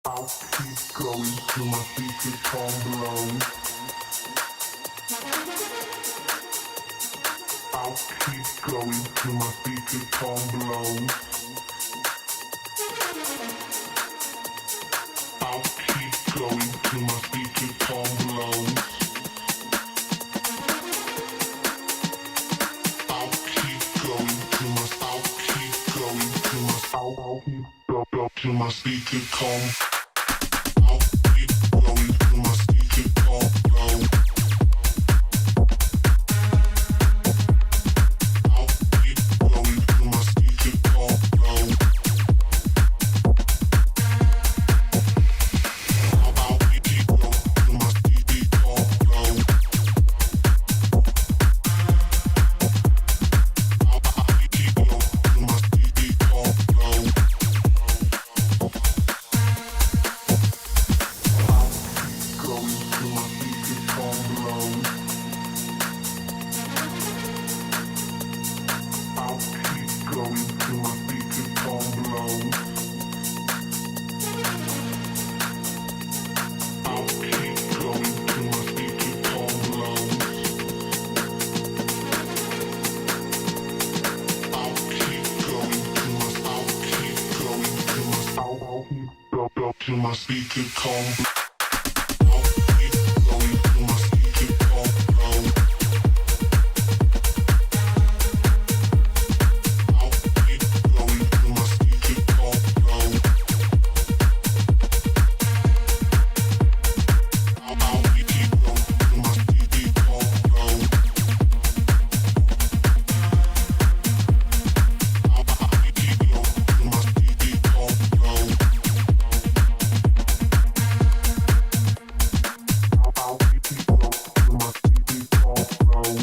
I'll keep going till my feet become blown. I'll keep going till my feet become blown. I'll keep going till my feet become blown. I'll keep going till my till my feet become. I'll keep going till my feet become blown. I'll keep going till my feet become blown. I'll keep going till my feet become blown. I'll keep going till my feet become blown. Till my feet could come. I'll keep going till my feet could come blown. I'll keep going till my feet could come blown. I'll keep going till my feet could come blown.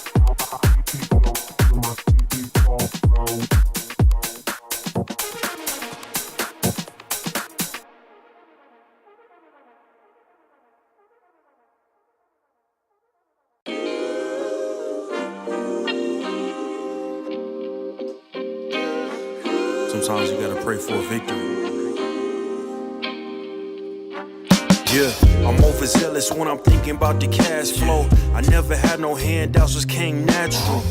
I'll keep going till my feet could come blown. Sometimes you gotta pray for a victory. Yeah, I'm overzealous when I'm thinking about the cash flow. I never had no handouts, just came natural.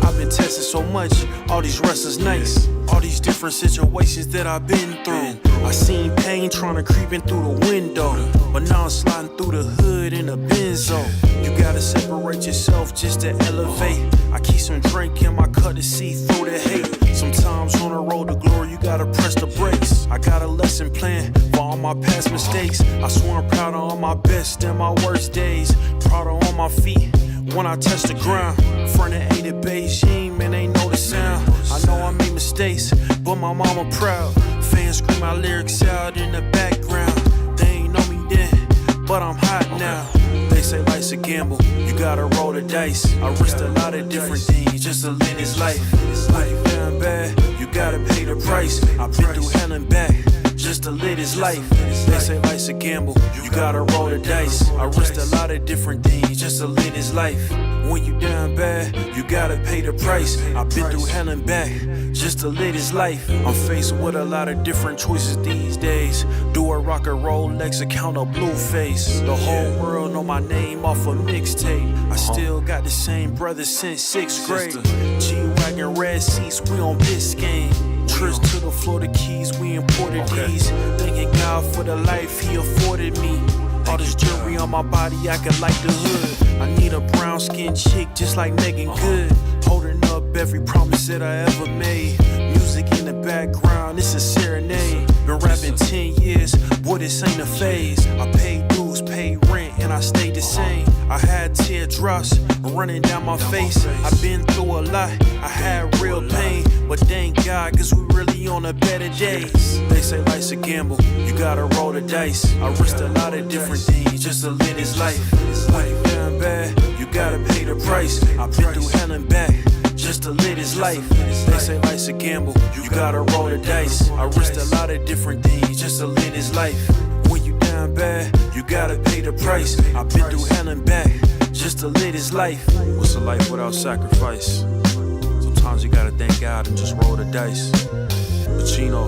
I've been tested so much, all these wrestlers nice. All these different situations that I've been through. I seen pain trying to creep in through the window, but now I'm sliding through the hood in a Benzo. You gotta separate yourself just to elevate. I keep some drink in my cup to see through the hate. Sometimes on the road to glory, you gotta press the brakes. I got a lesson plan for all my past mistakes. I swear I'm proud of all my best and my worst days. Proud of all my feet when I touch the ground. Front of 8 at Beijing, man, they know the sound. I know I made mistakes, but my mama proud. Fans scream my lyrics out in the background. They ain't know me then, but I'm hot now. They say life's a gamble, you gotta roll the dice. I risked a lot of different things just to live this life. Life down bad, you gotta pay the price. I've been through hell and back just to live this life. They say life's a gamble, you gotta roll the dice. I risked a lot of different things just to live this life. When you down bad, you gotta pay the price. I've been through hell and back just to live this life. I'm faced with a lot of different choices these days. Do a rock and Rolex account a blue face. The whole world know my name off a mixtape. I still got the same brother since 6th grade. G-Wagon red seats, we on Biscayne. Trips to the Florida Keys, we imported these. Thanking God for the life he afforded me. All this jewelry on my body, acting like the hood. I need a brown skinned chick just like Megan Good. Holding up every promise that I ever made. Music in the background, it's a serenade. Been rapping 10 years, boy, this ain't a phase. I paid dues, paid rent, and I stayed the same. I had teardrops running down my face. I've been through a lot, I had real pain. But thank God, cause we really on the better days. They say life's a gamble, you gotta roll the dice. I risked a lot of different things just to live this life. Life down bad, you gotta pay the price. I've been through hell and back just to live this life. They say life's a gamble, you gotta roll the dice. I risked a lot of different things just to live this life. When you down bad, you gotta pay the price. I've been through hell and back just to live this life. What's a life without sacrifice? Sometimes you gotta thank God and just roll the dice. Pacino.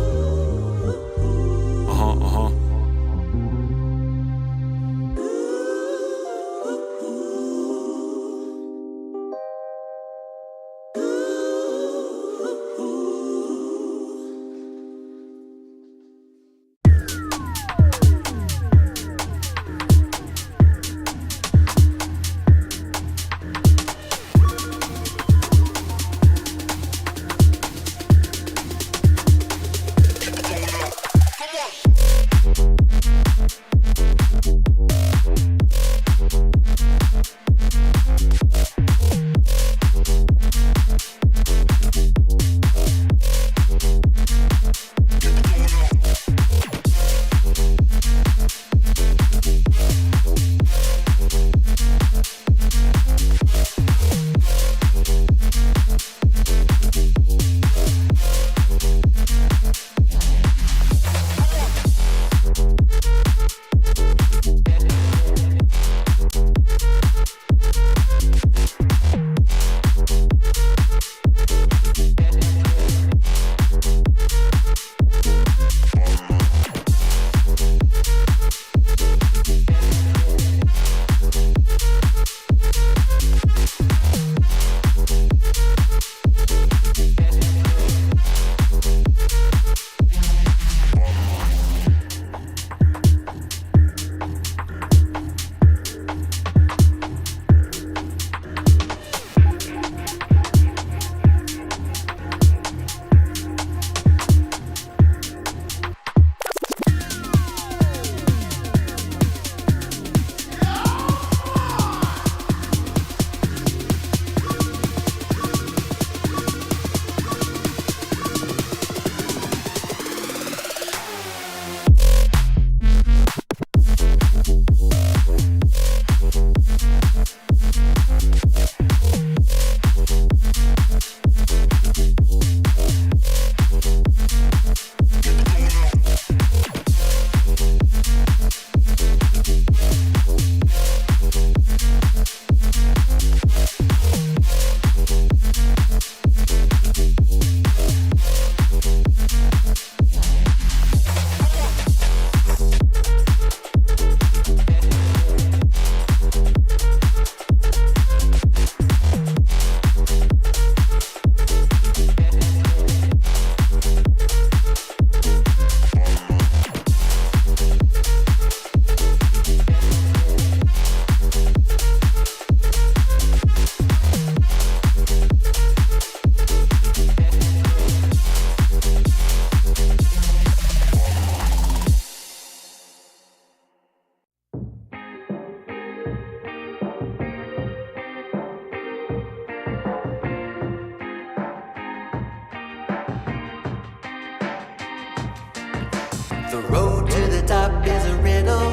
The road to the top is a riddle.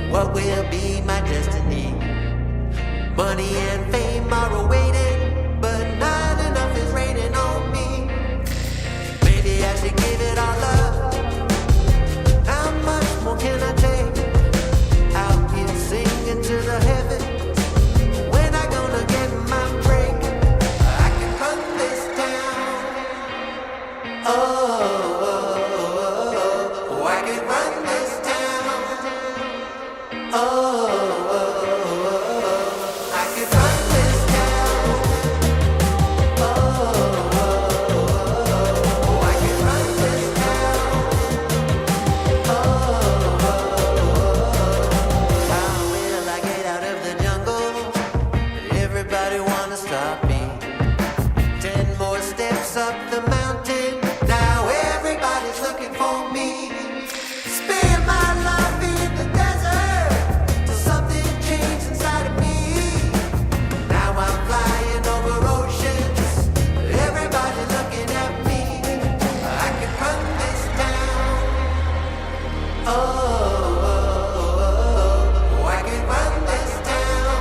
What will be my destiny? Money and fame are awaiting, but not enough is raining on me. Maybe I should give it all up. How much more can I take? Out here singing to the heavens. When I gonna get my break? I can run this town. Oh. I can run this town. Oh, I can run this town. Oh, I can run this town. Oh, how will I get out of the jungle? Everybody wanna stop me. 10 more steps up the mountain. Now everybody's looking for me. Spend my life in the desert till something changed inside of me. Now I'm flying over oceans. Everybody looking at me. I can run this town. Oh, I can run this town.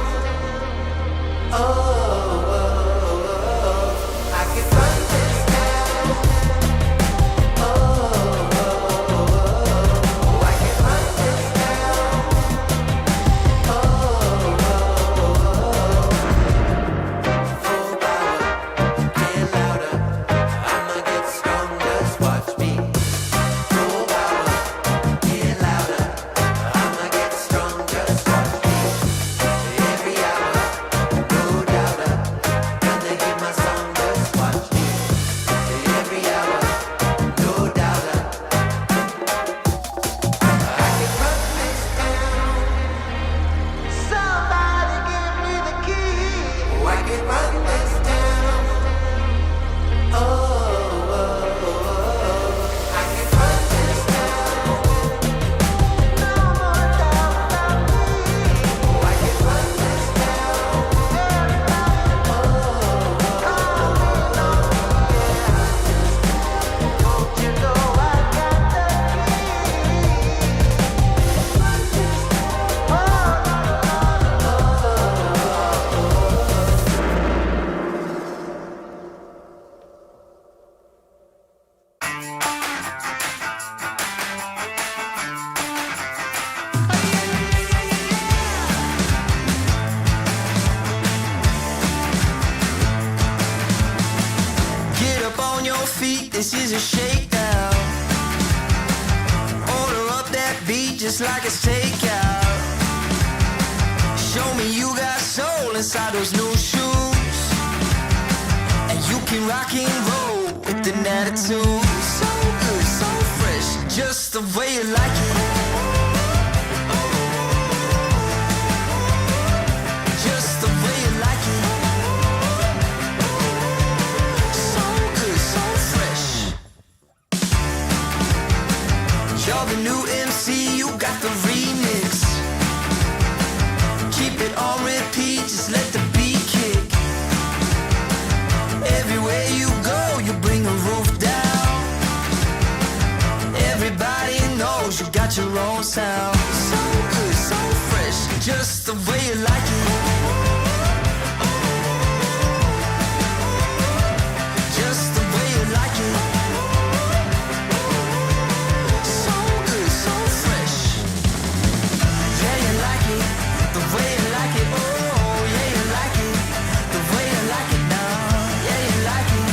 Oh. this is a shakedown. Order up that beat just like it's takeout. Show me you got soul inside those new shoes, and you can rock and roll with an attitude. So good, so fresh, just the way you like it. Just the way you like it. So good, so fresh. You're the new MC, you got the remix. Keep it on repeat, just let the beat kick. Everywhere you go, you bring the roof down. Everybody knows you got your own sound. So good, so fresh, just the way you like it. Just the way you like it. So good, so fresh. Yeah, you like it, the way you like it. Oh, yeah, you like it, the way you like it now. Yeah, you like it,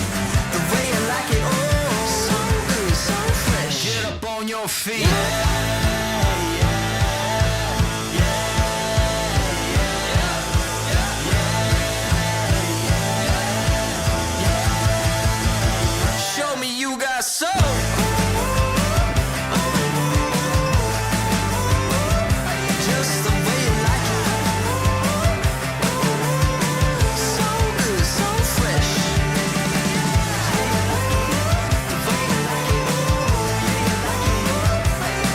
the way you like it. Oh, so good, so fresh. Get up on your feet. Show me you got soul. Just the way you like it. So good, so fresh.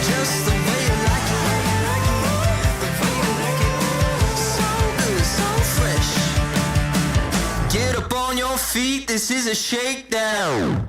Just the way you like it. So good, so fresh. Get up on your feet, this is a shakedown.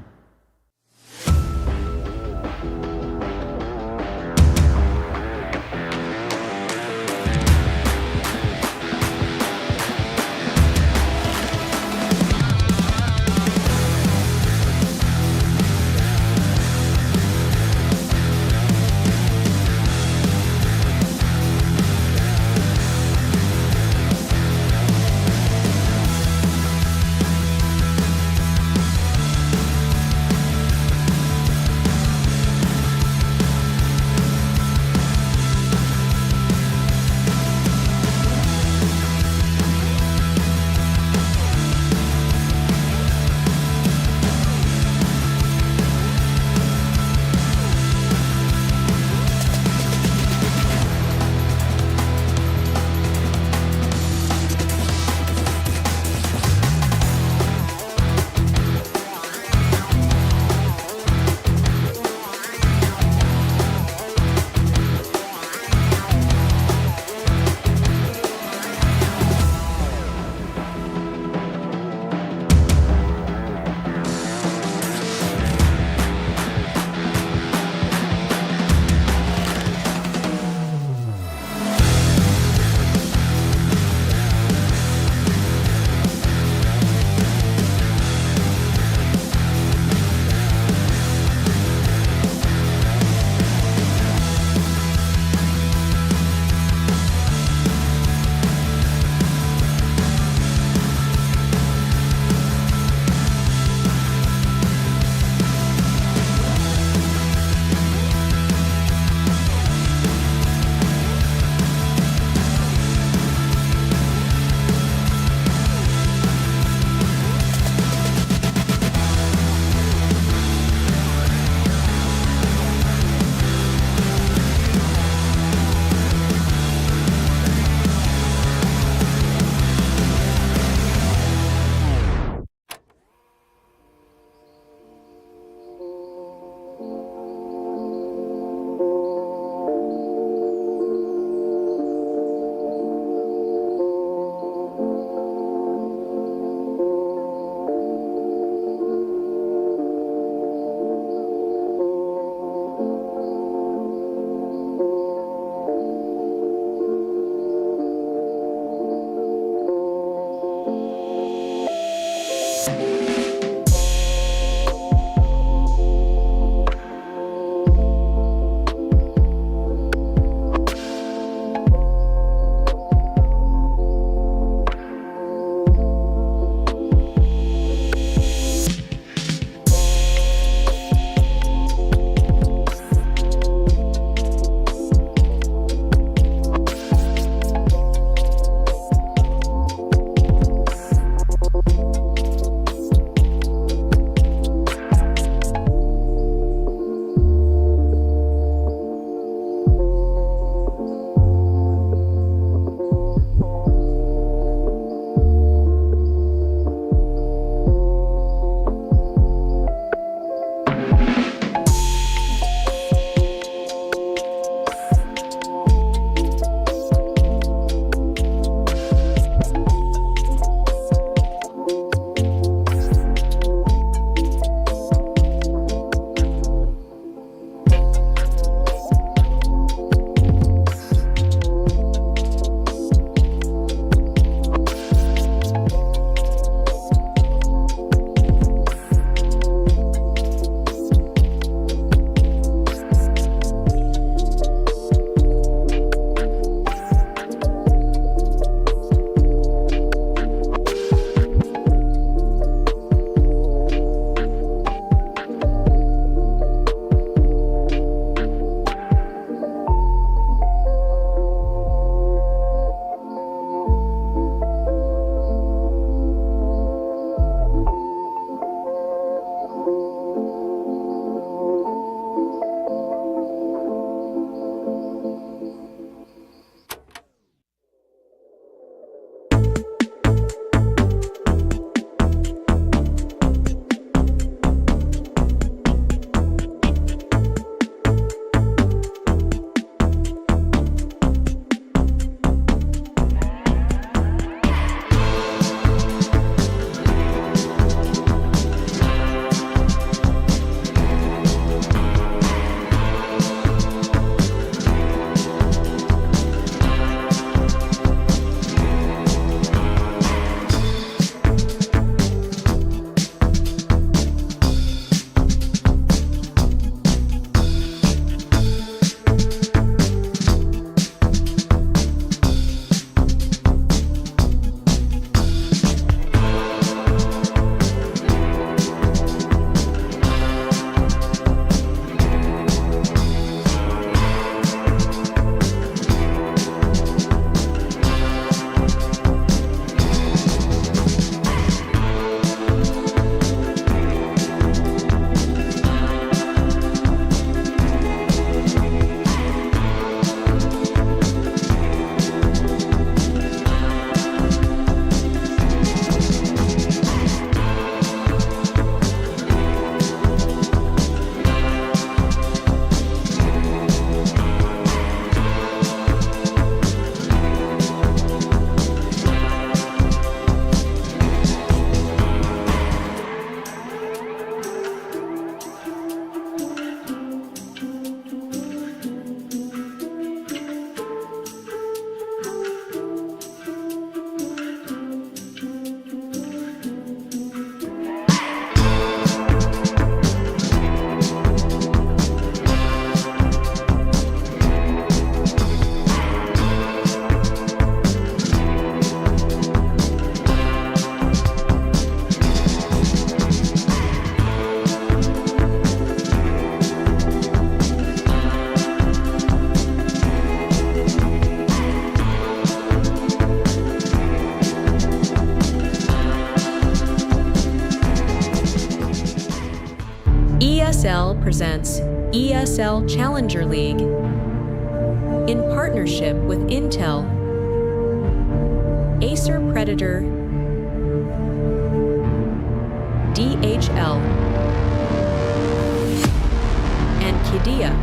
ESL presents ESL Challenger League in partnership with Intel, Acer Predator, DHL, and Kidia.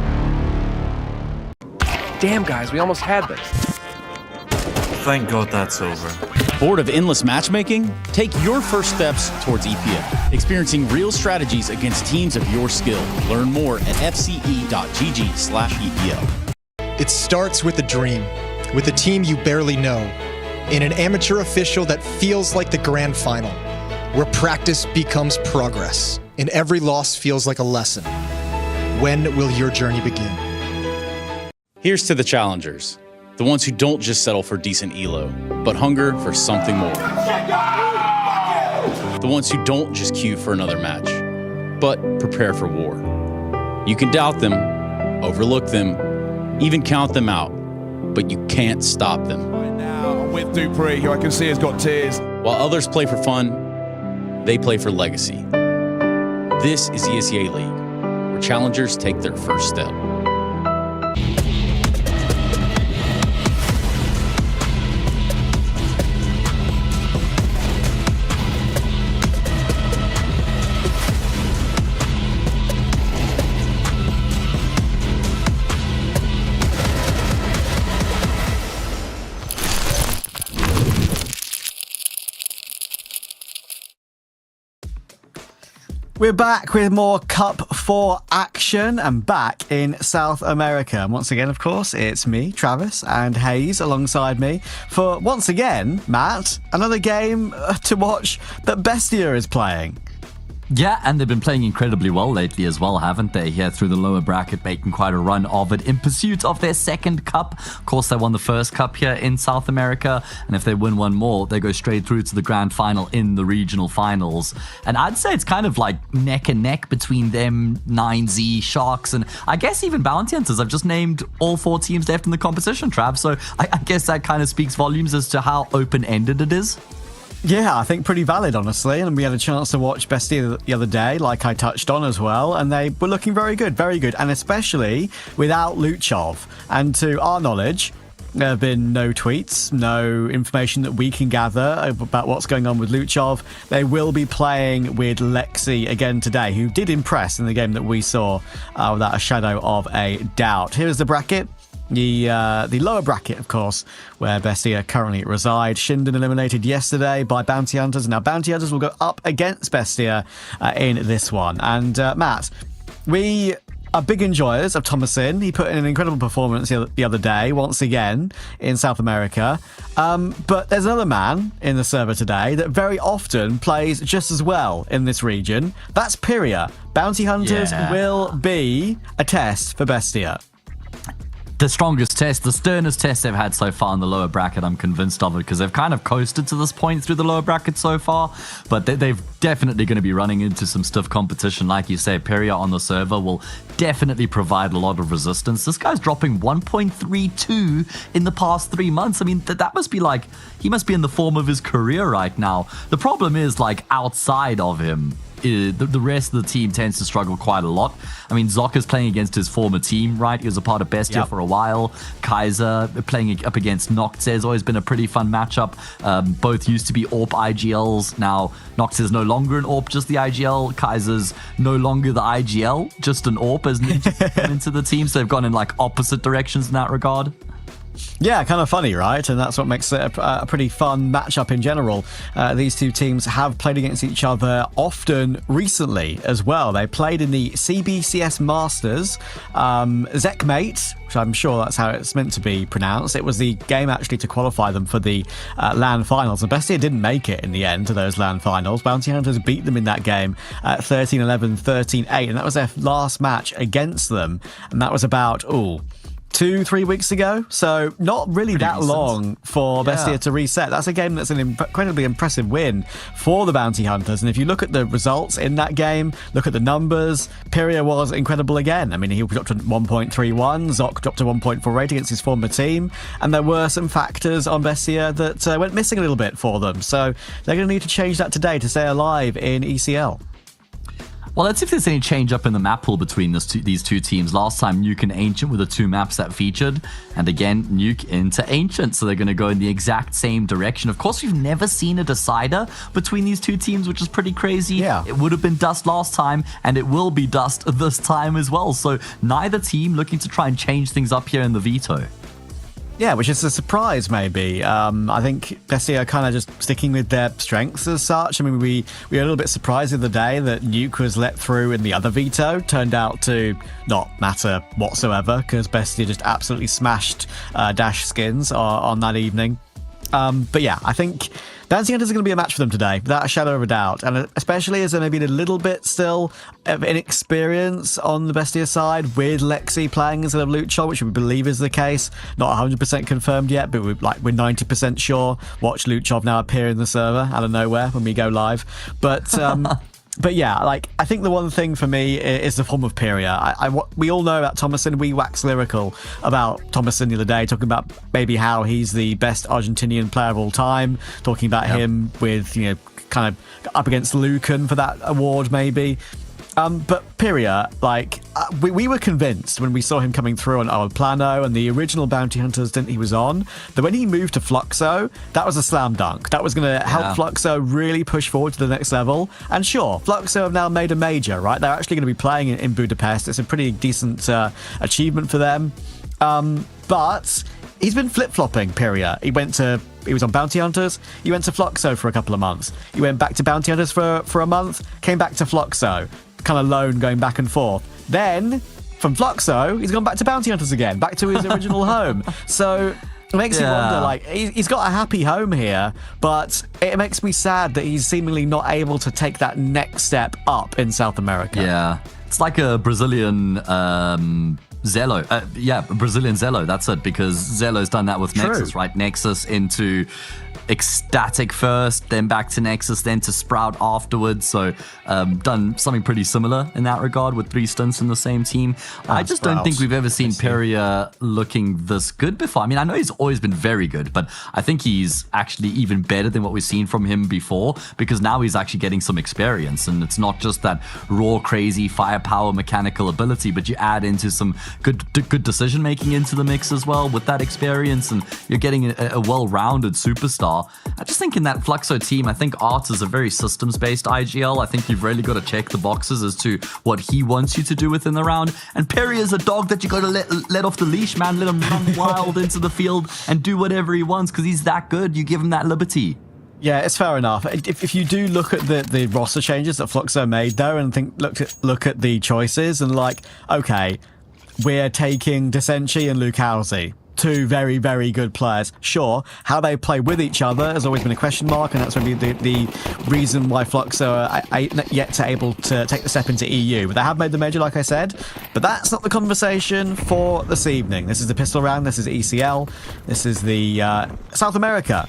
Damn, guys, we almost had this. Thank God that's over. Bored of endless matchmaking? Take your first steps towards EPL, experiencing real strategies against teams of your skill. Learn more at fce.gg/EPL. It starts with a dream, with a team you barely know, in an amateur official that feels like the grand final, where practice becomes progress, and every loss feels like a lesson. When will your journey begin? Here's to the challengers, the ones who don't just settle for decent elo, but hunger for something more. The ones who don't just queue for another match, but prepare for war. You can doubt them, overlook them, even count them out, but you can't stop them. Right now, I'm with Dupree, who I can see has got tears. While others play for fun, they play for legacy. This is ESL League, where challengers take their first step. We're back with more Cup 4 action and back in South America. And once again, of course, it's me, Travis, and Hayes alongside me for, once again, Matt, another game to watch that BESTIA is playing. Yeah, and they've been playing incredibly well lately as well, haven't they? Here through the lower bracket, making quite a run of it in pursuit of their second cup. Of course, they won the first cup here in South America, and if they win one more, they go straight through to the grand final in the regional finals. And I'd say it's kind of like neck and neck between them, 9Z, Sharks, and I guess even Bounty Hunters. I've just named all 4 teams left in the competition, Trav, so I guess that kind of speaks volumes as to how open-ended it is. Yeah, I think pretty valid, honestly. And we had a chance to watch BESTIA the other day, like I touched on as well. And they were looking very good, very good. And especially without Luchov. And to our knowledge, there have been no tweets, no information that we can gather about what's going on with Luchov. They will be playing with Lexi again today, who did impress in the game that we saw without a shadow of a doubt. Here's the bracket. The lower bracket, of course, where BESTIA currently reside. Shinden eliminated yesterday by Bounty Hunters. Now, Bounty Hunters will go up against BESTIA in this one. And, Matt, we are big enjoyers of Thomasin. He put in an incredible performance the other day, once again, in South America. But there's another man in the server today that very often plays just as well in this region. That's Pyria. Bounty Hunters will be a test for BESTIA. The strongest test, the sternest test they've had so far in the lower bracket, I'm convinced of it, because they've kind of coasted to this point through the lower bracket so far, but they've definitely going to be running into some stiff competition. Like you say, Pyria on the server will definitely provide a lot of resistance. This guy's dropping 1.32 in the past 3 months. I mean, that must be like, he must be in the form of his career right now. The problem is, like, outside of him, the rest of the team tends to struggle quite a lot. I mean, Zoc is playing against his former team, right? He was a part of BESTIA for a while. Kaiser playing up against Nocte has always been a pretty fun matchup. Both used to be AWP IGLs. Now, Nocte is no longer an AWP, just the IGL. Kaiser's no longer the IGL, just an AWP as Ninja come into the team. So they've gone in like opposite directions in that regard. Yeah, kind of funny, right? And that's what makes it a pretty fun matchup in general. These two teams have played against each other often recently as well. They played in the CBCS Masters. Zekmate, which I'm sure that's how it's meant to be pronounced. It was the game actually to qualify them for the LAN finals. And BESTIA didn't make it in the end to those LAN finals. Bounty Hunters beat them in that game 13-11, 13-8. And that was their last match against them. And that was about, 2-3 weeks ago, so not really pretty that recent. Long for BESTIA to reset. That's a game that's an incredibly impressive win for the Bounty Hunters, and if you look at the results in that game, look at the numbers, Pyria was incredible again. I mean, he dropped to 1.31, Zoc dropped to 1.48 against his former team, and there were some factors on BESTIA that went missing a little bit for them, so they're going to need to change that today to stay alive in ECL. Well, let's see if there's any change up in the map pool between these two teams. Last time, Nuke and Ancient were the two maps that featured. And again, Nuke into Ancient. So they're going to go in the exact same direction. Of course, we've never seen a decider between these two teams, which is pretty crazy. Yeah. It would have been Dust last time, and it will be Dust this time as well. So neither team looking to try and change things up here in the veto. Yeah, which is a surprise, maybe. I think BESTIA are kind of just sticking with their strengths as such. I mean, we were a little bit surprised the other day that Nuke was let through in the other veto. Turned out to not matter whatsoever because BESTIA just absolutely smashed Dash Skins on that evening. But yeah, I think Bounty Hunters is going to be a match for them today, without a shadow of a doubt. And especially as there may be a little bit still of inexperience on the BESTIA side with Lexi playing instead of Luchol, which we believe is the case. Not 100% confirmed yet, but we're 90% sure. Watch Luchov now appear in the server out of nowhere when we go live. But But yeah, like, I think the one thing for me is the form of Pyria. We all know about Thomason. We waxed lyrical about Thomason the other day, talking about maybe how he's the best Argentinian player of all time, talking about him with, kind of up against Lucan for that award, maybe. But Pyria, like, we were convinced when we saw him coming through on our Plano and the original Bounty Hunters stint he was on, that when he moved to Fluxo, that was a slam dunk. That was going to help Fluxo really push forward to the next level. And sure, Fluxo have now made a major, right? They're actually going to be playing in Budapest. It's a pretty decent achievement for them. But he's been flip-flopping, Pyria. He was on Bounty Hunters, he went to Fluxo for a couple of months. He went back to Bounty Hunters for a month, came back to Fluxo. Kind of lone, going back and forth. Then, from Fluxo, he's gone back to Bounty Hunters again, back to his original home. So it makes you wonder, like, he's got a happy home here, but it makes me sad that he's seemingly not able to take that next step up in South America. Yeah, it's like a Brazilian Zelo. Brazilian Zelo, that's it, because Zelo's done that with Nexus, right? Nexus into Ecstatic first, then back to Nexus, then to Sprout afterwards. So done something pretty similar in that regard with 3 stunts in the same team. I just don't think we've ever seen Pyria looking this good before. I mean, I know he's always been very good, but I think he's actually even better than what we've seen from him before, because now he's actually getting some experience, and it's not just that raw, crazy firepower mechanical ability, but you add into some good decision making into the mix as well with that experience, and you're getting a well-rounded superstar. I just think in that Fluxo team, I think Art is a very systems-based IGL. I think you've really got to check the boxes as to what he wants you to do within the round. And Pyria is a dog that you got to let off the leash, man. Let him run wild into the field and do whatever he wants, because he's that good. You give him that liberty. Yeah, it's fair enough. If you do look at the roster changes that Fluxo made, though, and look at the choices, and like, okay, we're taking Desenchi and Lucauzi. 2 very, very good players. Sure, how they play with each other has always been a question mark, and that's maybe the reason why Fluxo are yet able to take the step into EU. But they have made the major, like I said. But that's not the conversation for this evening. This is the pistol round. This is ECL. This is the South America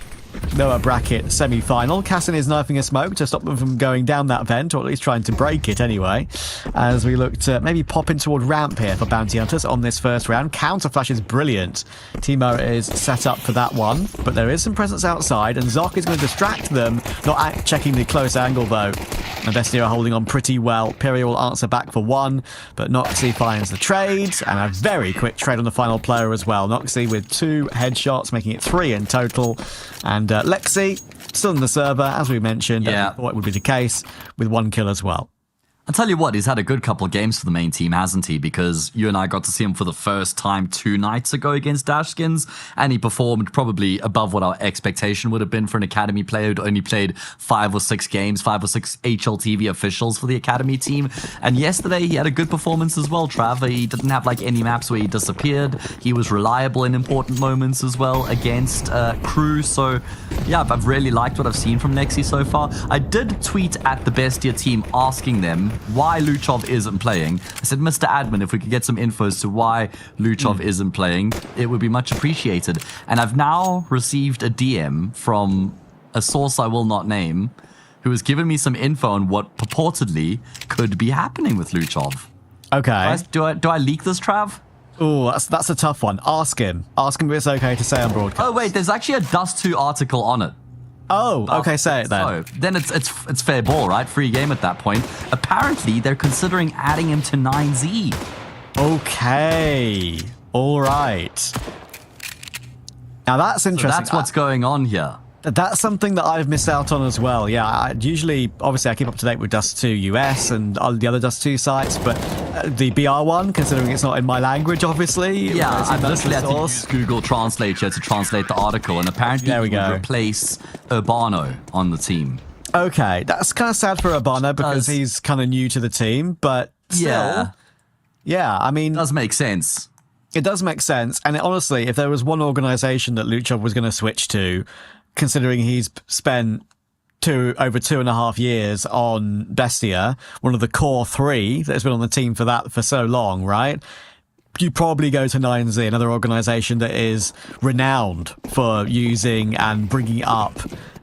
lower bracket semi-final. Cassin is knifing a smoke to stop them from going down that vent, or at least trying to break it anyway, as we look to maybe pop in toward ramp here for Bounty Hunters on this first round. Counter flash is brilliant. Timo is set up for that one, but there is some presence outside, and Zoc is going to distract them, not checking the close angle though. And BESTIA are holding on pretty well. Pyria will answer back for 1, but Noxie finds the trade, and a very quick trade on the final player as well. Noxie with 2 headshots, making it 3 in total. And Lexi, still in the server, as we mentioned. Yeah. Thought it would be the case, with 1 kill as well. I'll tell you what, he's had a good couple of games for the main team, hasn't he? Because you and I got to see him for the first time 2 nights ago against Dashskins, and he performed probably above what our expectation would have been for an Academy player who'd only played 5 or 6 games, 5 or 6 HLTV officials for the Academy team. And yesterday, he had a good performance as well, Trav. He didn't have like any maps where he disappeared. He was reliable in important moments as well against crew. So yeah, I've really liked what I've seen from Nexi so far. I did tweet at the BESTIA team asking them why Luchov isn't playing. I said, Mr. Admin, if we could get some info as to why Luchov isn't playing, it would be much appreciated. And I've now received a DM from a source I will not name, who has given me some info on what purportedly could be happening with Luchov. Okay. Do I leak this, Trav? Oh, that's a tough one. Ask him. Ask him if it's okay to say on broadcast. Oh, wait, there's actually a Dust 2 article on it. Oh, okay, say it then. So then it's fair ball, right? Free game at that point. Apparently, they're considering adding him to 9Z. Okay. All right. Now that's interesting. So that's what's going on here. That's something that I've missed out on as well. Yeah, obviously I keep up to date with Dust 2 US and all the other Dust 2 sites, but the BR one, considering it's not in my language, obviously. Yeah, I've literally had to use Google Translate here to translate the article, and apparently there we he go. would replace Urbano on the team. Okay, that's kind of sad for Urbano because he's kind of new to the team, but still, yeah, I mean... It does make sense. It does make sense, and honestly, if there was one organization that Luchov was going to switch to, considering he's spent over 2.5 years on Bestia, one of the core 3 that has been on the team for so long, right? You probably go to 9Z, another organization that is renowned for using and bringing up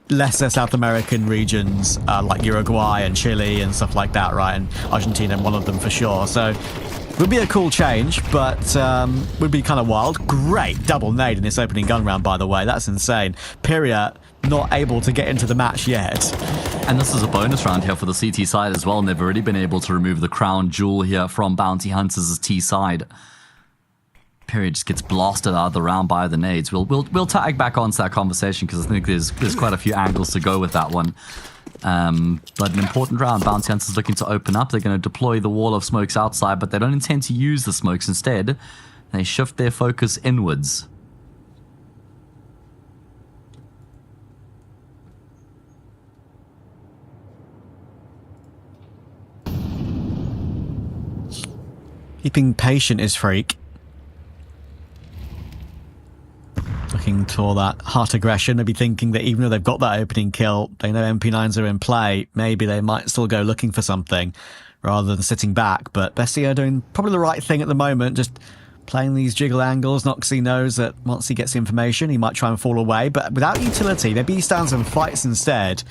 lesser South American regions like Uruguay and Chile and stuff like that, right? And Argentina, one of them for sure. So would be a cool change, but would be kind of wild. Great double nade in this opening gun round, by the way. That's insane. Pyria not able to get into the match yet. And this is a bonus round here for the CT side as well, and they've already been able to remove the crown jewel here from Bounty Hunters' T side. Pyria just gets blasted out of the round by the nades. We'll tag back onto that conversation because I think there's quite a few angles to go with that one. But an important round. Bounty Hunters looking to open up. They're going to deploy the wall of smokes outside, but they don't intend to use the smokes. Instead, they shift their focus inwards. Keeping patient is Freak. Looking for that heart aggression, maybe thinking that even though they've got that opening kill, they know MP9s are in play, maybe they might still go looking for something rather than sitting back. But BESTIA doing probably the right thing at the moment, just playing these jiggle angles. Noxie knows that once he gets the information, he might try and fall away, but without utility, maybe he stands and fights instead.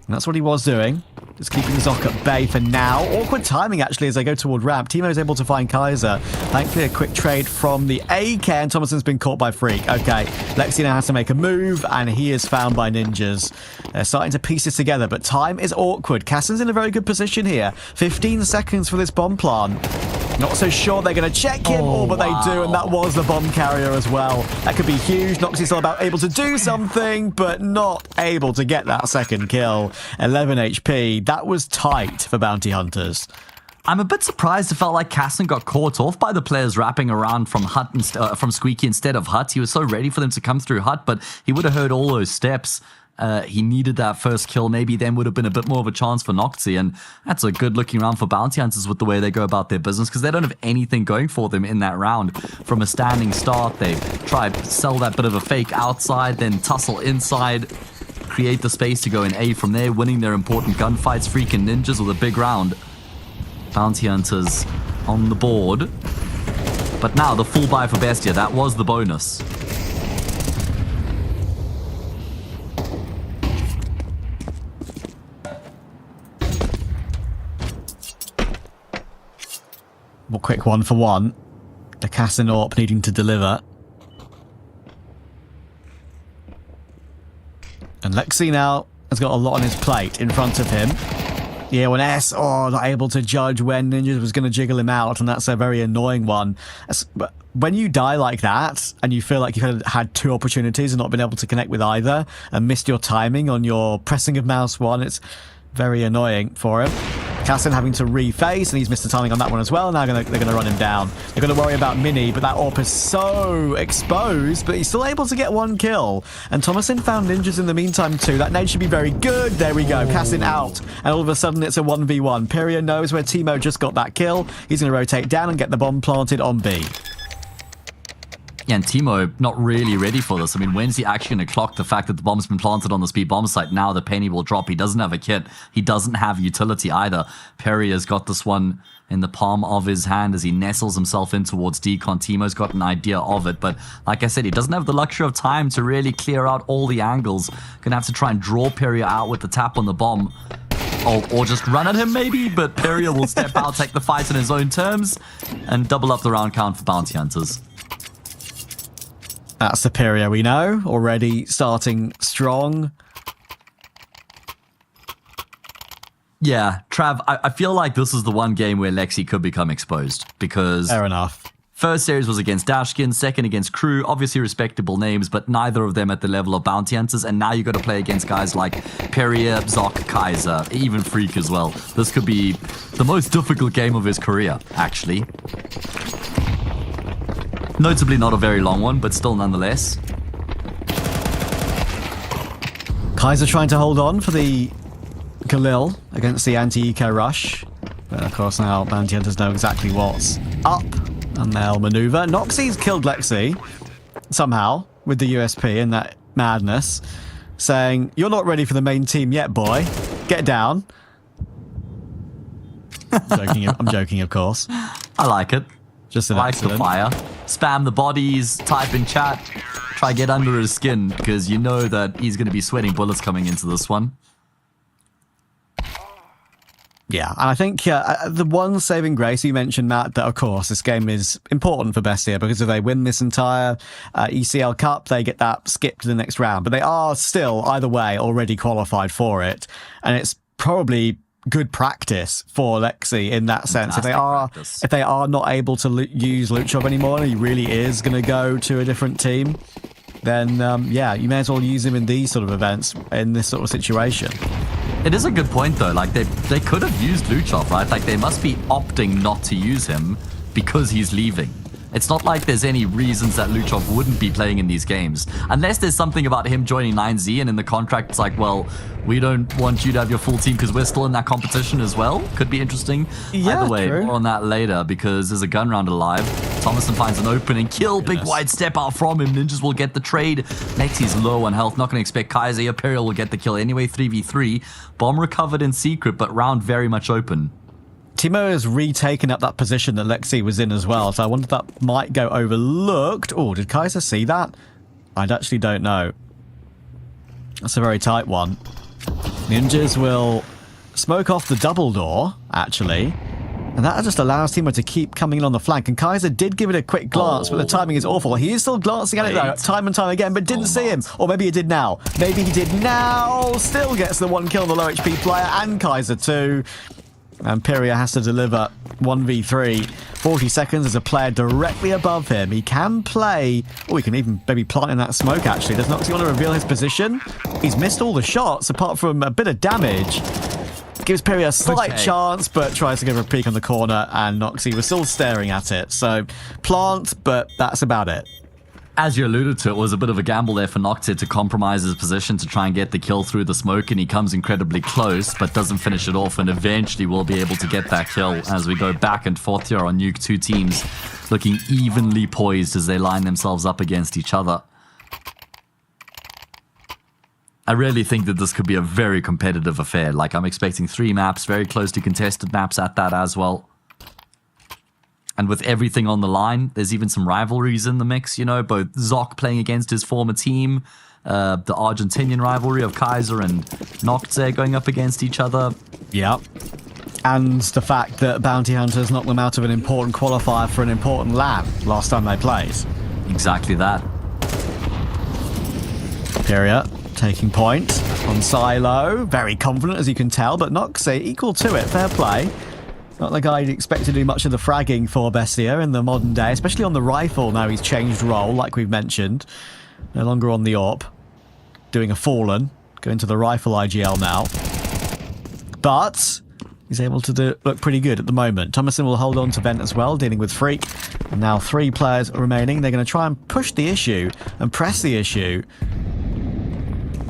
And that's what he was doing. Just keeping Zoc at bay for now. Awkward timing, actually, as they go toward ramp. Timo is able to find Kaiser. Thankfully, a quick trade from the AK, and Thomason's been caught by Freak. Okay, Lexi now has to make a move, and he is found by ninjas. They're starting to piece it together, but time is awkward. Cassen's in a very good position here. 15 seconds for this bomb plant. Not so sure they're going to check him, but they do, and that was the bomb carrier as well. That could be huge. Noxie's still about able to do something, but not able to get that second kill. 11 HP. That was tight for Bounty Hunters. I'm a bit surprised it felt like Cassen got caught off by the players wrapping around from from Squeaky instead of Hut. He was so ready for them to come through Hut, but he would have heard all those steps. He needed that first kill. Maybe then would have been a bit more of a chance for Noxie, and that's a good looking round for Bounty Hunters with the way they go about their business, because they don't have anything going for them in that round. From a standing start, they tried to sell that bit of a fake outside, then tussle inside, create the space to go in A from there, winning their important gunfights. Freaking ninjas with a big round. Bounty Hunters on the board. But now the full buy for Bestia, that was the bonus. More quick 1-for-1. The Cassin AWP needing to deliver. And Lexi now has got a lot on his plate in front of him. The A1S, not able to judge when Ninjas was going to jiggle him out, and that's a very annoying one. When you die like that, and you feel like you've had 2 opportunities and not been able to connect with either, and missed your timing on your pressing of mouse 1, it's very annoying for him. Cassin having to reface, and he's missed the timing on that one as well. Now they're going to run him down. They're going to worry about Mini, but that AWP is so exposed, but he's still able to get 1 kill. And Thomason found ninjas in the meantime too. That nade should be very good. There we go. Cassin out, and all of a sudden it's a 1v1. Pyria knows where Timo just got that kill. He's going to rotate down and get the bomb planted on B. Yeah, and Timo not really ready for this. I mean, when's he actually going to clock the fact that the bomb's been planted on the speed bomb site? Now the penny will drop. He doesn't have a kit. He doesn't have utility either. Perry has got this one in the palm of his hand as he nestles himself in towards Decon. Timo's got an idea of it, but like I said, he doesn't have the luxury of time to really clear out all the angles. Gonna have to try and draw Perry out with the tap on the bomb. Or just run at him maybe, but Perry will step out, take the fight on his own terms, and double up the round count for Bounty Hunters. That's Superior, we know. Already starting strong. Yeah, Trav, I feel like this is the one game where Lexi could become exposed because... Fair enough. First series was against Dashkin, second against Crew, obviously respectable names, but neither of them at the level of Bounty Hunters, and now you got to play against guys like Perrier, Zoc, Kaiser, even Freak as well. This could be the most difficult game of his career, actually. Notably not a very long one, but still nonetheless. Kaiser trying to hold on for the Khalil against the anti-eco rush. But of course now Bounty Hunters know exactly what's up. And they'll maneuver. Noxie's killed Lexi somehow with the USP in that madness, saying, "You're not ready for the main team yet, boy. Get down." I'm joking, of course. I like it. Just an like accident. the fire. Spam the bodies, type in chat, try get under his skin, because you know that he's going to be sweating bullets coming into this one. Yeah, and I think the one saving grace you mentioned, Matt, that of course this game is important for Bestia because if they win this entire ECL Cup, they get that skip to the next round. But they are still, either way, already qualified for it. And it's probably good practice for Lexi in that sense. If they are not able to use Luchov anymore and he really is going to go to a different team, then yeah, you may as well use him in these sort of events in this sort of situation. It is a good point though, like they could have used Luchov, right? Like they must be opting not to use him because he's leaving. It's not like there's any reasons that Luchov wouldn't be playing in these games. Unless there's something about him joining 9Z and in the contract it's like, well, we don't want you to have your full team because we're still in that competition as well. Could be interesting. Yeah, either way, true. more on that later because there's a gun round alive. Thomason finds an opening, kill, big wide step out from him. Ninjas will get the trade. Lexi's low on health, not going to expect Kaiser. Imperial will get the kill anyway, 3v3. Bomb recovered in secret, but round very much open. Timo has retaken up that position that Lexi was in as well, so I wonder if that might go overlooked. Oh, did Kaiser see that? I actually don't know. That's a very tight one. Ninjas will smoke off the double door, actually. And that just allows Timo to keep coming in on the flank. And Kaiser did give it a quick glance, but the timing is awful. He is still glancing at it though, time and time again, but didn't see him. Or maybe he did now. Maybe he did now. Still gets the one kill on the low HP player and Kaiser too. And Pyria has to deliver 1v3. 40 seconds as a player directly above him. He can play... Oh, he can even maybe plant in that smoke, actually. Does Noxie want to reveal his position? He's missed all the shots, apart from a bit of damage. Gives Pyria a slight chance, but tries to give her a peek on the corner, and Noxie was still staring at it. So, plant, but that's about it. As you alluded to, it was a bit of a gamble there for Noctis to compromise his position to try and get the kill through the smoke, and he comes incredibly close, but doesn't finish it off, and eventually will be able to get that kill as we go back and forth here on Nuke. Two teams looking evenly poised as they line themselves up against each other. I really think that this could be a very competitive affair. Like, I'm expecting 3 maps, very closely contested maps at that as well. And with everything on the line, there's even some rivalries in the mix, you know, both Zoc playing against his former team, the Argentinian rivalry of Kaiser and Nocte going up against each other. Yep. And the fact that Bounty Hunters knocked them out of an important qualifier for an important LAN last time they played. Exactly that. Pyria taking point on Silo. Very confident, as you can tell, but Noxe equal to it. Fair play. Not the guy you'd expect to do much of the fragging for Bestia in the modern day, especially on the rifle now he's changed role, like we've mentioned. No longer on the AWP. Doing a Fallen. Going to the rifle IGL now. But he's able to look pretty good at the moment. Thomason will hold on to Vent as well, dealing with Freak. And now 3 players remaining. They're going to try and push the issue and press the issue.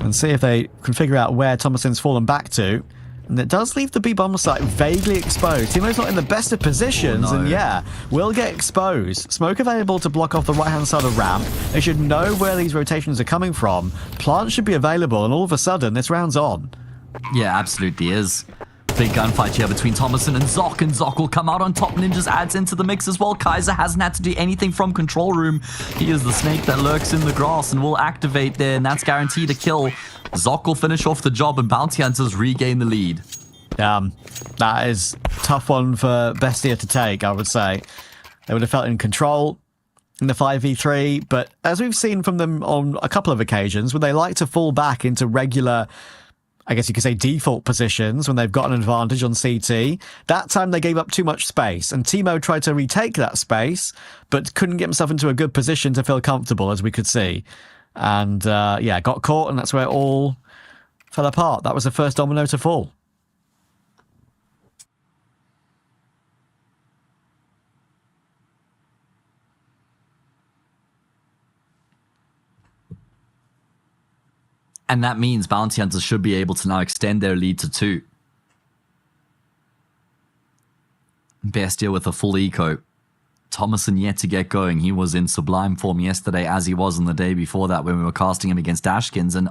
And see if they can figure out where Thomason's fallen back to. And it does leave the B-bomb site vaguely exposed. Timo's not in the best of positions, and yeah, will get exposed. Smoke available to block off the right-hand side of ramp. They should know where these rotations are coming from. Plant should be available, and all of a sudden, this round's on. Yeah, absolutely is. Big gunfight here between Thomason and Zoc will come out on top. Ninjas adds into the mix as well. Kaiser hasn't had to do anything from control room. He is the snake that lurks in the grass and will activate there, and that's guaranteed a kill. Zoc will finish off the job, and Bounty Hunters regain the lead. That is a tough one for Bestia to take, I would say. They would have felt in control in the 5v3, but as we've seen from them on a couple of occasions, when they like to fall back into regular I guess you could say, default positions when they've got an advantage on CT. That time they gave up too much space, and Timo tried to retake that space, but couldn't get himself into a good position to feel comfortable, as we could see. And yeah, got caught, and that's where it all fell apart. That was the first domino to fall. And that means Bounty Hunters should be able to now extend their lead to 2. Bestia with a full eco. Thomason yet to get going. He was in sublime form yesterday, as he was on the day before that when we were casting him against Ashkins. And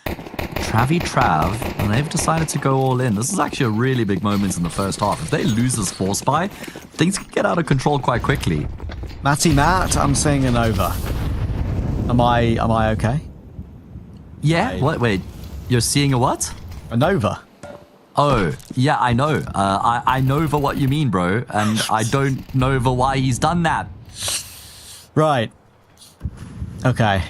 Trav, and they've decided to go all in. This is actually a really big moment in the first half. If they lose this Force Spy, things can get out of control quite quickly. Matt, I'm seeing an over. Am I okay? Yeah? What? Wait, you're seeing a what? A Nova. Oh, yeah, I know. I know for what you mean, bro. And I don't know for why he's done that. Right. Okay.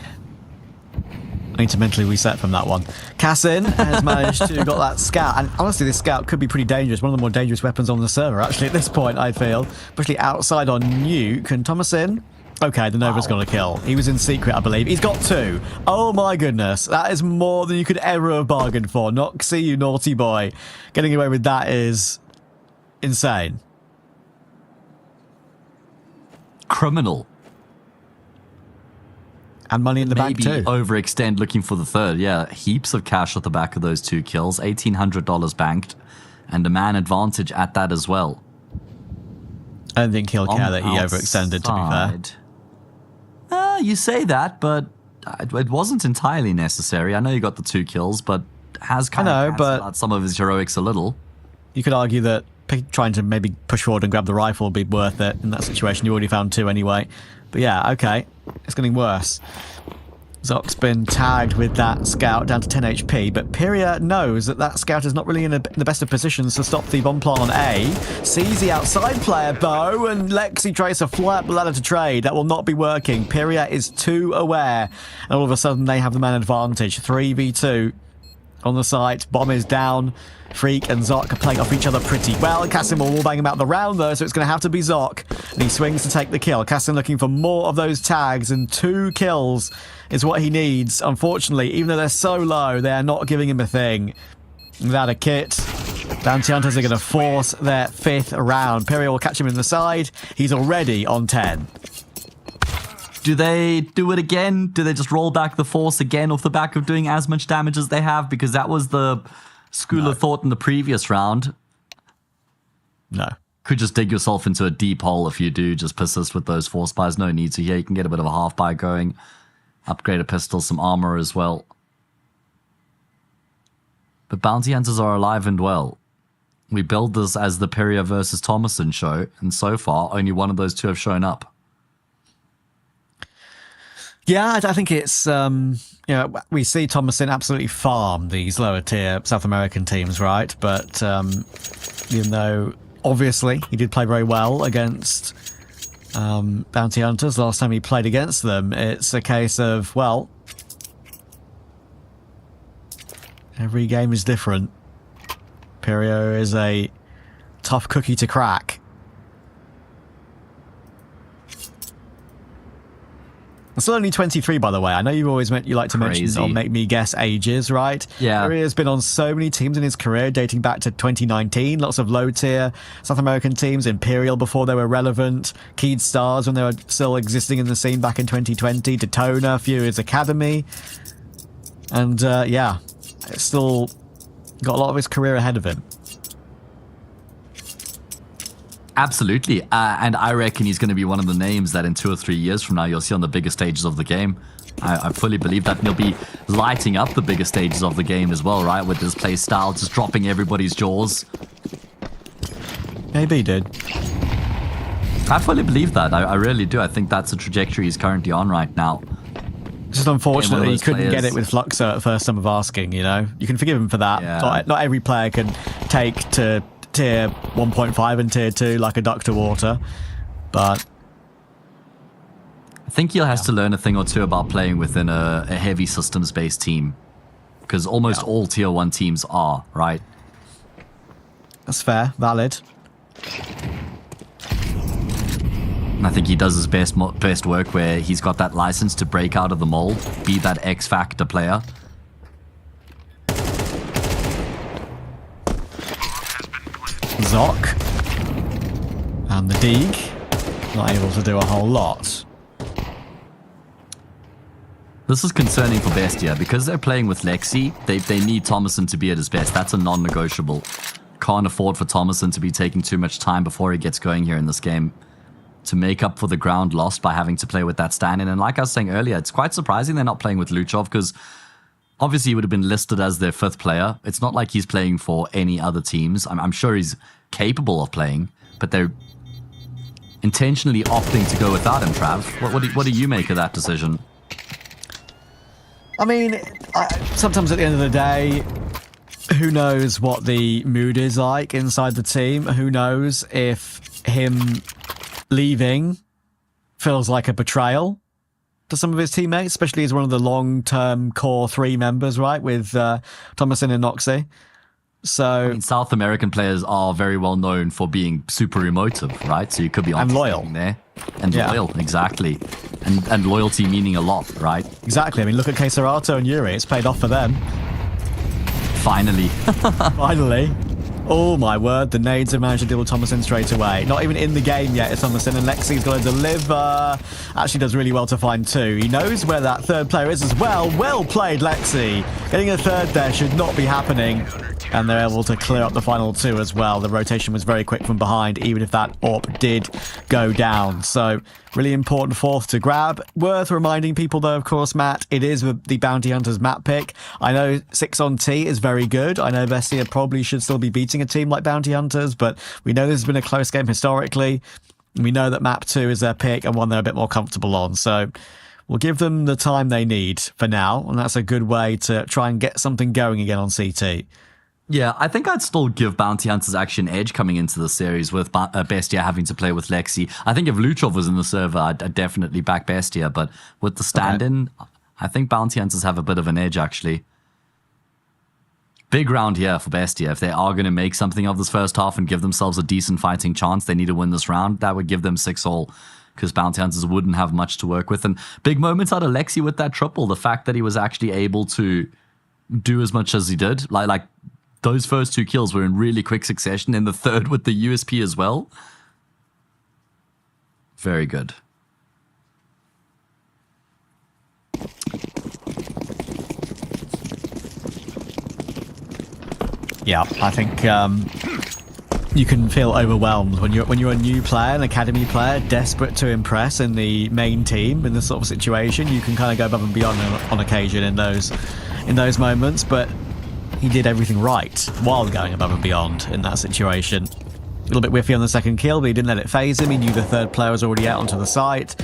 I need to mentally reset from that one. Cassin has managed to got that scout. And honestly, this scout could be pretty dangerous. One of the more dangerous weapons on the server, actually, at this point, I feel. Especially outside on Nuke. And Thomason... Okay, the Nova's got a kill. He was in secret, I believe. He's got 2. Oh my goodness. That is more than you could ever have bargained for. Not see you, naughty boy. Getting away with that is insane. Criminal. And money in the bank too. Maybe overextend looking for the 3rd. Yeah, heaps of cash at the back of those 2 kills. $1,800 banked. And a man advantage at that as well. I don't think he'll care that he overextended, to be fair. You say that, but it wasn't entirely necessary. I know you got the 2 kills, but has kind of cancelled out some of his heroics a little. You could argue that trying to maybe push forward and grab the rifle would be worth it in that situation. You already found 2 anyway. But yeah, okay. It's getting worse. Zoc's been tagged with that scout down to 10 HP, but Pyria knows that that scout is not really in the best of positions to stop the bomb plant on A. Sees the outside player, Bo, and Lexi tries to fly up the ladder to trade. That will not be working. Pyria is too aware, and all of a sudden they have the man advantage. 3v2 on the site. Bomb is down. Freak and Zoc are playing off each other pretty well. Cassim will wallbang him out the round though, so it's going to have to be Zoc. And he swings to take the kill. Cassim looking for more of those tags, and 2 kills is what he needs. Unfortunately, even though they're so low, they are not giving him a thing. Without a kit, Bounty Hunters are going to force their 5th round. Pyria will catch him in the side. He's already on 10. Do they do it again? Do they just roll back the Force again off the back of doing as much damage as they have? Because that was the school of thought in the previous round. No. Could just dig yourself into a deep hole if you do just persist with those Force Spies. No need to here. You can get a bit of a half buy going. Upgrade a pistol, some armor as well. But Bounty Hunters are alive and well. We build this as the Pyria versus Thomason show, and so far, only one of those 2 have shown up. Yeah, I think it's, we see Thomason absolutely farm these lower tier South American teams, right? But even though, obviously, he did play very well against Bounty Hunters last time he played against them, it's a case of, well, every game is different. Pyria is a tough cookie to crack. I'm still only 23, by the way. I know you've always you like to mention or make me guess ages, right? Yeah. Pyria's been on so many teams in his career, dating back to 2019. Lots of low-tier South American teams. Imperial before they were relevant. Keyed Stars when they were still existing in the scene back in 2020. Daytona, Furious Academy. And, yeah, it's still got a lot of his career ahead of him. Absolutely, and I reckon he's going to be one of the names that in 2 or 3 years from now you'll see on the bigger stages of the game. I fully believe that, and he'll be lighting up the bigger stages of the game as well, right? With his play style, just dropping everybody's jaws. Maybe he did. I fully believe that. I really do. I think that's the trajectory he's currently on right now. It's just unfortunate that he couldn't get it with Fluxo at first time of asking, you know? You can forgive him for that. Yeah. Not every player can take to tier 1.5 and tier 2 like a duck to water, but I think he has to learn a thing or two about playing within a heavy systems-based team. because almost all tier 1 teams are, right? That's fair, valid. And I think he does his best work where he's got that license to break out of the mold, be that X-Factor player. Zoc. And the Deeg. Not able to do a whole lot. This is concerning for Bestia. Because they're playing with Lexi, they need Thomason to be at his best. That's a non-negotiable. Can't afford for Thomason to be taking too much time before he gets going here in this game to make up for the ground lost by having to play with that stand-in. And like I was saying earlier, it's quite surprising they're not playing with Luchov, because obviously he would have been listed as their 5th player. It's not like he's playing for any other teams. I'm sure he's capable of playing, but they're intentionally opting to go without him, Trav. What do you make of that decision? I mean, sometimes at the end of the day, who knows what the mood is like inside the team? Who knows if him leaving feels like a betrayal to some of his teammates, especially as one of the long-term core 3 members, right, with Thomason and Noxie. So, I mean, South American players are very well known for being super emotive, right? So you could be on loyal there. And loyal, exactly. And loyalty meaning a lot, right? Exactly. I mean, look at Keserato and Yuri. It's paid off for them. Finally. Finally. Oh my word, the nades have managed to deal with Thomason straight away. Not even in the game yet, it's Thomason, and Lexi's got to deliver. Actually does really well to find 2. He knows where that 3rd player is as well. Well played, Lexi. Getting a 3rd there should not be happening. And they're able to clear up the final 2 as well. The rotation was very quick from behind, even if that AWP did go down. So, really important 4th to grab. Worth reminding people, though, of course, Matt, it is the Bounty Hunters map pick. I know 6 on T is very good. I know Bestia probably should still be beating a team like Bounty Hunters, but we know this has been a close game historically. We know that map 2 is their pick and one they're a bit more comfortable on. So, we'll give them the time they need for now, and that's a good way to try and get something going again on CT. Yeah, I think I'd still give Bounty Hunters actually an edge coming into the series with Bestia having to play with Lexi. I think if Luchov was in the server, I'd definitely back Bestia, but with the stand-in, I think Bounty Hunters have a bit of an edge, actually. Big round here for Bestia. If they are going to make something of this first half and give themselves a decent fighting chance, they need to win this round. That would give them 6-all, because Bounty Hunters wouldn't have much to work with. And big moments out of Lexi with that triple. The fact that he was actually able to do as much as he did. Like those first 2 kills were in really quick succession, and the 3rd with the USP as well. Very good. Yeah, I think you can feel overwhelmed when you're a new player, an academy player, desperate to impress in the main team in this sort of situation. You can kind of go above and beyond on occasion in those moments, but he did everything right while going above and beyond in that situation. A little bit whiffy on the 2nd kill, but he didn't let it phase him. He knew the 3rd player was already out onto the site,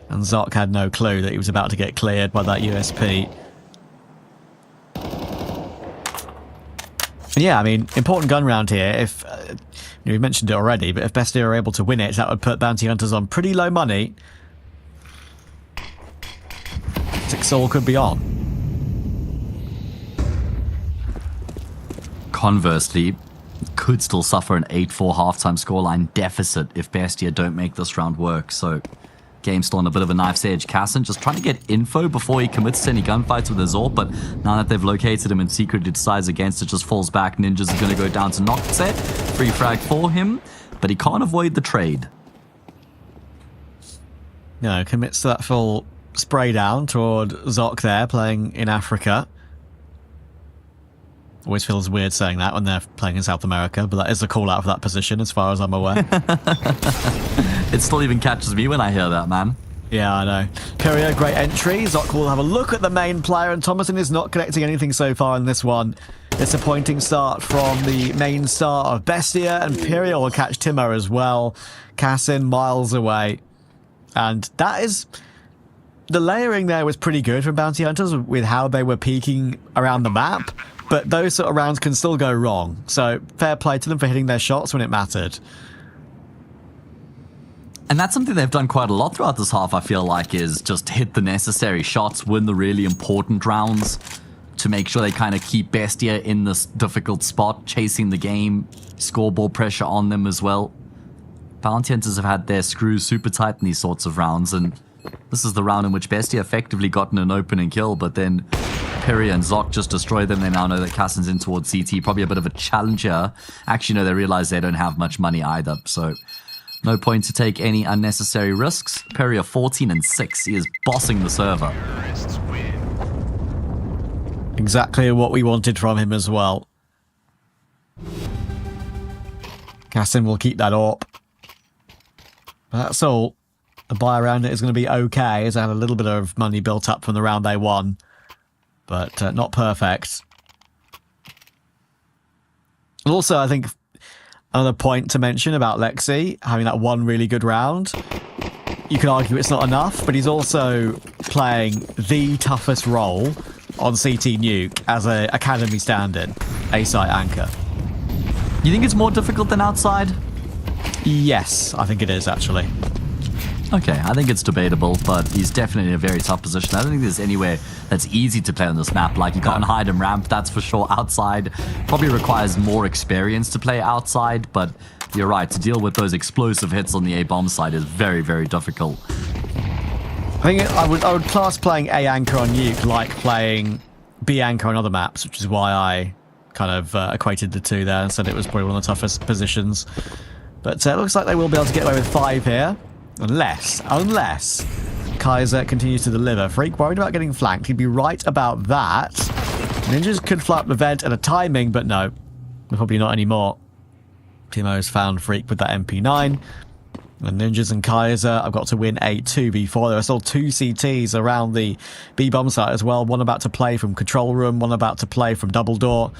and Zoc had no clue that he was about to get cleared by that USP. And yeah, I mean, important gun round here. If we mentioned it already, but if Bestia are able to win it, that would put Bounty Hunters on pretty low money. 6-all could be on. Conversely, could still suffer an 8-4 halftime scoreline deficit if Bestia don't make this round work. So, game still on a bit of a knife's edge. Casson just trying to get info before he commits to any gunfights with his AWP, but now that they've located him and secretly decides against it, just falls back. Ninjas is going to go down to Noxie. Free frag for him, but he can't avoid the trade. No, commits to that full spray down toward Zoc there, playing in Africa. Always feels weird saying that when they're playing in South America, but that is a call out for that position as far as I'm aware. It still even catches me when I hear that, man. Yeah, I know. Courier, great entry. Zoc will have a look at the main player, and Thomason is not connecting anything so far in this one. Disappointing start from the main star of Bestia, and Pyria will catch Timo as well. Cassin miles away. And that is... The layering there was pretty good from Bounty Hunters with how they were peeking around the map. But those sort of rounds can still go wrong. So fair play to them for hitting their shots when it mattered. And that's something they've done quite a lot throughout this half, I feel like, is just hit the necessary shots, win the really important rounds. to make sure they kind of keep Bestia in this difficult spot, chasing the game, scoreboard pressure on them as well. Bounty Hunters have had their screws super tight in these sorts of rounds, and this is the round in which Bestia effectively gotten an opening kill, but then Piri and Zoc just destroy them. They now know that Cassin's in towards CT, probably a bit of a challenger. Actually, no, they realize they don't have much money either, so no point to take any unnecessary risks. Piri are 14-6. He is bossing the server. Exactly what we wanted from him as well. Cassin will keep that up. That's all. The buy around it is going to be okay, as I had a little bit of money built up from the round they won. But not perfect. And also, I think another point to mention about Lexi, having that one really good round. You can argue it's not enough, but he's also playing the toughest role on CT Nuke as an academy stand-in, A-site anchor. You think it's more difficult than outside? Yes, I think it is, actually. Okay, I think it's debatable, but he's definitely in a very tough position. I don't think there's anywhere that's easy to play on this map. Like, you can't hide and ramp, that's for sure. Outside probably requires more experience to play outside, but you're right, to deal with those explosive hits on the A-bomb side is very, very difficult. I think I would class playing A anchor on Nuke like playing B anchor on other maps, which is why I kind of equated the two there and said it was probably one of the toughest positions. But it looks like they will be able to get away with 5 here, unless Kaiser continues to deliver. Freak worried about getting flanked. He'd be right about that. Ninjas could fly up the vent at a timing, but no, probably not anymore. Timo's found Freak with that MP9. And Ninjas and Kaiser have got to win a 2v4. There are still 2 CTs around the B-bomb site as well. One about to play from control room, one about to play from double door.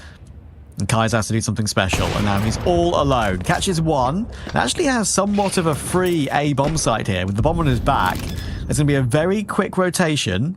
And Kaiser has to do something special, and now he's all alone. Catches one, and actually has somewhat of a free A-bomb site here. With the bomb on his back, there's going to be a very quick rotation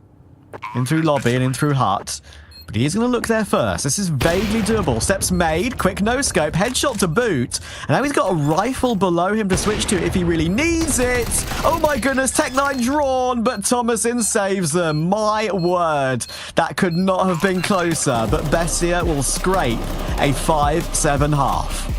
in through lobby and in through hut. But he is going to look there first. This is vaguely doable. Steps made, quick no-scope, headshot to boot. And now he's got a rifle below him to switch to if he really needs it. Oh my goodness, Tech9 drawn, but Thomasin saves them. My word, that could not have been closer. But Bestia will scrape a 5-7 half.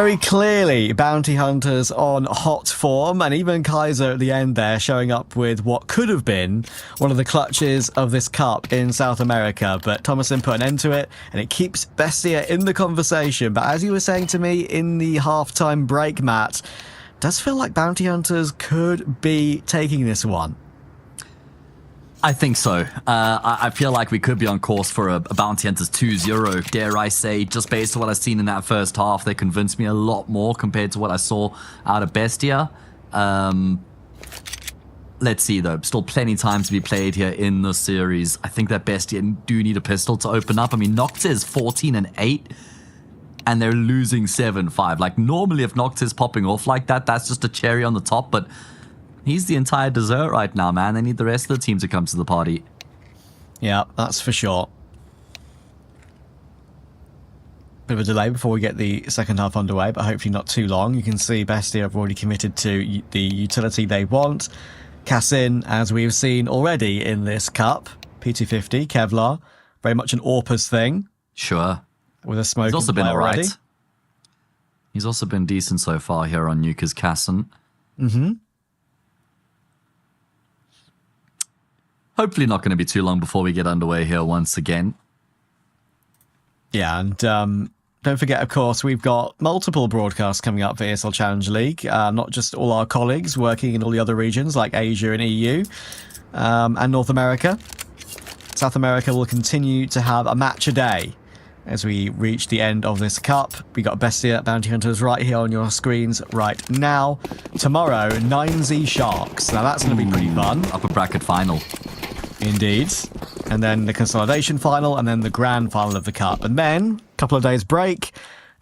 Very clearly, Bounty Hunters on hot form, and even Kaiser at the end there showing up with what could have been one of the clutches of this cup in South America. But Thomason put an end to it, and it keeps Bestia in the conversation. But as you were saying to me in the halftime break, Matt, does feel like Bounty Hunters could be taking this one. I think so. I feel like we could be on course for a Bounty Hunters 2-0, dare I say. Just based on what I've seen in that first half, they convinced me a lot more compared to what I saw out of Bestia. Let's see, though. Still plenty time to be played here in the series. I think that Bestia do need a pistol to open up. I mean, Noctis is 14-8, and they're losing 7-5. Like, normally if Noctis is popping off like that, that's just a cherry on the top, but he's the entire dessert right now, man. They need the rest of the team to come to the party. Yeah, that's for sure. Bit of a delay before we get the second half underway, but hopefully not too long. You can see Bestia have already committed to the utility they want. Cassin, as we've seen already in this cup, P250, Kevlar, very much an Orpus thing. Sure. With a smoke. He's also been alright. already. He's also been decent so far here on Nuke's Cassin. Mm-hmm. Hopefully not going to be too long before we get underway here once again. Yeah, and don't forget, of course, we've got multiple broadcasts coming up for ESL Challenger League. Not just all our colleagues working in all the other regions like Asia and EU and North America. South America will continue to have a match a day as we reach the end of this cup. We got Bestia Bounty Hunters right here on your screens right now. Tomorrow, 9Z Sharks. Now that's going to be pretty fun. Upper bracket final. Indeed. And then the consolidation final, and then the grand final of the cup. And then a couple of days break,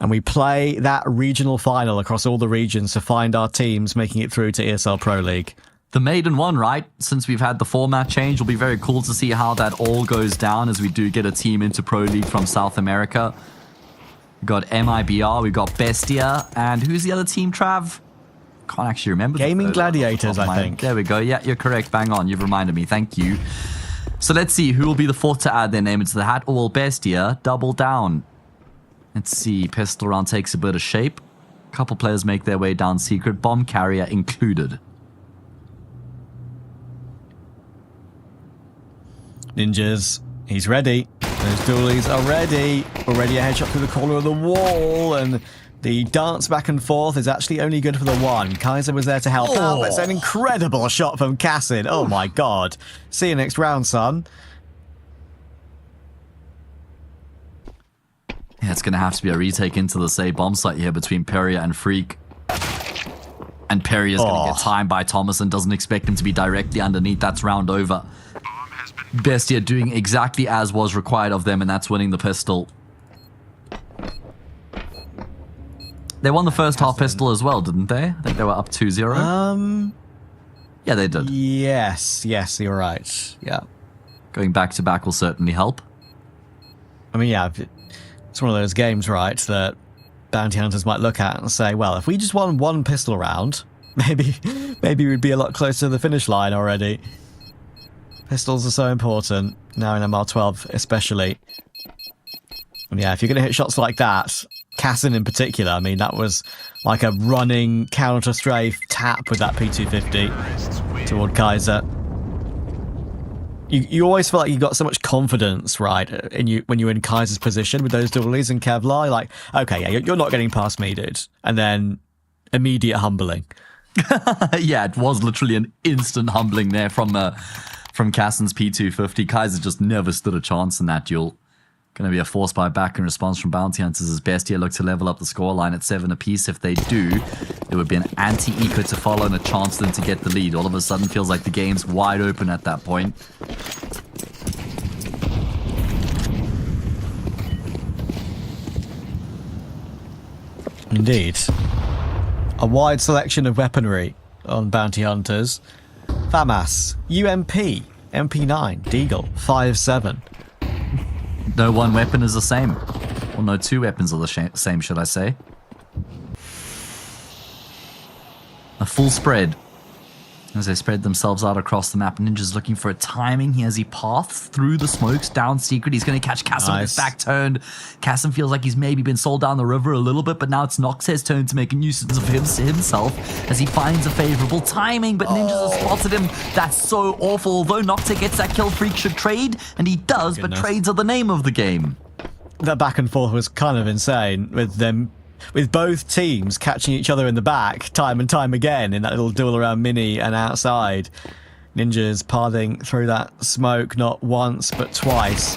and we play that regional final across all the regions to find our teams making it through to ESL Pro League. The maiden one, right? Since we've had the format change, it'll be very cool to see how that all goes down as we do get a team into Pro League from South America. We've got MIBR, we've got Bestia, and who's the other team, Trav? Can't actually remember. Gaming Gladiators, I think. There we go. Yeah, you're correct. Bang on. You've reminded me. Thank you. So let's see who will be the fourth to add their name into the hat. Or will Bestia double down? Let's see. Pistol round takes a bit of shape. A couple players make their way down secret. Bomb carrier included. Ninjas, he's ready. Those dualies are ready. Already a headshot through the corner of the wall, and the dance back and forth is actually only good for the one. Kaiser was there to help out. That's an incredible shot from Cassin. Oh my god. See you next round, son. Yeah, it's going to have to be a retake into the say bomb site here between Peria and Freak. And Peria's going to get timed by Thomas and doesn't expect him to be directly underneath. That's round over. Bestia doing exactly as was required of them, and that's winning the pistol. They won the first half pistol as well, didn't they? I think they were up 2-0. Yeah, they did. Yes, you're right. Yeah. Going back to back will certainly help. I mean, yeah, it's one of those games, right, that bounty hunters might look at and say, well, if we just won one pistol round, maybe we'd be a lot closer to the finish line already. Pistols are so important, now in MR12 especially. And yeah, if you're going to hit shots like that, Cassin in particular, I mean, that was like a running counter-strafe tap with that P250 toward Kaiser. You always feel like you got so much confidence, right, when you're in Kaiser's position with those dualies and Kevlar. You're like, okay, yeah, you're not getting past me, dude. And then immediate humbling. Yeah, it was literally an instant humbling there from Cassin's P250. Kaiser just never stood a chance in that duel. Going to be a force buy back in response from Bounty Hunters as Bestia look to level up the scoreline at 7 apiece. If they do, it would be an anti-eco to follow and a chance then to get the lead. All of a sudden feels like the game's wide open at that point. Indeed. A wide selection of weaponry on Bounty Hunters. FAMAS, UMP, MP9, Deagle, 5.7. No one weapon is the same. Well, no two weapons are the same, should I say. A full spread. As they spread themselves out across the map, Ninja's looking for a timing. He has a path through the smokes down secret. He's going to catch Kasim with his back turned. Kasim feels like he's maybe been sold down the river a little bit, but now it's Nox's turn to make a nuisance of himself as he finds a favorable timing, but Ninja has spotted him. That's so awful. Although Nox gets that kill, Freak should trade, and he does, but trades are the name of the game. That back and forth was kind of insane with them. With both teams catching each other in the back time and time again in that little duel around Mini and outside. Ninja's parting through that smoke not once but twice.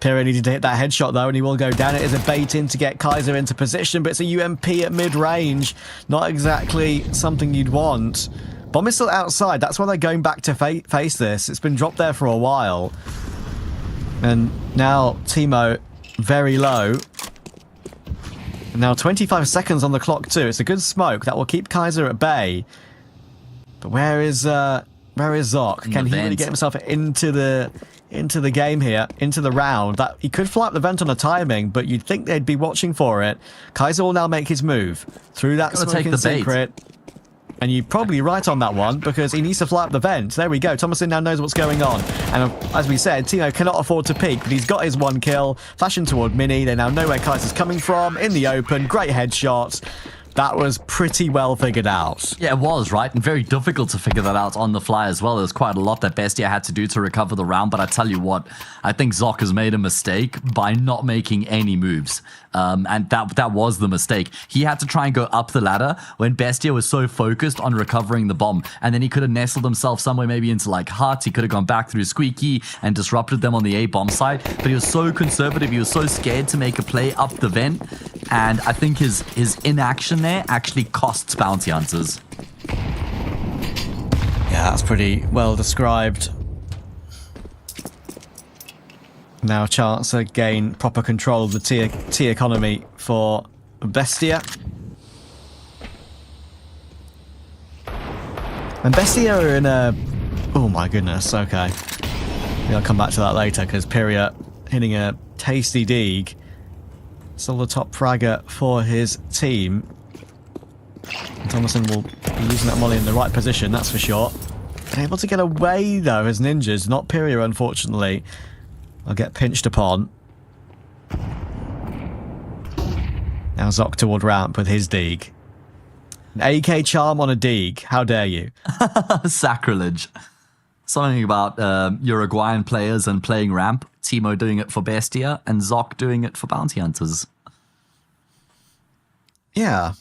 Pyrrha needed to hit that headshot though, and he will go down. It is a bait in to get Kaiser into position, but it's a UMP at mid-range. Not exactly something you'd want. Bomb is still outside. That's why they're going back to face this. It's been dropped there for a while. And now Timo very low. Now 25 seconds on the clock too. It's a good smoke that will keep Kaiser at bay. But where is Zoc? Can he really get himself into the game here, into the round? That he could fly up the vent on a timing, but you'd think they'd be watching for it. Kaiser will now make his move through that smoke in secret. And you're probably right on that one, because he needs to fly up the vent. There we go. Thomason now knows what's going on. And as we said, Timo cannot afford to peek, but he's got his one kill. Flashing toward Mini. They now know where Kaiser's coming from. In the open. Great headshot. That was pretty well figured out. Yeah, it was, right? And very difficult to figure that out on the fly as well. There's quite a lot that Bestia had to do to recover the round, but I tell you what, I think Zoc has made a mistake by not making any moves. And that was the mistake. He had to try and go up the ladder when Bestia was so focused on recovering the bomb. And then he could have nestled himself somewhere maybe into like Hut. He could have gone back through Squeaky and disrupted them on the A bomb side. But he was so conservative. He was so scared to make a play up the vent. And I think his inaction there actually costs Bounty Hunters. Yeah, that's pretty well described. Now a chance to gain proper control of the T economy for Bestia. And Bestia are in a... Oh my goodness, okay. Maybe I'll come back to that later, because Pyrrha hitting a tasty dig. Still the top fragger for his team. And Thomason will be using that molly in the right position, that's for sure. Been able to get away though as ninjas, not Pyrrha unfortunately. I'll get pinched upon. Now Zoc toward ramp with his dig. An AK charm on a dig, how dare you? Sacrilege. Something about Uruguayan players and playing ramp. Timo doing it for Bestia and Zoc doing it for Bounty Hunters. Yeah.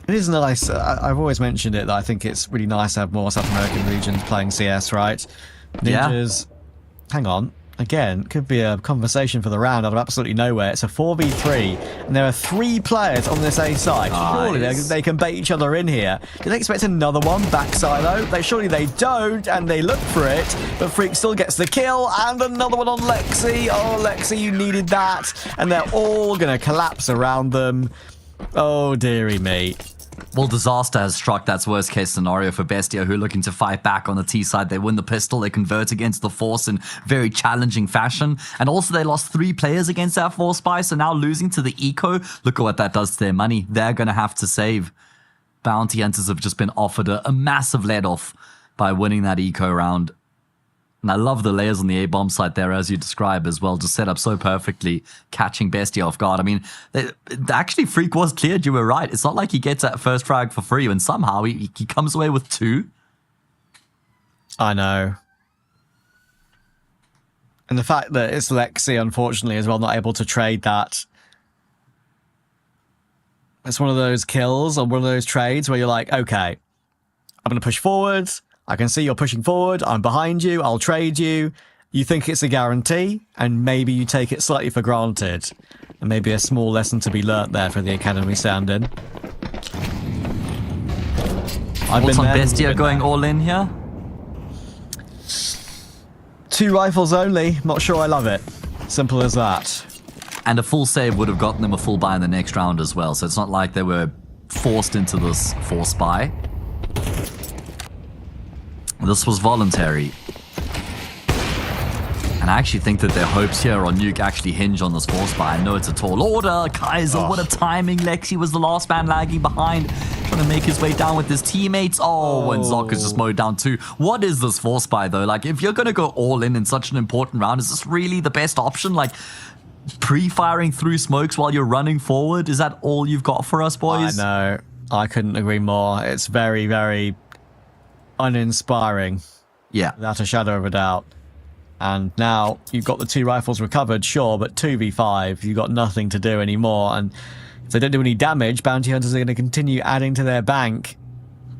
It is nice. I've always mentioned it that I think it's really nice to have more South American regions playing CS, right? Ninjas. Yeah. Hang on. Again, could be a conversation for the round out of absolutely nowhere. It's a 4v3, and there are 3 players on this A side. Surely they can bait each other in here. Do they expect another one back silo? Surely they don't, and they look for it, but Freak still gets the kill, and another one on Lexi. Oh, Lexi, you needed that. And they're all going to collapse around them. Oh, dearie me. Well, disaster has struck. That's worst case scenario for Bestia, who are looking to fight back on the T side. They win the pistol. They convert against the Force in very challenging fashion. And also they lost 3 players against that Force spy. So now losing to the Eco. Look at what that does to their money. They're going to have to save. Bounty Hunters have just been offered a massive let-off by winning that Eco round. And I love the layers on the A-bomb site there, as you describe as well, just set up so perfectly, catching Bestia off guard. I mean, actually, Freak was cleared. You were right. It's not like he gets that first frag for free, and somehow he comes away with 2. I know. And the fact that it's Lexi, unfortunately, as well, not able to trade that. It's one of those kills or one of those trades where you're like, okay, I'm going to push forward. I can see you're pushing forward. I'm behind you. I'll trade you. You think it's a guarantee, and maybe you take it slightly for granted. And maybe a small lesson to be learnt there for the Academy stand-in. What's on Bestia going all in here? 2 rifles only. Not sure I love it. Simple as that. And a full save would have gotten them a full buy in the next round as well. So it's not like they were forced into this Force buy. This was voluntary. And I actually think that their hopes here on Nuke actually hinge on this Force buy. I know it's a tall order. Kaiser, what a timing. Lexi was the last man lagging behind. Trying to make his way down with his teammates. Oh, and Zoc is just mowed down too. What is this force buy though? Like, if you're going to go all in such an important round, is this really the best option? Like, pre-firing through smokes while you're running forward? Is that all you've got for us, boys? I know. I couldn't agree more. It's very, very uninspiring. Yeah. Without a shadow of a doubt. And now you've got the 2 rifles recovered, sure, but 2v5, you've got nothing to do anymore. And if they don't do any damage, bounty hunters are going to continue adding to their bank.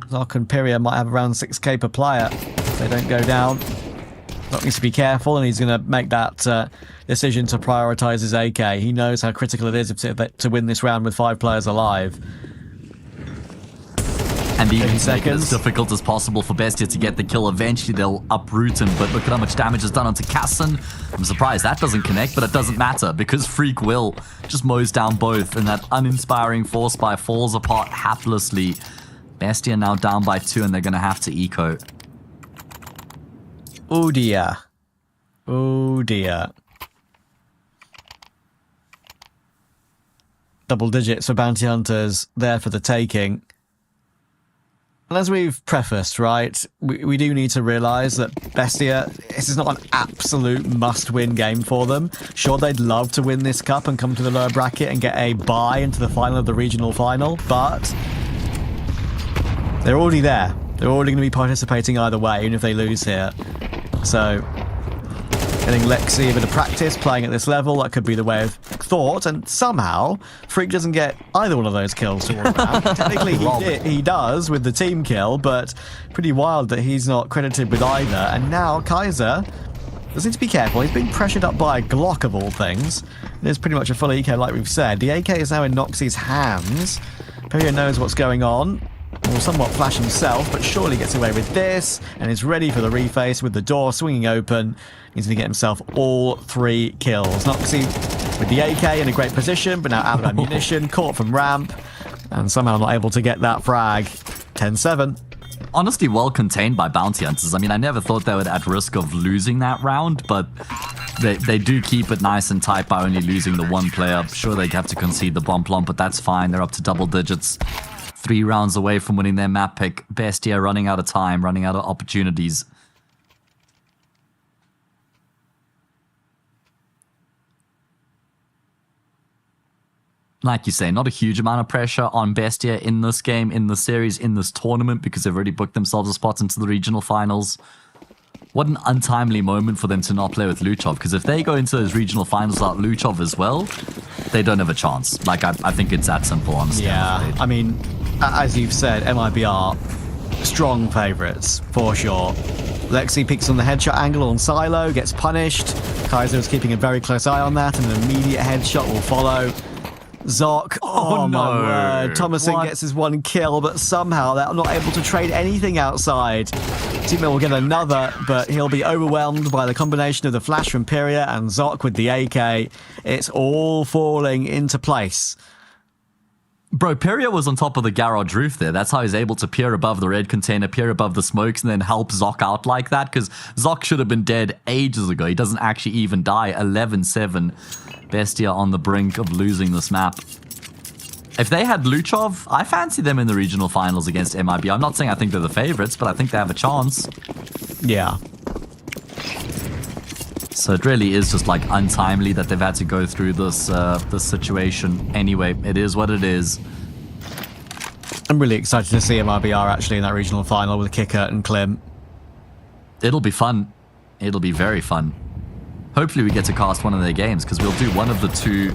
Zoc and Pyria might have around 6k per player if they don't go down. Zoc needs to be careful, and he's going to make that decision to prioritise his AK. He knows how critical it is to win this round with 5 players alive. And even to make it as difficult as possible for Bestia to get the kill. Eventually they'll uproot him, but look at how much damage is done onto Kassan. I'm surprised that doesn't connect, but it doesn't matter because Freak Will just mows down both, and that uninspiring force buy falls apart haplessly. Bestia now down by 2, and they're going to have to eco. Oh dear. Oh dear. Double digits for bounty hunters there for the taking. And as we've prefaced, right, we do need to realise that Bestia, this is not an absolute must-win game for them. Sure, they'd love to win this cup and come to the lower bracket and get a bye into the final of the regional final, but they're already there. They're already going to be participating either way, even if they lose here. So, getting Lexi a bit of practice playing at this level, that could be the way of thought, and somehow Freak doesn't get either one of those kills towards round. Technically he does with the team kill, but pretty wild that he's not credited with either. And now Kaiser does need to be careful. He's being pressured up by a Glock of all things. It is pretty much a full eco like we've said. The AK is now in Noxie's hands. Pyria knows what's going on. Will somewhat flash himself, but surely gets away with this and is ready for the reface with the door swinging open. He's going to get himself all 3 kills. Noxie with the AK in a great position, but now out of ammunition, caught from ramp, and somehow not able to get that frag. 10-7. Honestly, well contained by bounty hunters. I mean, I never thought they were at risk of losing that round, but they do keep it nice and tight by only losing the 1 player. Sure, they have to concede the bomb plump, but that's fine. They're up to double digits. 3 rounds away from winning their map pick. Bestia running out of time, running out of opportunities. Like you say, not a huge amount of pressure on Bestia in this game, in the series, in this tournament, because they've already booked themselves a spot into the regional finals. What an untimely moment for them to not play with Luchov, because if they go into those regional finals without Luchov as well, they don't have a chance. Like, I think it's that simple, honestly. Yeah, I mean, as you've said, MIBR, strong favourites, for sure. Lexi peeks on the headshot angle on Silo, gets punished. Kaiser is keeping a very close eye on that, and an immediate headshot will follow. Zoc, oh no. My word. Thomason gets his 1 kill, but somehow they're not able to trade anything outside. Teammate will get another, but he'll be overwhelmed by the combination of the flash from Pyria and Zoc with the AK. It's all falling into place. Bro, Pyria was on top of the garage roof there. That's how he's able to peer above the red container, peer above the smokes, and then help Zoc out like that, because Zoc should have been dead ages ago. He doesn't actually even die. 11-7. Bestia on the brink of losing this map. If they had Luchov, I fancy them in the regional finals against MIB. I'm not saying I think they're the favorites, but I think they have a chance. Yeah. So it really is just like untimely that they've had to go through this this situation. Anyway, it is what it is. I'm really excited to see MIBR actually in that regional final with Kicker and Klim. It'll be fun. It'll be very fun. Hopefully we get to cast one of their games, because we'll do one of the 2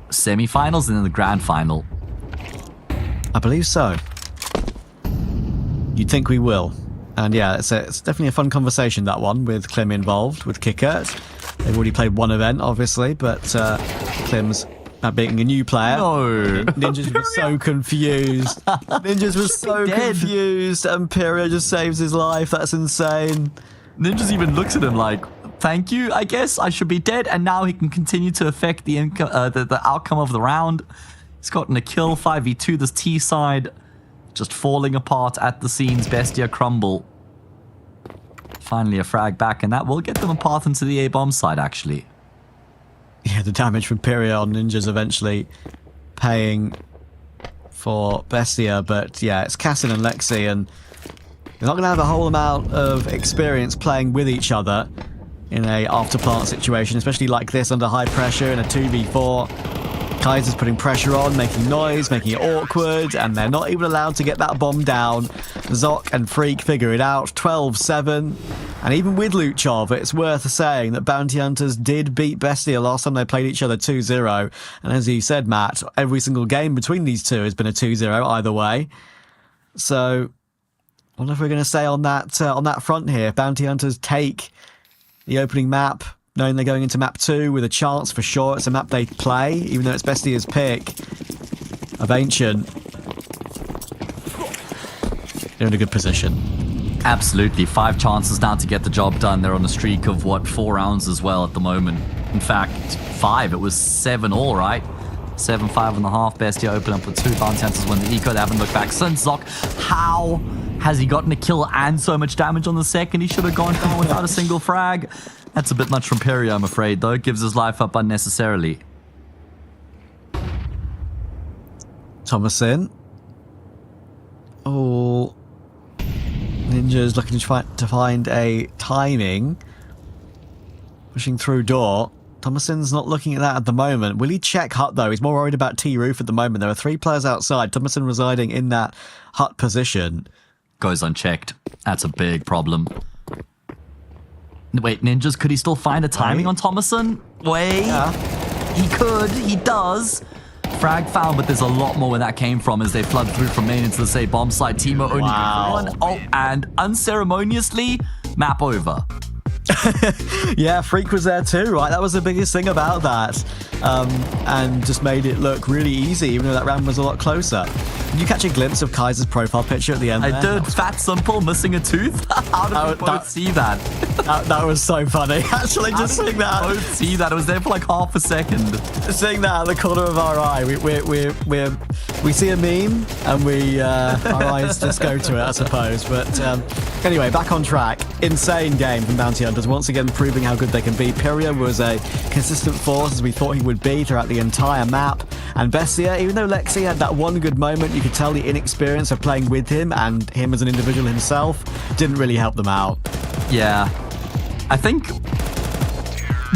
semi-finals and then the grand final. I believe so. You'd think we will. And yeah, it's definitely a fun conversation, that one, with Klim involved, with Kicker. They've already played one event, obviously, but Klim's being a new player. No. Ninjas was so confused. Ninjas was so confused, and Pyria just saves his life. That's insane. Ninjas even looks at him like, thank you, I guess. I should be dead. And now he can continue to affect the outcome of the round. He's gotten a kill, 5v2. This T side just falling apart at the seams. Bestia crumble. Finally a frag back, and that will get them a path into the A-bomb side, actually. Yeah, the damage from Pyria on Ninjas eventually paying for Bestia, but yeah, it's Cassin and Lexi, and they're not going to have a whole amount of experience playing with each other in a after-plant situation, especially like this under high pressure in a 2v4. Kaiser's putting pressure on, making noise, making it awkward, and they're not even allowed to get that bomb down. Zoc and Freak figure it out, 12-7. And even with Luchov, it's worth saying that Bounty Hunters did beat Bestia last time they played each other 2-0. And as you said, Matt, every single game between these two has been a 2-0 either way. So, I wonder if we're going to say on that front here, Bounty Hunters take the opening map, knowing they're going into map 2 with a chance for sure. It's a map they play, even though it's Bestia's pick of Ancient. They're in a good position. Absolutely. 5 chances now to get the job done. They're on a streak of, 4 rounds as well at the moment. In fact, 5. It was 7 all, right? 7-5 in the half. Bestia open up with 2 Bounty Hunters win the eco. They haven't looked back since. Zoc, how has he gotten a kill and so much damage on the second? He should have gone down without a single frag. That's a bit much from Perry, I'm afraid, though. Gives his life up unnecessarily. Thomasin. Oh. Ninja's looking to find a timing. Pushing through door. Thomasin's not looking at that at the moment. Will he check hut, though? He's more worried about T-Roof at the moment. There are 3 players outside. Thomasin residing in that hut position. Goes unchecked. That's a big problem. Wait, Ninjas, could he still find a timing on Thomasin? Wait. Yeah. He could. He does. Frag found, but there's a lot more where that came from as they flood through from main into the say bomb site. Timo only one. Oh, and unceremoniously, map over. Yeah, Freak was there too, right? That was the biggest thing about that. And just made it look really easy, even though that round was a lot closer. Did you catch a glimpse of Kaiser's profile picture at the end I there? did. Fat Simple missing a tooth. How did we both see that? That was so funny. Actually, just seeing that. Both see that. It was there for like half a second. Seeing that at the corner of our eye, we see a meme and our eyes just go to it, I suppose. But anyway, back on track. Insane game from Bounty Hunters, once again proving how good they can be. Pyria was a consistent force as we thought he would be throughout the entire map. And Bestia, even though Lexi had that one good moment, you could tell the inexperience of playing with him and him as an individual himself didn't really help them out. Yeah. I think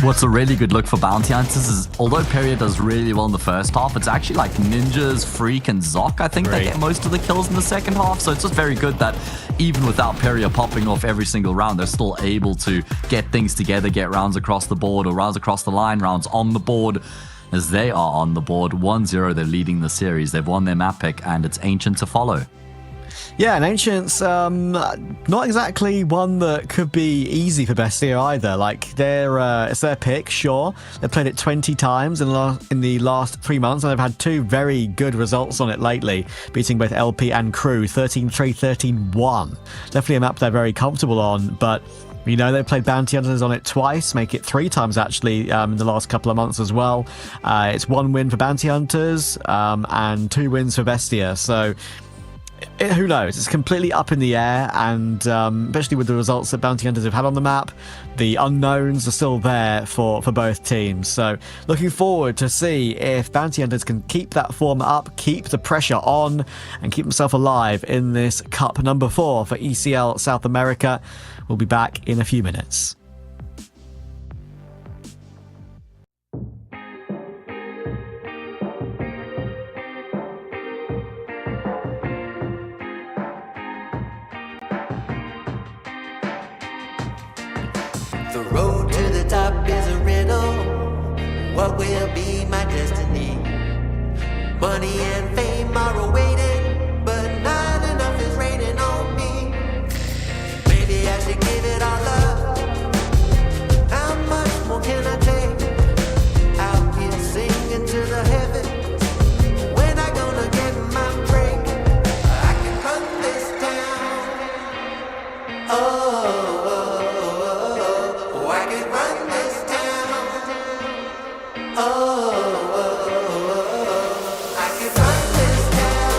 what's a really good look for Bounty Hunters is, although Perrier does really well in the first half, it's actually like Ninjas, Freak, and Zoc, I think they get most of the kills in the second half. So it's just very good that even without Perrier popping off every single round, they're still able to get things together, get rounds across the board or rounds across the line, rounds on the board. As they are on the board, 1-0, they're leading the series. They've won their map pick, and it's Ancient to follow. Yeah, and Ancient's not exactly one that could be easy for Bestia either. Like, it's their pick, sure. They've played it 20 times in the last 3 months, and they've had 2 very good results on it lately, beating both LP and Crew, 13-3, 13-1. Definitely a map they're very comfortable on, but you know, they've played Bounty Hunters on it twice, make it 3 times actually in the last couple of months as well. It's 1 win for Bounty Hunters and 2 wins for Bestia. So who knows? It's completely up in the air, and especially with the results that Bounty Hunters have had on the map, the unknowns are still there for both teams. So looking forward to see if Bounty Hunters can keep that form up, keep the pressure on, and keep themselves alive in this Cup number 4 for ECL South America. We'll be back in a few minutes. The road to the top is a riddle. What will be my destiny? Money and fame are awaiting, but not enough is raining on me. Maybe I should give it all up. How much more can I take? Out here singing to the heavens. When I gonna get my break? I can run this town. I can run this town. I can run this town.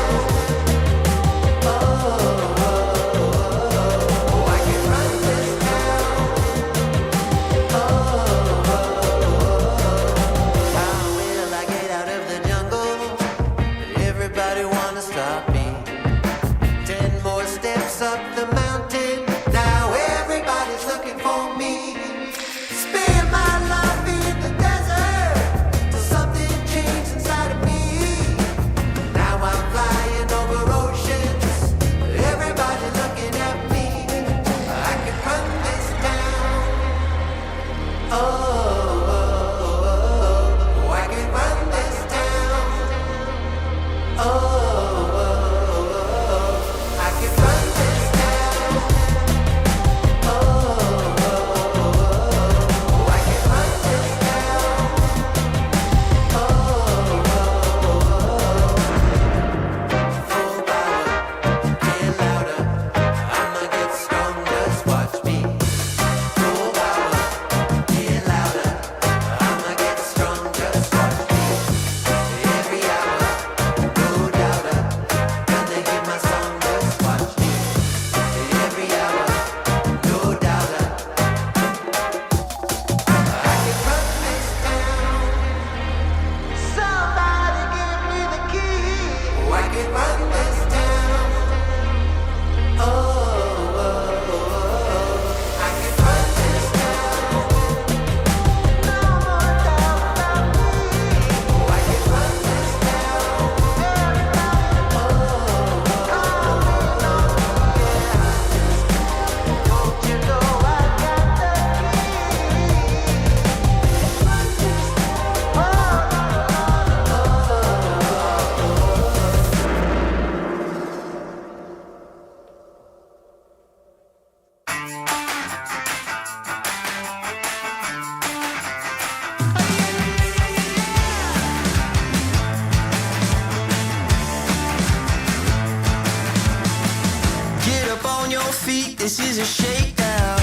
is a shakedown.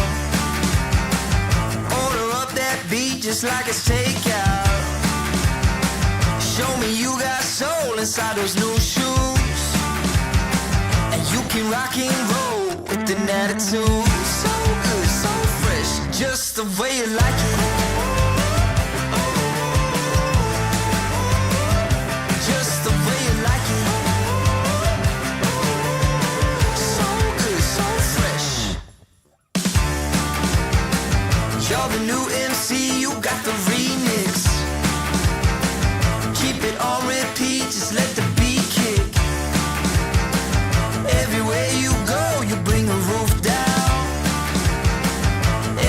Order up that beat just like it's takeout. Show me you got soul inside those new shoes, and you can rock and roll with an attitude. So good, so fresh, just the way you like it. Just the way you like it. So good, so fresh. You're the new MC, you got the remix. Keep it on repeat, just let the beat kick. Everywhere you go, you bring the roof down.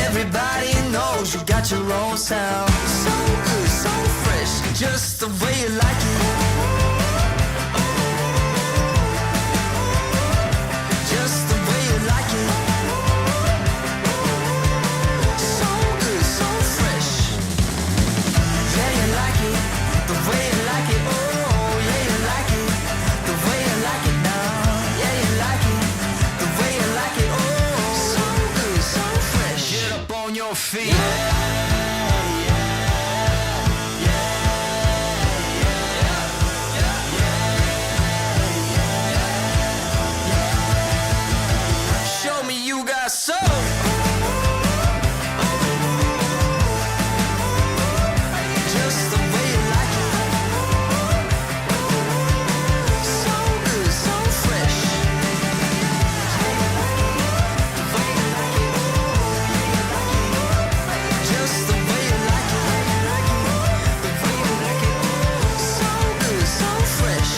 Everybody knows you got your own sound. So good, so fresh, just the way you like it. Just the way you like it. So good, so fresh. Yeah, you like it, the way you like it. Oh, yeah, you like it, the way you like it now. Yeah, you like it, the way you like it. Oh, so good, so fresh. Get up on your feet. Show me you got soul. Just the way you like it. So good, so fresh. Just the way you like it. So good, so fresh.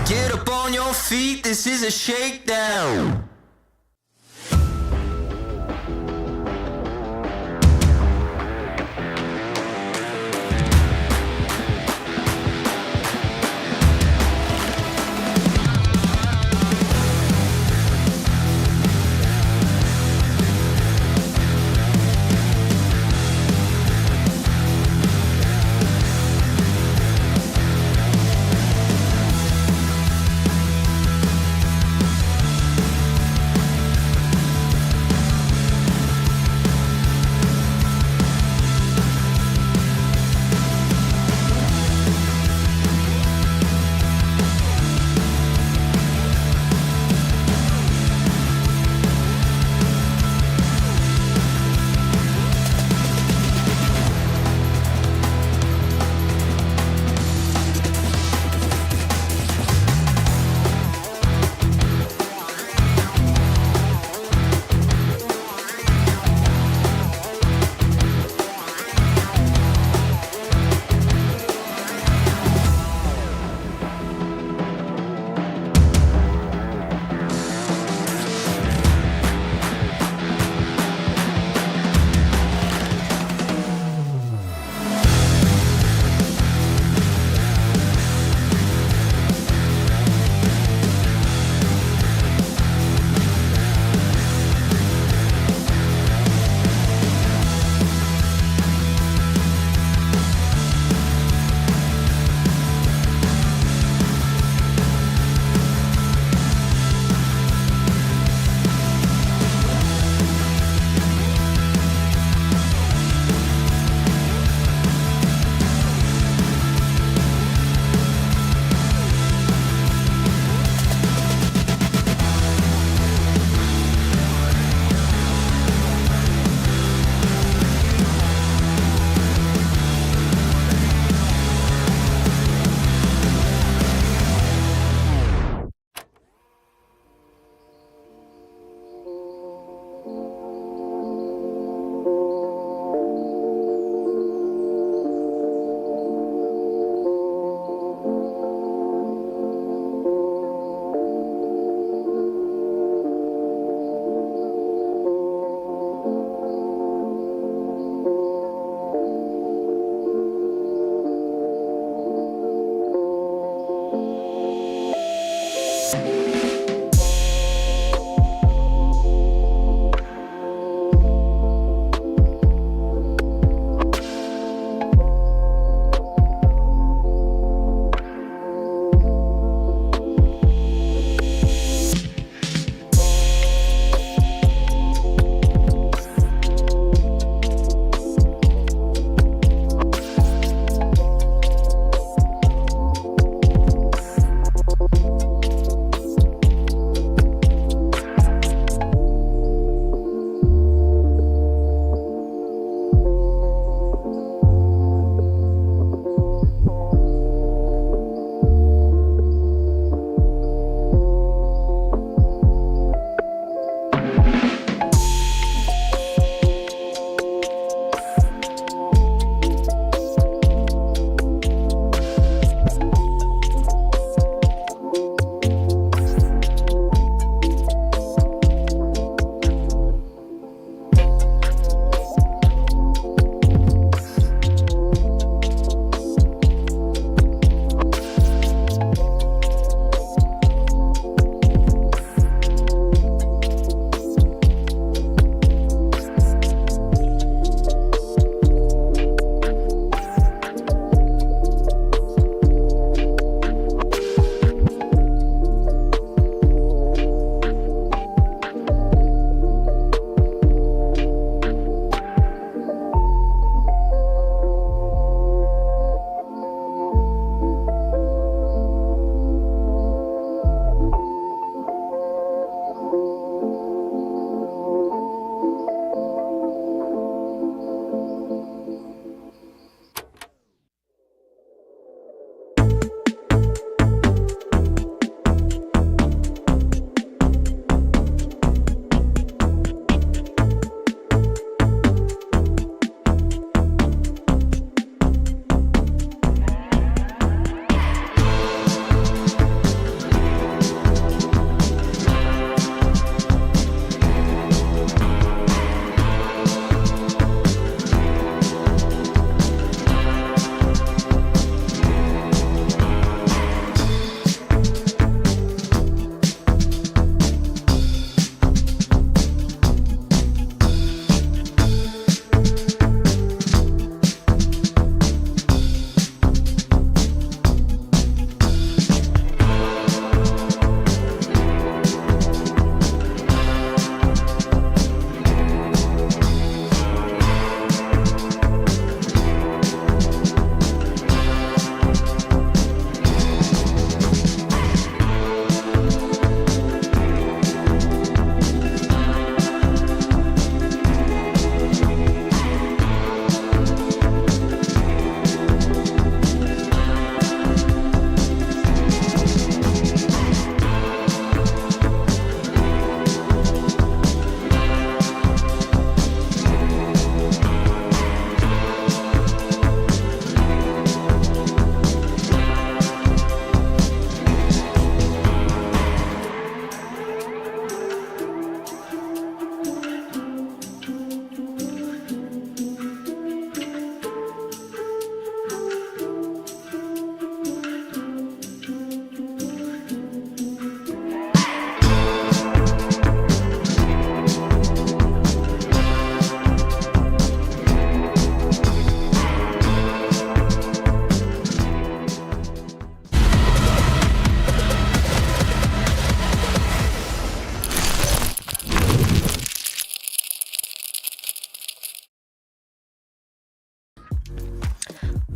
Get up on your feet, this is a shakedown.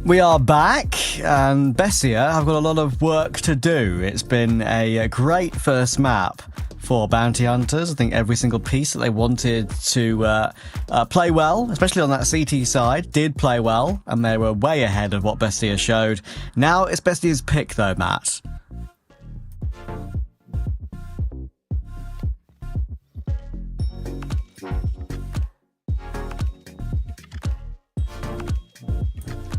We are back, and BESTIA have got a lot of work to do. It's been a great first map for Bounty Hunters. I think every single piece that they wanted to play well, especially on that CT side, did play well, and they were way ahead of what BESTIA showed. Now it's BESTIA's pick, though, Matt.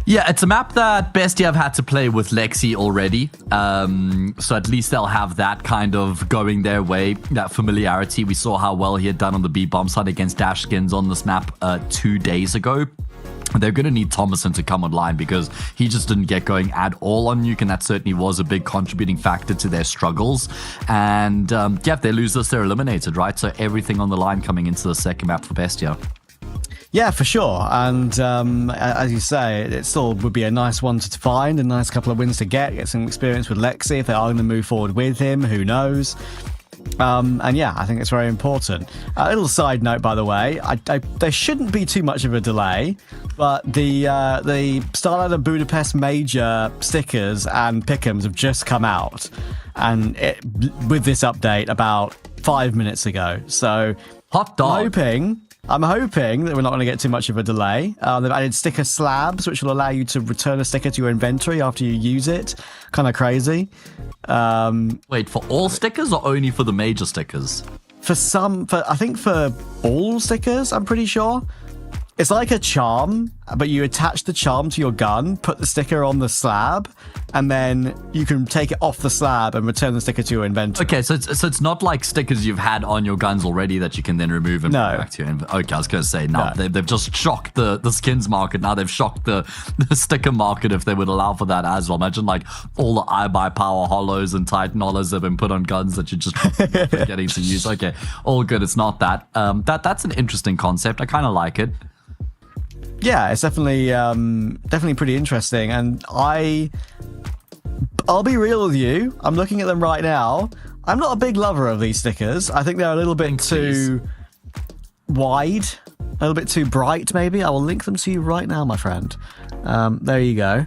Yeah, it's a map that BESTIA have had to play with Lexi already. So at least they'll have that kind of going their way, that familiarity. We saw how well he had done on the B-bomb side against Dash Skins on this map 2 days ago. They're going to need Thomason to come online because he just didn't get going at all on Nuke, and that certainly was a big contributing factor to their struggles. And yeah, if they lose this, they're eliminated, right? So everything on the line coming into the second map for BESTIA. Yeah, for sure. And as you say, it still would be a nice one to find, a nice couple of wins to get some experience with Lexi. If they are going to move forward with him, who knows? And yeah, I think it's very important. A little side note, by the way, there shouldn't be too much of a delay, but the Starlight Budapest Major stickers and pick'ems have just come out, and with this update about 5 minutes ago. So hot dog. I'm hoping that we're not going to get too much of a delay. They've added sticker slabs, which will allow you to return a sticker to your inventory after you use it. Kind of crazy. Wait, for all stickers or only for the major stickers? I think for all stickers, I'm pretty sure. It's like a charm, but you attach the charm to your gun, put the sticker on the slab, and then you can take it off the slab and return the sticker to your inventory. Okay, so it's not like stickers you've had on your guns already that you can then remove and put back to your inventory. Okay, I was going to say, no. They've just shocked the skins market. Now they've shocked the sticker market if they would allow for that as well. Imagine like all the iBuy Power Hollows and Titan Hollows have been put on guns that you're just forgetting to use. Okay, all good. It's not that. That's an interesting concept. I kind of like it. Yeah, it's definitely pretty interesting, and I'll be real with you. I'm looking at them right now. I'm not a big lover of these stickers. I think they're a little bit too wide, a little bit too bright, maybe. I will link them to you right now, my friend. There you go.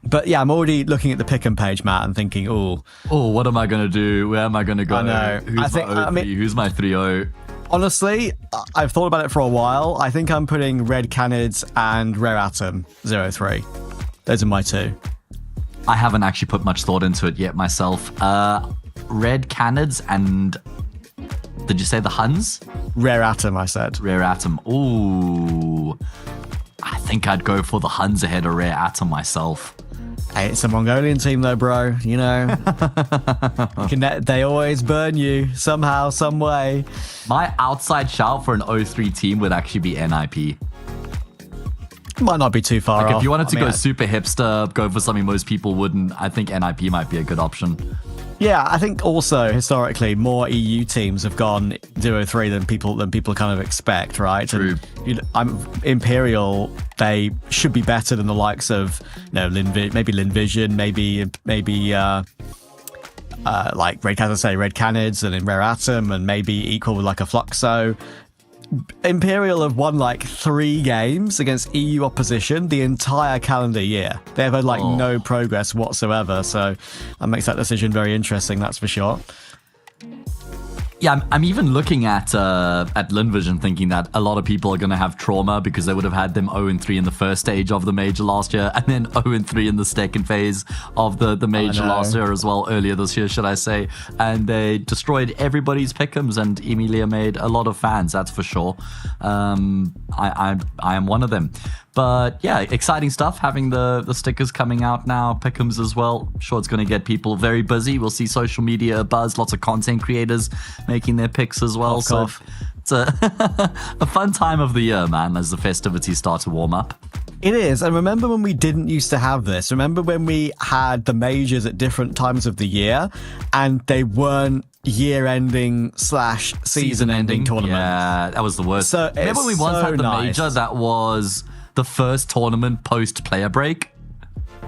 But yeah, I'm already looking at the pick 'em page, Matt, and thinking, oh, what am I going to do? Where am I going to go? I know. Who's my 3-0? Honestly, I've thought about it for a while. I think I'm putting Red Canids and Rare Atom 03. Those are my two. I haven't actually put much thought into it yet myself. Red Canids and... Did you say the Huns? Rare Atom, I said. Rare Atom. Ooh. I think I'd go for the Huns ahead of Rare Atom myself. Hey, it's a Mongolian team though, bro. You know, they always burn you somehow, some way. My outside shout for an 03 team would actually be NIP. Might not be too far off. If you wanted to go super hipster, go for something most people wouldn't, I think NIP might be a good option. Yeah, I think also historically more EU teams have gone 03 than people kind of expect, right? True. And, Imperial, they should be better than the likes of maybe Linvision, maybe like Red Canids and in Rare Atom, and maybe equal with like a Fluxo. Imperial have won like 3 games against EU opposition the entire calendar year. They've had like no progress whatsoever, so that makes that decision very interesting, that's for sure. Yeah, I'm even looking at Linvision thinking that a lot of people are going to have trauma because they would have had them 0-3 in the first stage of the major last year and then 0-3 in the second phase of the major last year as well, earlier this year, should I say. And they destroyed everybody's pick'ems, and Emilia made a lot of fans, that's for sure. I am one of them. But yeah, exciting stuff, having the stickers coming out now, pick'ems as well. I'm sure it's going to get people very busy. We'll see social media buzz, lots of content creators making their picks as well. So it's a fun time of the year, man, as the festivities start to warm up. It is. And remember when we didn't used to have this? Remember when we had the majors at different times of the year and they weren't year-ending / season-ending tournaments? Yeah, that was the worst. So remember when we once had the major that was the first tournament post-player break?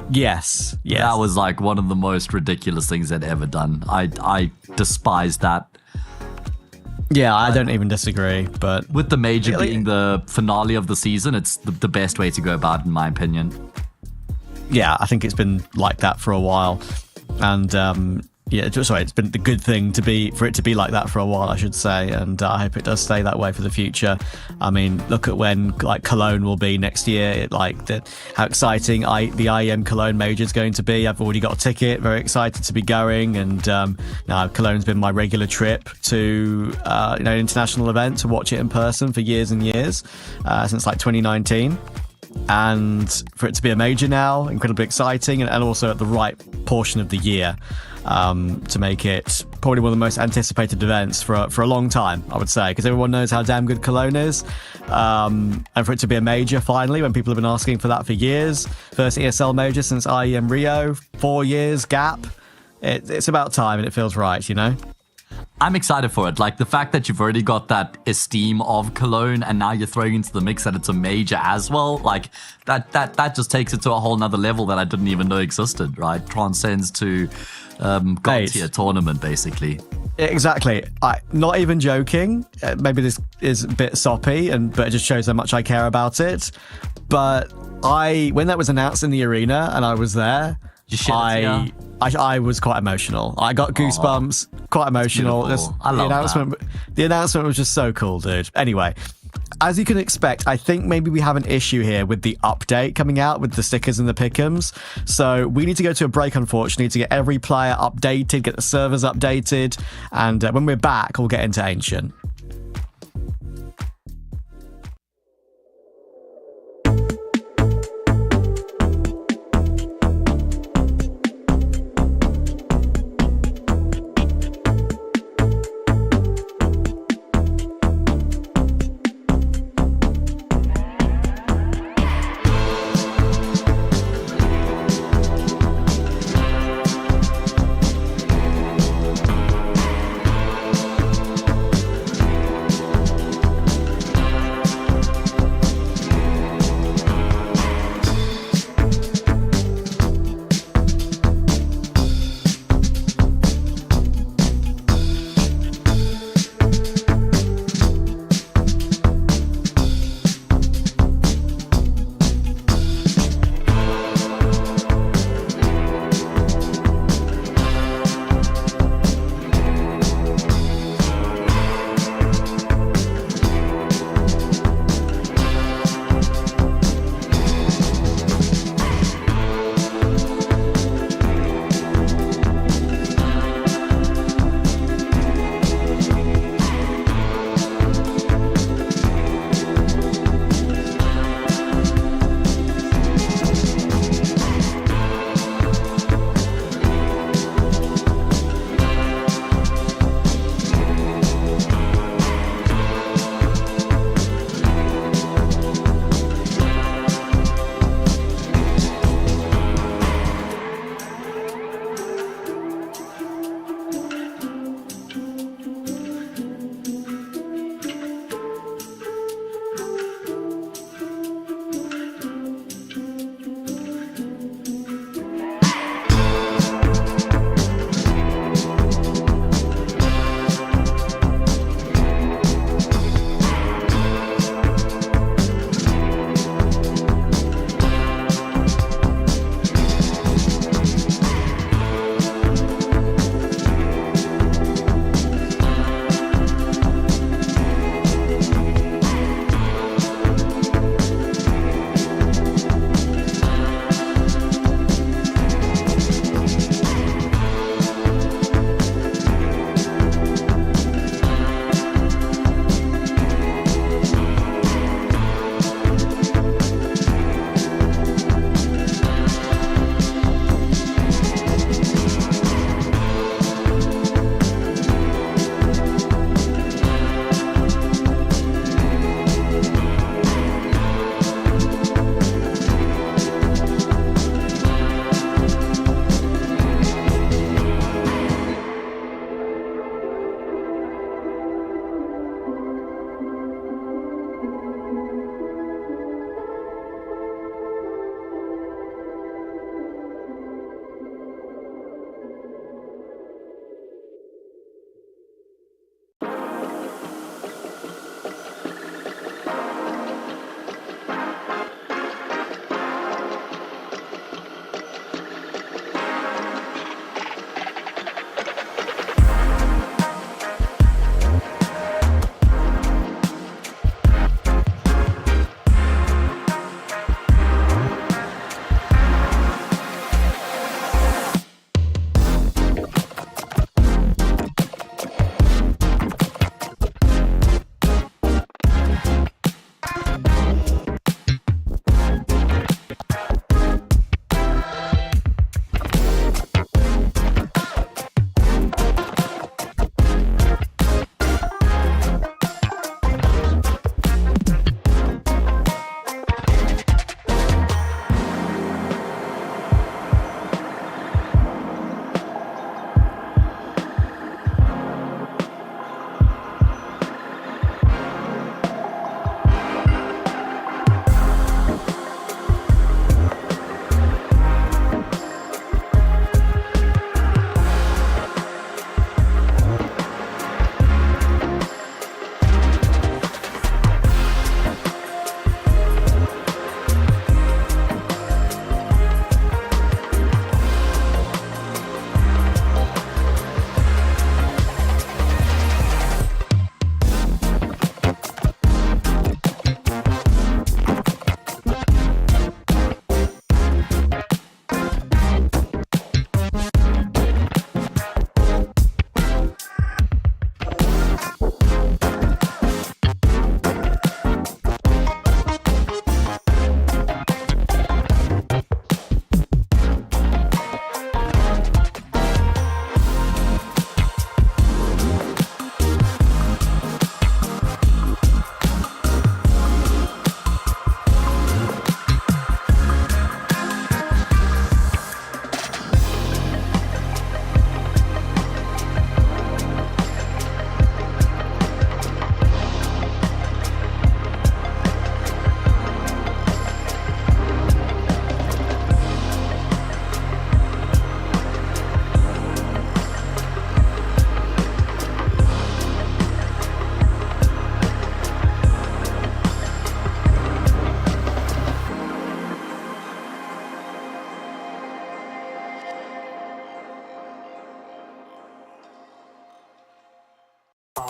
Yes. That was like one of the most ridiculous things they'd ever done. I despised that. Yeah, I don't even disagree. But with the major being the finale of the season, it's the best way to go about it, in my opinion. Yeah, I think it's been like that for a while. And it's been the good thing for it to be like that for a while, I should say, and I hope it does stay that way for the future. I mean, look at when like Cologne will be next year. How exciting the IEM Cologne major is going to be. I've already got a ticket, very excited to be going, and now Cologne's been my regular trip to an international event to watch it in person for years and years, since like 2019. And for it to be a major now, incredibly exciting, and also at the right portion of the year, to make it probably one of the most anticipated events for a long time, I would say, because everyone knows how damn good Cologne is, and for it to be a major finally, when people have been asking for that for years, first ESL major since IEM Rio, 4 years gap, it's about time, and it feels right, you know. I'm excited for it. Like the fact that you've already got that esteem of Cologne and now you're throwing into the mix that it's a major as well. Like that just takes it to a whole nother level that I didn't even know existed, right? Transcends to God tier tournament, basically. Exactly. Not even joking. Maybe this is a bit soppy, but it just shows how much I care about it. But when that was announced in the arena and I was there, I was quite emotional. I got goosebumps, quite emotional. I love that. The announcement was just so cool, dude. Anyway, as you can expect, I think maybe we have an issue here with the update coming out with the stickers and the pick'ems. So we need to go to a break, unfortunately, to get every player updated, get the servers updated. And when we're back, we'll get into Ancient.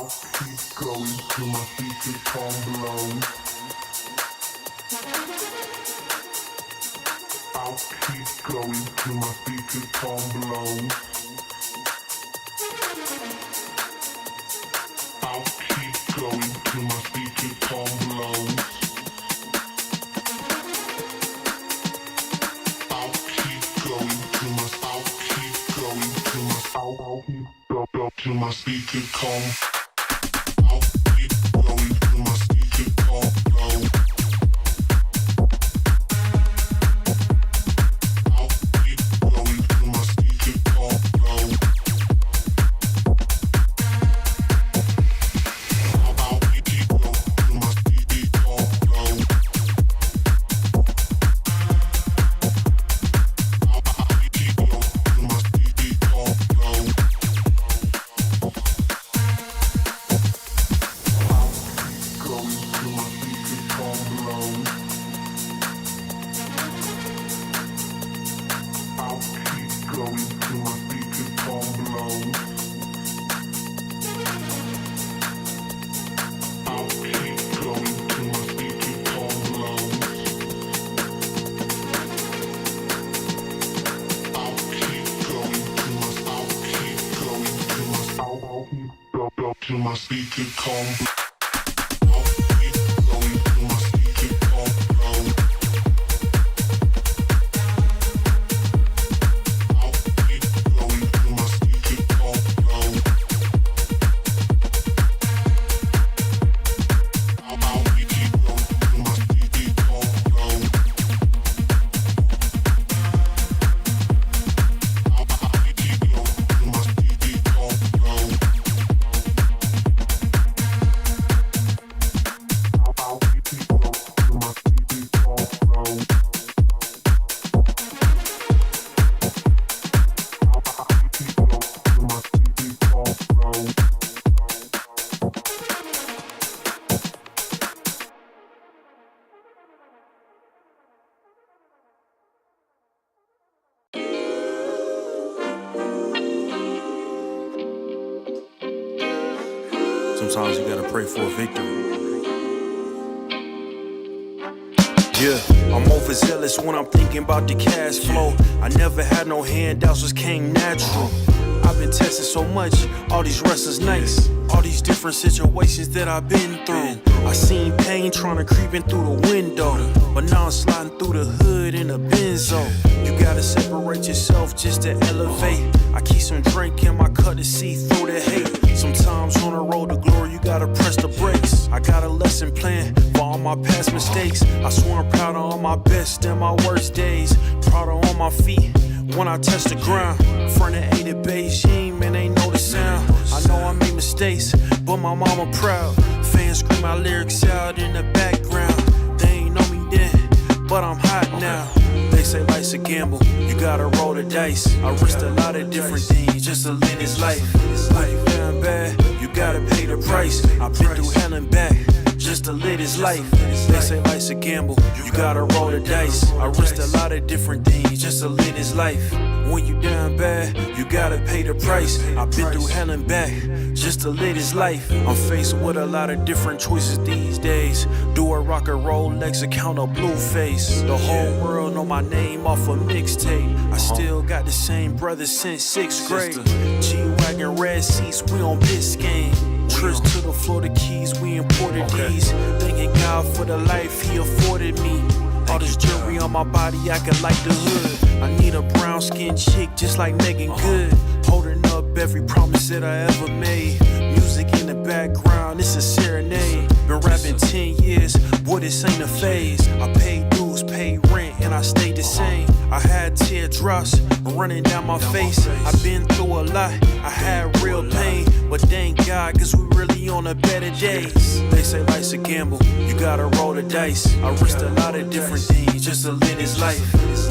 I'll keep going till my speaker calm blows. I'll keep going till my speaker calm blows. I'll keep going till my speaker calm blows. I'll keep going till my I'll keep going till my I'll keep go till my speaker calm. I'll keep going till my speaker calm blows. I'll keep going till my speaker calm blows. I'll keep going till my speaker calm blows. I'll keep going till my speaker calm blows. Going till my speaker calm blows. I'll keep going till my speaker calm blows. I'll keep going till my speaker calm blows. I'll keep going till my I'll keep going till my I'll keep go till my speaker calm. I'll keep going till my speaker calm blows. I'll keep going till my speaker calm blows. I'll keep going till my speaker calm blows. I'll keep going till my speaker calm blows. I'll keep going till my speaker calm blows. I'll keep going till my speaker calm blows. Sometimes you gotta pray for a victory. Yeah, I'm overzealous when I'm thinking about the cash flow. I never had no handouts, just came natural. I've been tested so much, all these wrestlers nice. All these different situations that I've been through. I seen pain trying to creep in through the window, but now I'm sliding through the hood in a benzo. You gotta separate yourself just to elevate. I keep some drink in my cup to see through the hate. Sometimes on the road to glory, you gotta press the brakes. I got a lesson plan for all my past mistakes. I swear I'm proud of all my best and my worst days. Proud of all my feet when I touch the ground. Front of 8 at Beijing, man, they know the sound. I know I made mistakes, but my mama proud. Fans scream my lyrics out in the background. They ain't know me then, but I'm hot now. They say life's a gamble, you gotta roll the dice. I risked a lot of different things just to live this life. Life down bad, you gotta pay the price. I've been through hell and back just to live this life. They say life's a gamble, you gotta roll the dice. I risked a lot of different things just to live this life. When you down bad, you gotta pay the price. I've been through hell and back just to live this life. I'm faced with a lot of different choices these days. Do a rock and Rolex account or blue face. The whole world know my name off a mixtape. I still got the same brother since 6th grade. G-Wagon, red seats, we on Biscayne. Trips to the Florida Keys, we imported these. Thanking God for the life he afforded me. All this jewelry on my body, acting like the hood. I need a brown skinned chick just like Megan Good. Holding up every promise that I ever made. Music in the background, it's a serenade. Been rapping 10 years, boy, this ain't a phase. I paid dues, paid rent, and I stayed the same. I had teardrops running down my face. I've been through a lot, I had real pain. But thank God, cause we really on a better days. They say life's a gamble, you gotta roll the dice. I risked a lot of different things just to live this life.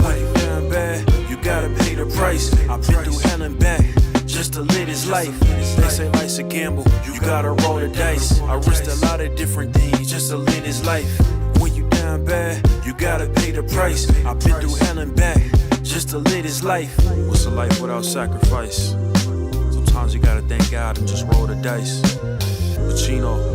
Life down bad, you gotta pay the price. I've been through hell and back just to live this life. They say life's a gamble, you gotta roll the dice. I risked a lot of different things just to live this life. When you down bad, you gotta pay the price. I've been through hell and back just to live this life. What's a life without sacrifice? Sometimes you gotta thank God and just roll the dice. Pacino.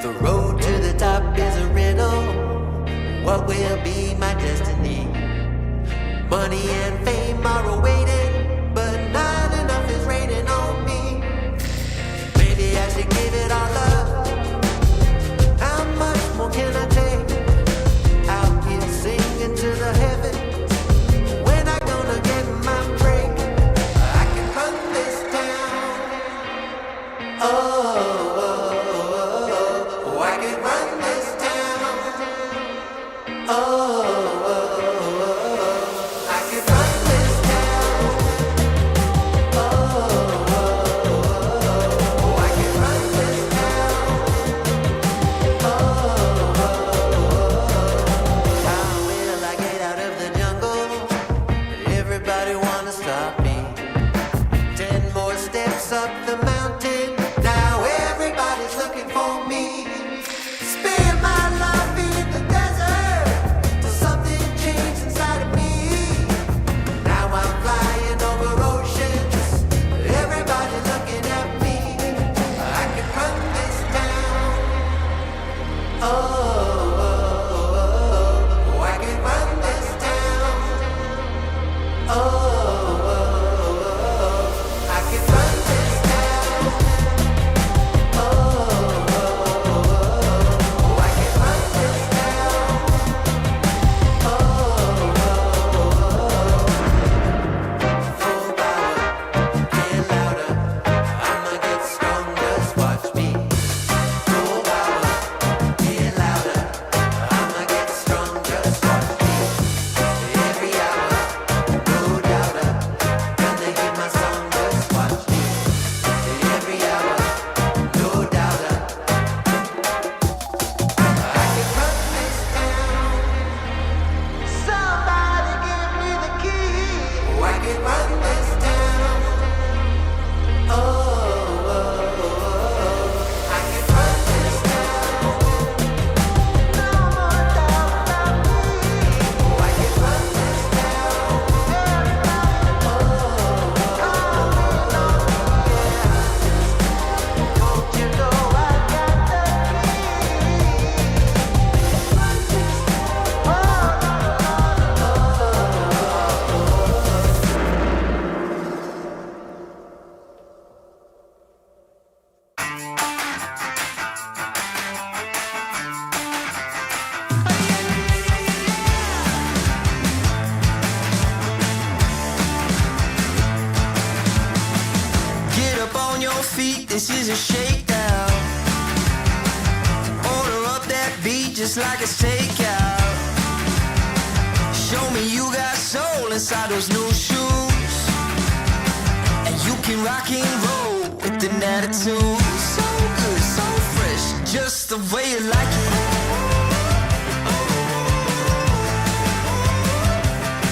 The road to the top is a riddle. What will be my destiny? Money and fame are awaiting, but not enough is raining on me. Maybe I should give it all up. How much more can I take? Out here singing to the heavens. When I gonna get my break? I can run this town. Oh. I can run this town. Oh, I can run this this is a shakedown. Order up that beat just like it's takeout. Show me you got soul inside those new shoes, and you can rock and roll with an attitude. So good, so fresh, just the way you like it.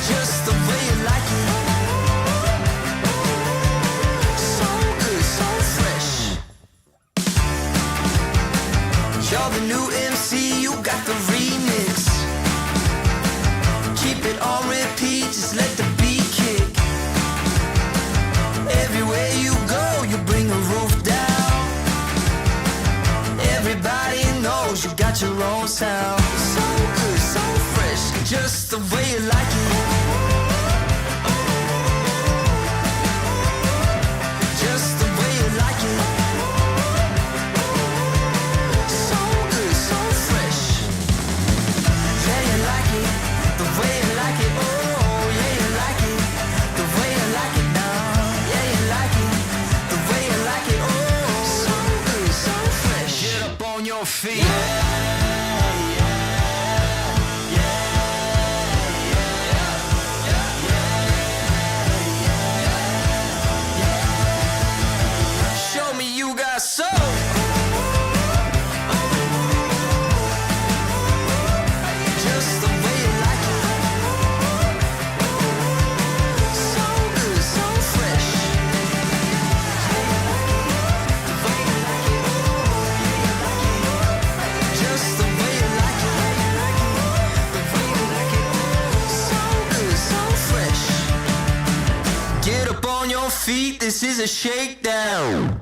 Just the way you like it. So good, so fresh. You're the new MC, you got the remix. Keep it on repeat, just let the beat kick. Everywhere you go, you bring the roof down. Everybody knows you got your own sound. So good, so fresh, just the way you like it. Just the way you like it. So good, so fresh. Yeah, you like it, the way you like it. Oh, yeah, you like it, the way you like it now. Yeah, you like it, the way you like it. Oh, so good, so fresh. Get up on your feet. Show me you got soul. Just the way you like it. So good, so fresh. Just the way you like it. The way you like it. So good, so fresh. Get up on your feet, this is a shakedown.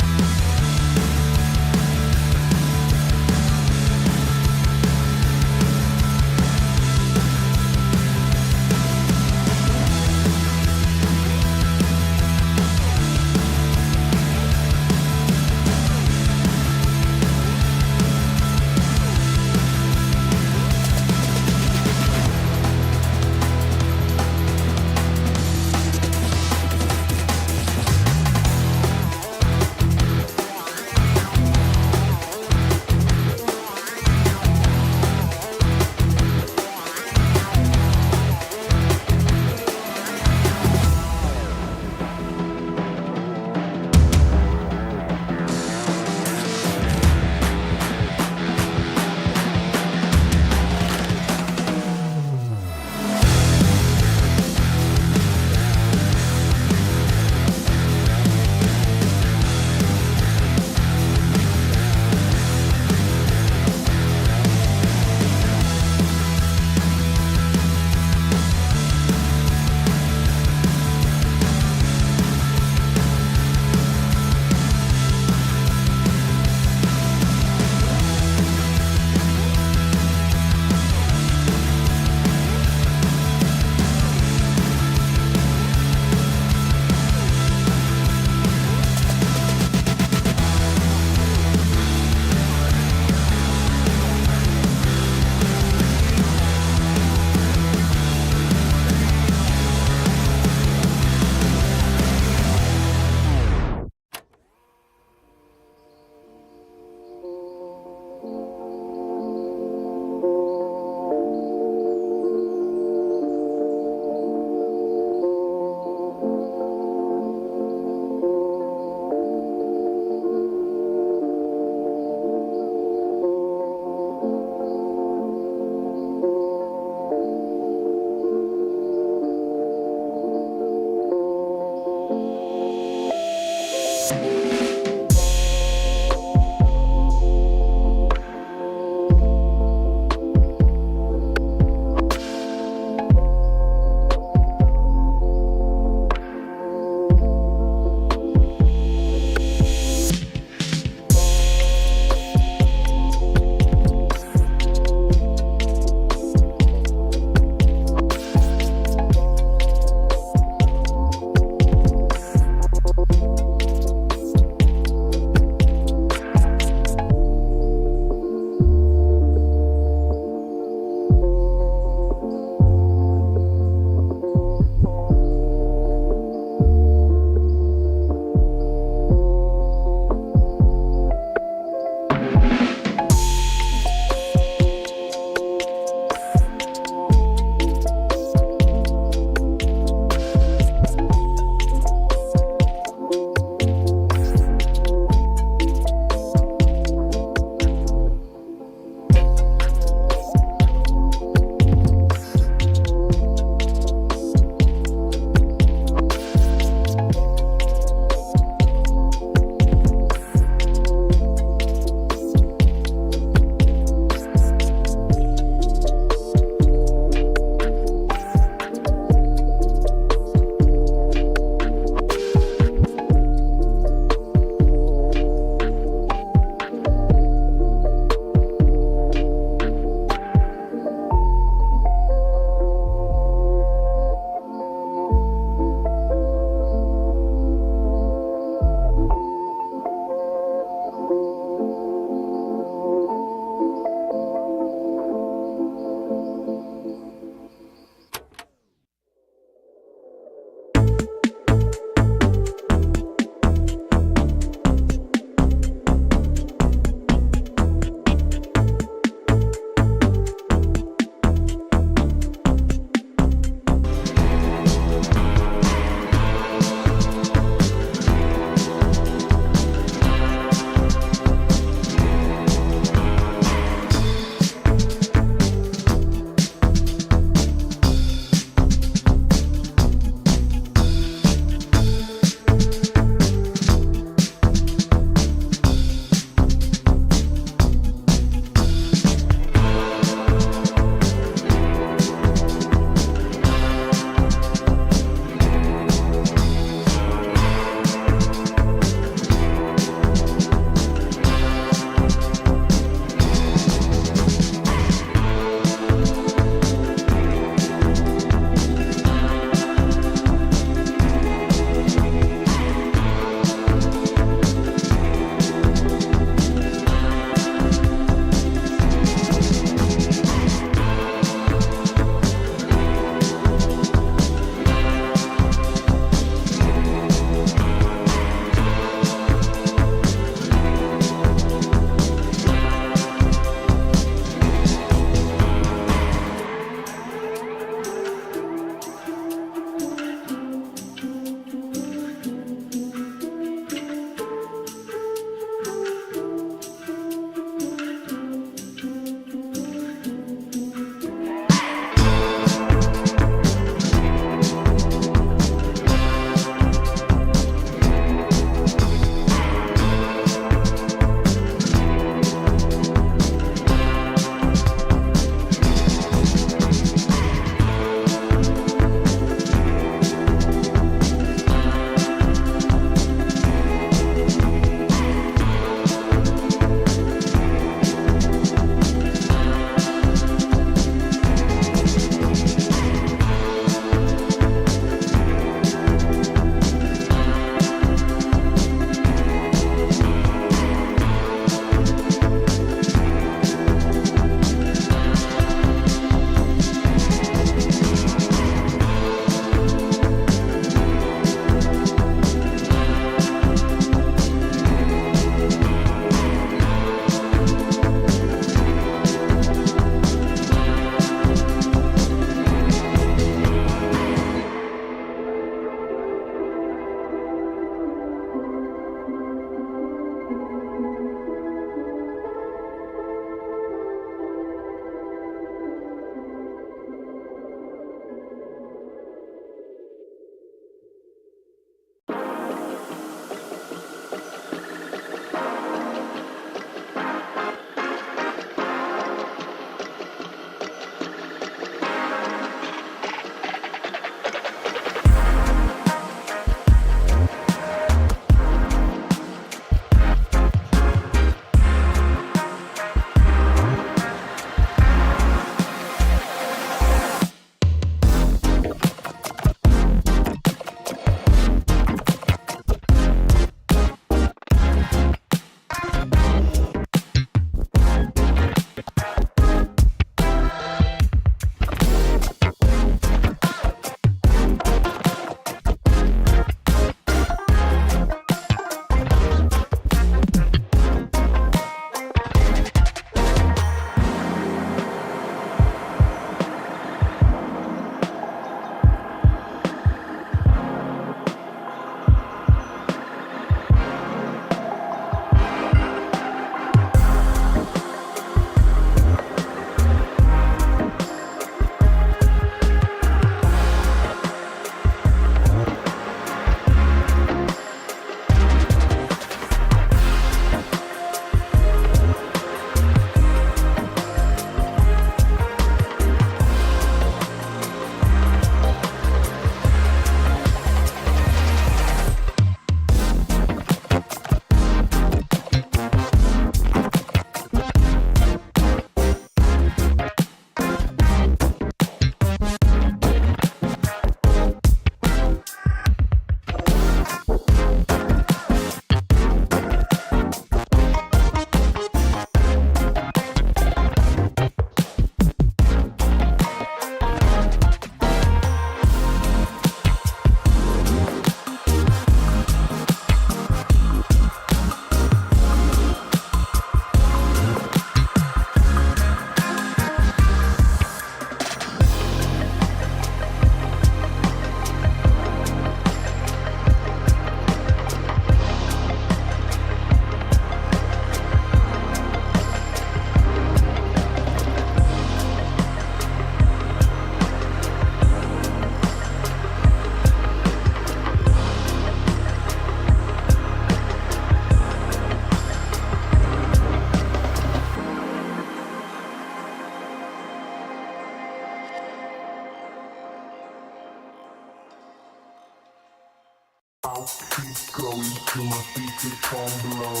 I'll keep going till my speakers come below.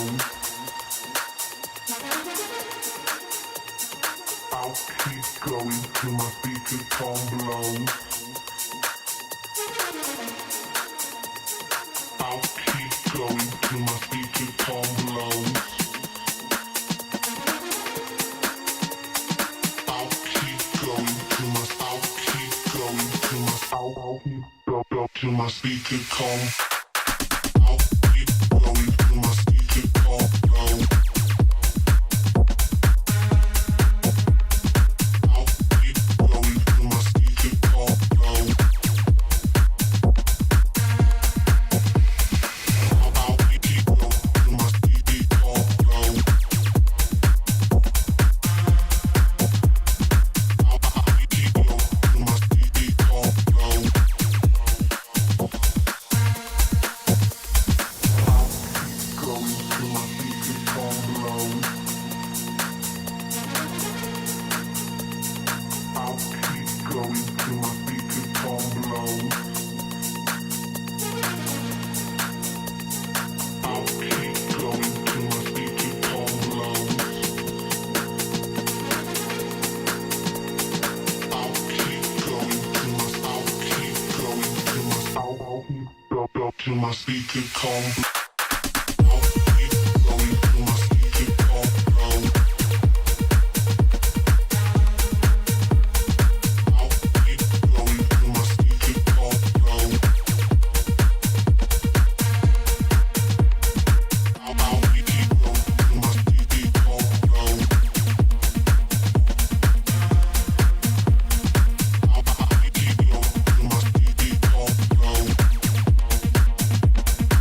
I'll keep going till my speakers come below. I'll keep going till my speakers come below. I'll keep going till my till my speaker come. I'll keep going till my speaker come low. I'll keep going till my speaker come low. I'll keep going till my speaker come low. I'll keep going till my speaker come low. Till my speaker come. I'll keep going till my speaker come low. I'll keep going till my speaker come low. I'll keep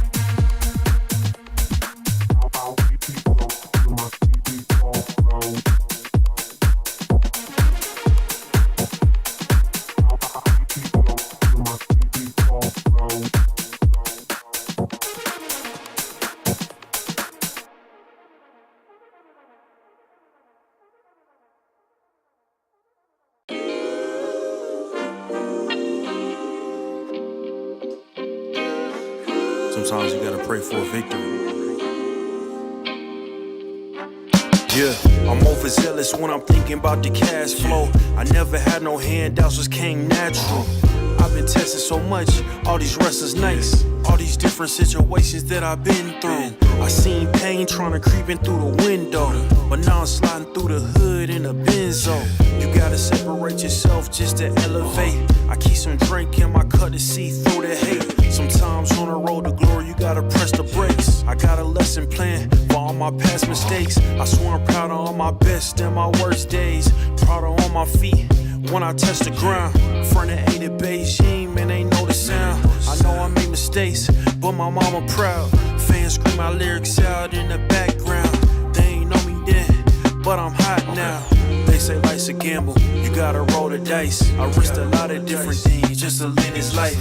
going till my speaker come low. I'll keep going till my speaker come low. Sometimes you gotta pray for a victory. Yeah, I'm overzealous when I'm thinking about the cash flow. I never had no handouts, just came natural. I've been tested so much, all these wrestlers nice. All these different situations that I've been through. I seen pain trying to creep in through the window, but now I'm sliding through the hood in a benzo. You gotta separate yourself just to elevate. I keep some drink in my cup to see through the hate. Sometimes on the road to glory, you gotta press the brakes. I got a lesson plan for all my past mistakes. I swear I'm proud of all my best and my worst days. Proud of all my feet when I touch the ground. Front of 8 at Beijing, man, ain't know the sound. I know I made mistakes, but my mama proud. Fans scream my lyrics out in the background. They ain't know me then, but I'm hot now. They say life's a gamble, you gotta roll the dice. I risked a lot of different things just to live this life.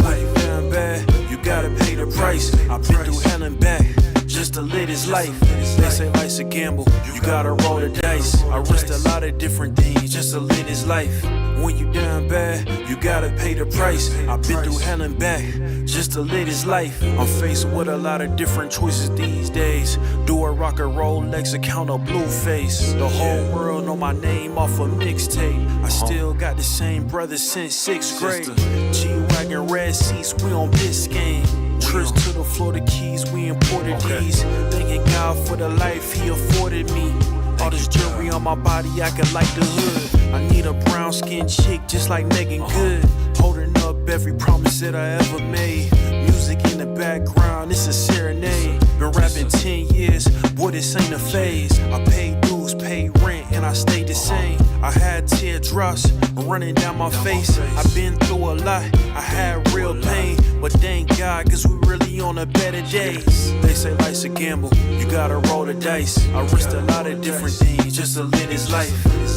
Life down bad, you gotta pay the price. I've been through hell and back just to live this life. They say life's a gamble, you gotta roll the dice. I risked a lot of different things just to live this life. When you down bad, you gotta pay the price. I've been through hell and back just to live this life. I'm faced with a lot of different choices these days. Do a rock and roll Lex account of Blueface. The whole world know my name off a mixtape. I still got the same brother since 6th grade. G-Wagon red seats, we on Biscayne. Trips to the Florida Keys, we imported these. Thanking God for the life he afforded me. All this jewelry on my body, I could light the hood. I need a brown skinned chick just like Megan Good. Holding up every promise that I ever made. Music in the background, it's a serenade. Been rapping 10 years, boy, this ain't a phase. I paid dues, paid rent, and I stayed the same. I had teardrops running down my face. I've been through a lot, I had real pain. But thank God, cause we really on the better days. They say life's a gamble, you gotta roll the dice. I risked a lot of different things just to live this life.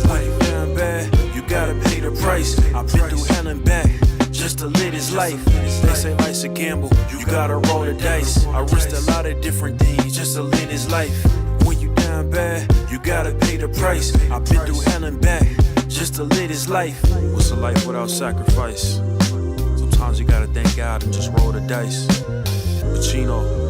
Life down bad, you gotta pay the price. I've been through hell and back just to live this life. They say life's a gamble, you gotta roll the dice. I risked a lot of different things just to live this life. When you down bad, you gotta pay the price. I've been through hell and back just to live this life. What's a life without sacrifice? Sometimes you gotta thank God out and just roll the dice. Pacino.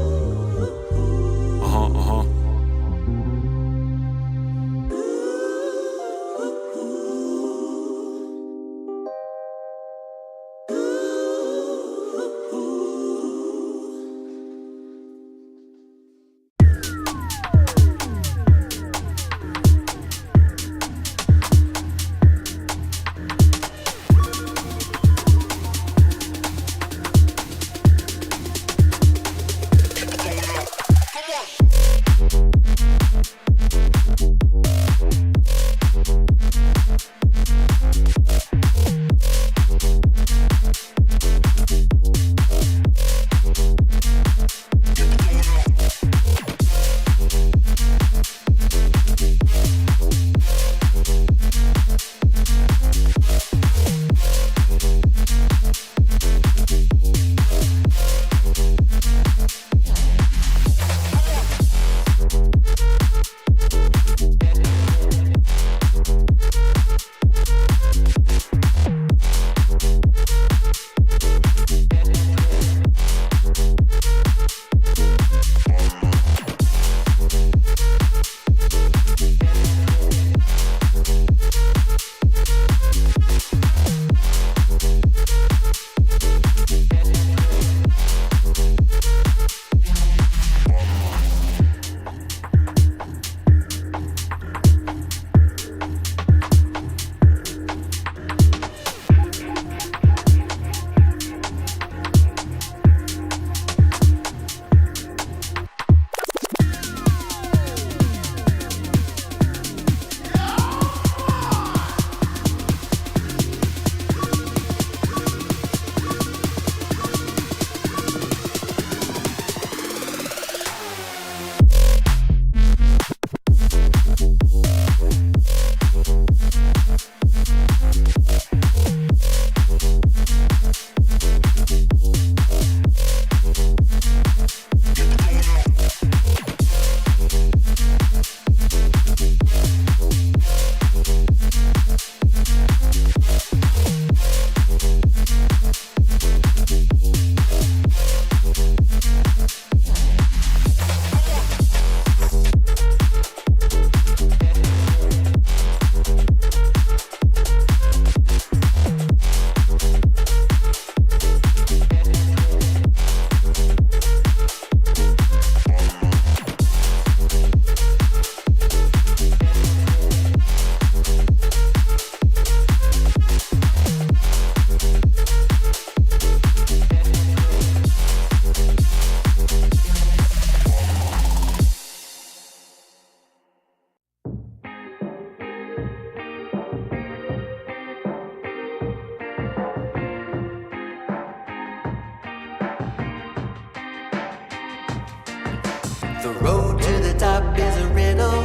The road to the top is a riddle.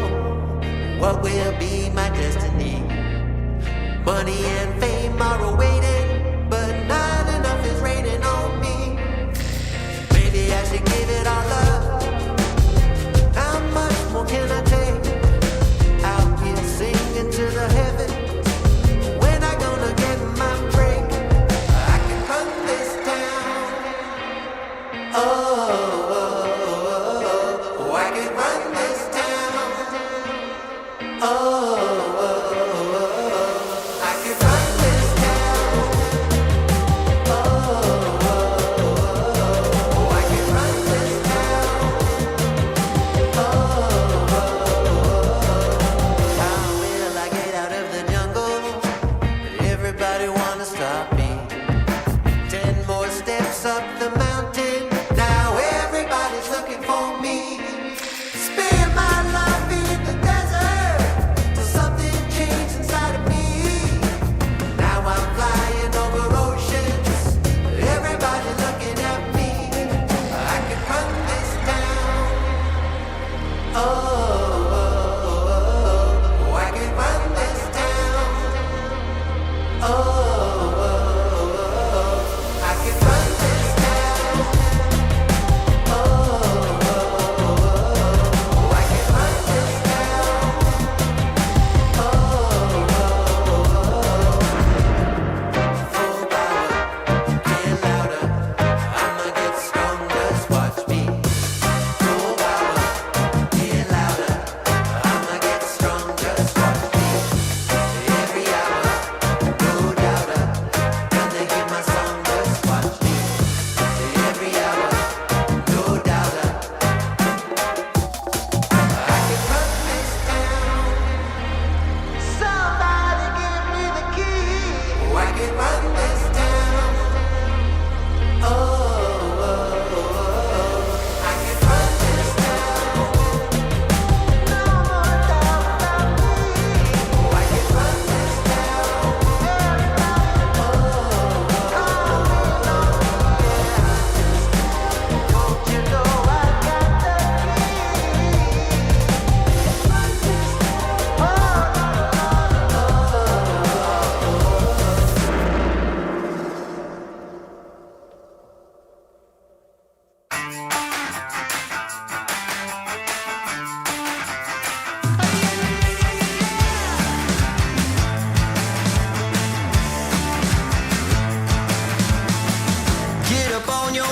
What will be my destiny? Money and fame are awaiting, but not enough is raining on me. Maybe I should give it all up. How much more can I take? Out here singing to the heavens. When I gonna get my break? I can run this town. Oh. I can run this town. Oh, I can run this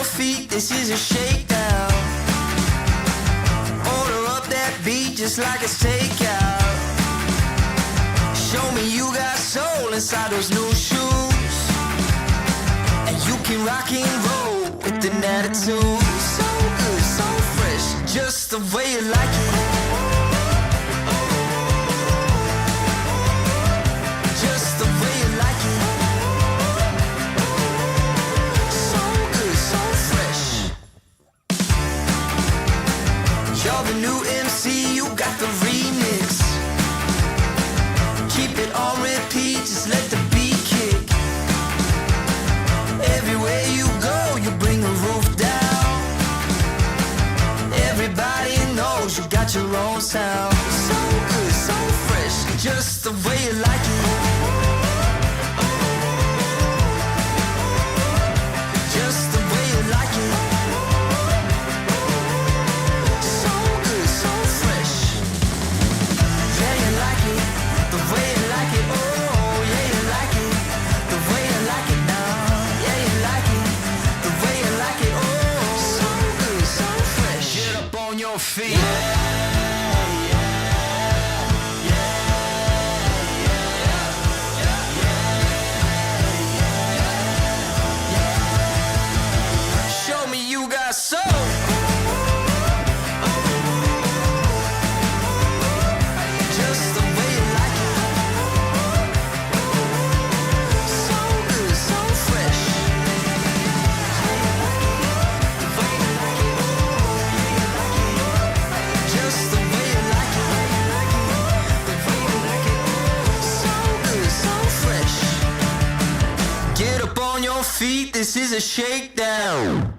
feet, this is a shakedown. Order up that beat just like it's takeout. Show me you got soul inside those new shoes, and you can rock and roll with an attitude. So good, so fresh, just the way you like it. Just the way you like it. So good, so fresh. You're the new MC, you got the remix. Keep it on repeat, just let the beat kick. Everywhere you go, you bring the roof down. Everybody knows you got your own sound. So good, so fresh, just the way you like it. Just the way you like it. So good, so fresh. Yeah, you like it, the way you like it. Oh, yeah, you like it, the way you like it now. Yeah, you like it, the way you like it. Oh, so good, so fresh. Get up on your feet. Show me you got soul. Just the way you like it. So good, so fresh. The way you like it. Just the way you like it. The way you like it. So good, so fresh. Get up on your feet, this is a shakedown.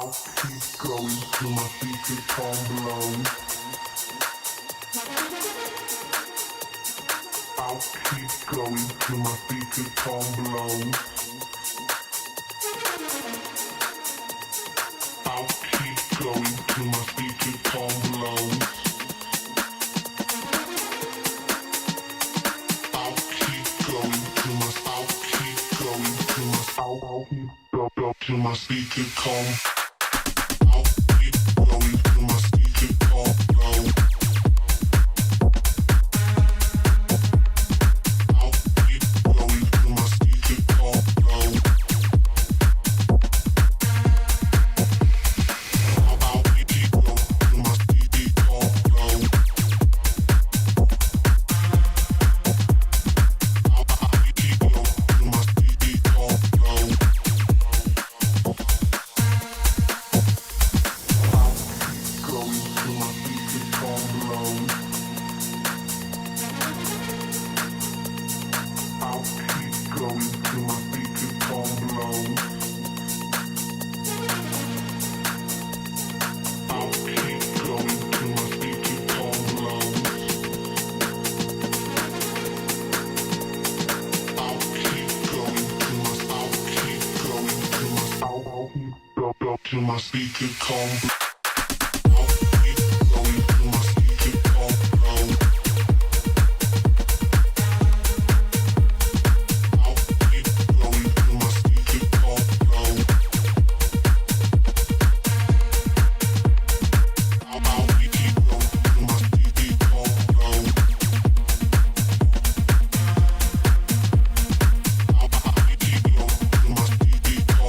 I'll keep going till my feet become blown. I'll keep going till my feet become blown. I'll keep going till my feet become blown. I'll keep going till my till my speaker come. I'll keep going till my speaker come low. I'll keep going till my speaker come low. I'll keep going till my speaker come low. I'll keep going till my speaker come low. Till my speaker come. I'll keep going till my speaker come low. I'll keep going till my speaker come low. I'll keep going till my speaker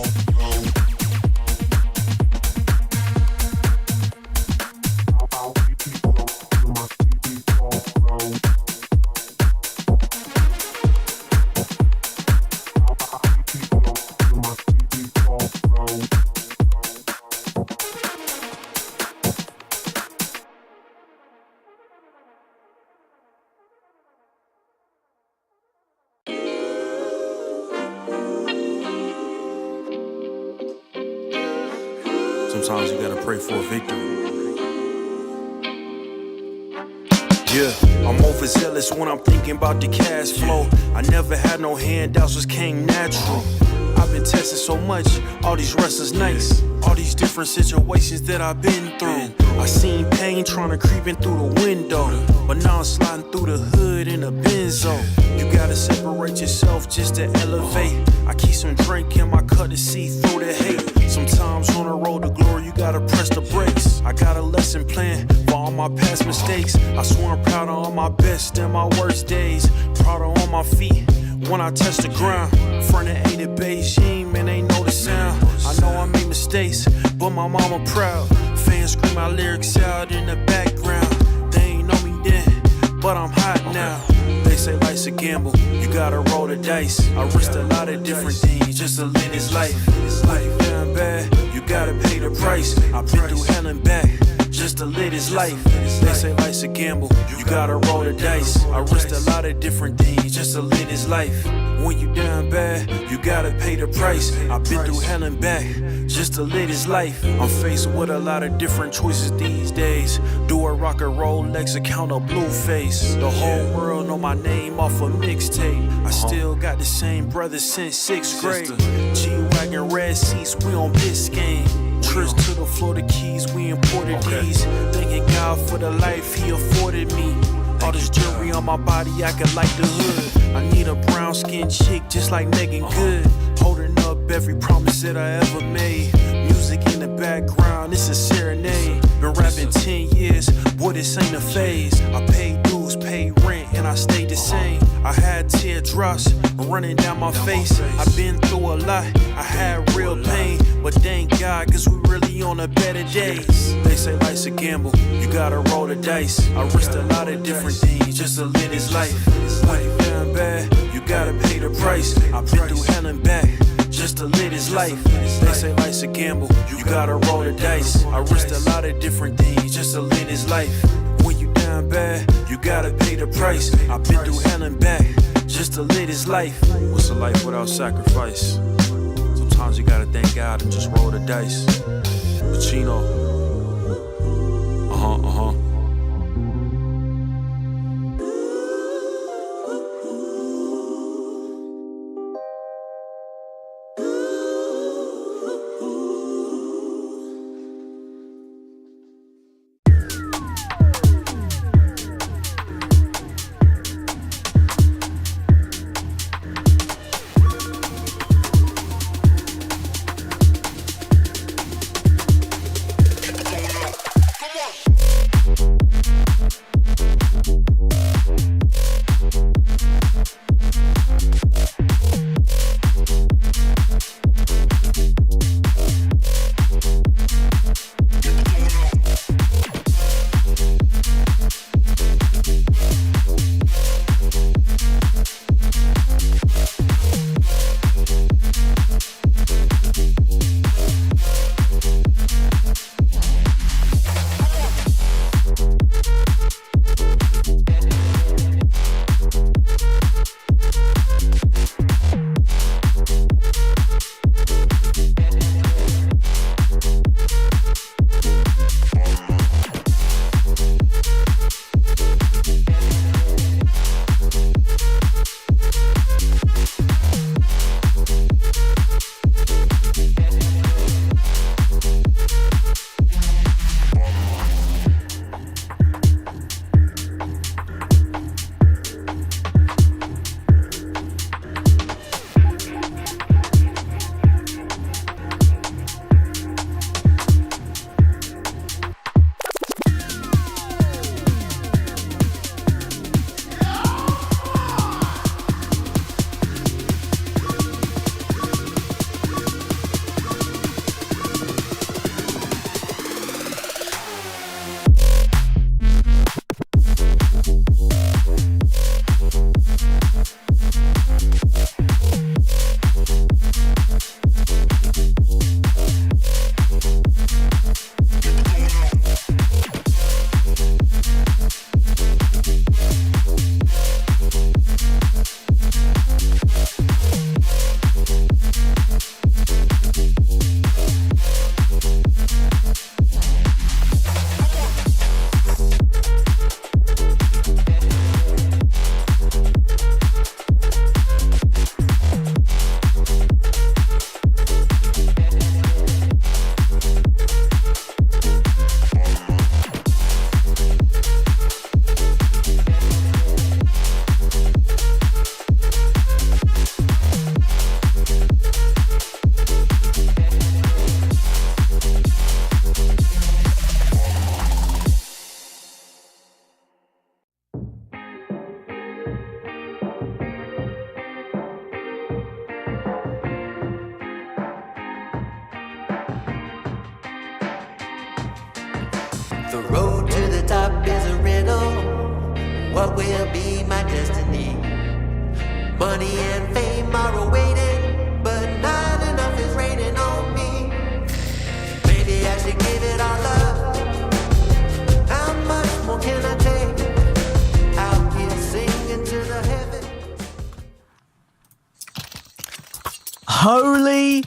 come low. I'll keep going till my speaker come low. Sometimes you gotta pray for a victory. Yeah, I'm overzealous when I'm thinking about the cash flow. I never had no handouts, just came natural. I've been tested so much, all these wrestlers nice. All these different situations that I've been through. I seen pain trying to creep in through the window, but now I'm sliding through the hood in a benzo. You gotta separate yourself just to elevate. I keep some drink in my cup to see through the hate. Sometimes on the road to glory, you gotta press the brakes. I got a lesson plan for all my past mistakes. I swear I'm proud of all my best and my worst days. Proud of all my feet when I touch the ground. Front of 8 at Beijing, man, they know the sound. I know I made mistakes, but my mama proud. Fans scream my lyrics out in the background. They ain't know me then, but I'm hot now. They say life's a gamble, you gotta roll the dice. I risked a lot of different things just to live this life. It's life down bad, you gotta pay the price. I've been through hell and back just to live this life. They say life's a gamble, you gotta roll the dice. I risked a lot of different things just to live this life. When you down bad, you gotta pay the price. I've been through hell and back just to live this life. I'm faced with a lot of different choices these days. Do a rock and Rolex account of Blueface. The whole world know my name off a mixtape. I still got the same brother since 6th grade. G-Wagon red seats, we on Biscayne. Trips to the Florida Keys, we imported these. Thanking God for the life he afforded me. All this jewelry on my body, acting like the hood. I need a brown skinned chick just like Megan Good. Holding up every promise that I ever made. Music in the background, it's a serenade. Been rapping 10 years, boy, this ain't a phase. I paid dues, paid rent, and I stayed the same. I had teardrops running down my face. I've been through a lot, I had real pain. But thank God, cause we really on a better days. They say life's a gamble, you gotta roll the dice. I risked a lot of different things just to live this life. When you down bad, you gotta pay the price. I've been through hell and back just to live this life. They say life's a gamble, you gotta roll the dice. I risked a lot of different things just to live this life. When you down bad, you gotta pay the price. I've been through hell and back just to live this life. What's a life without sacrifice? Sometimes Sometimes you gotta thank God and just roll the dice. Pacino. Uh-huh. The road to the top is a riddle. What will be my destiny? Money and fame are awaiting, but not enough is raining on me. Maybe I should give it all up. How much more can I take? Out here singing to the heavens. Holy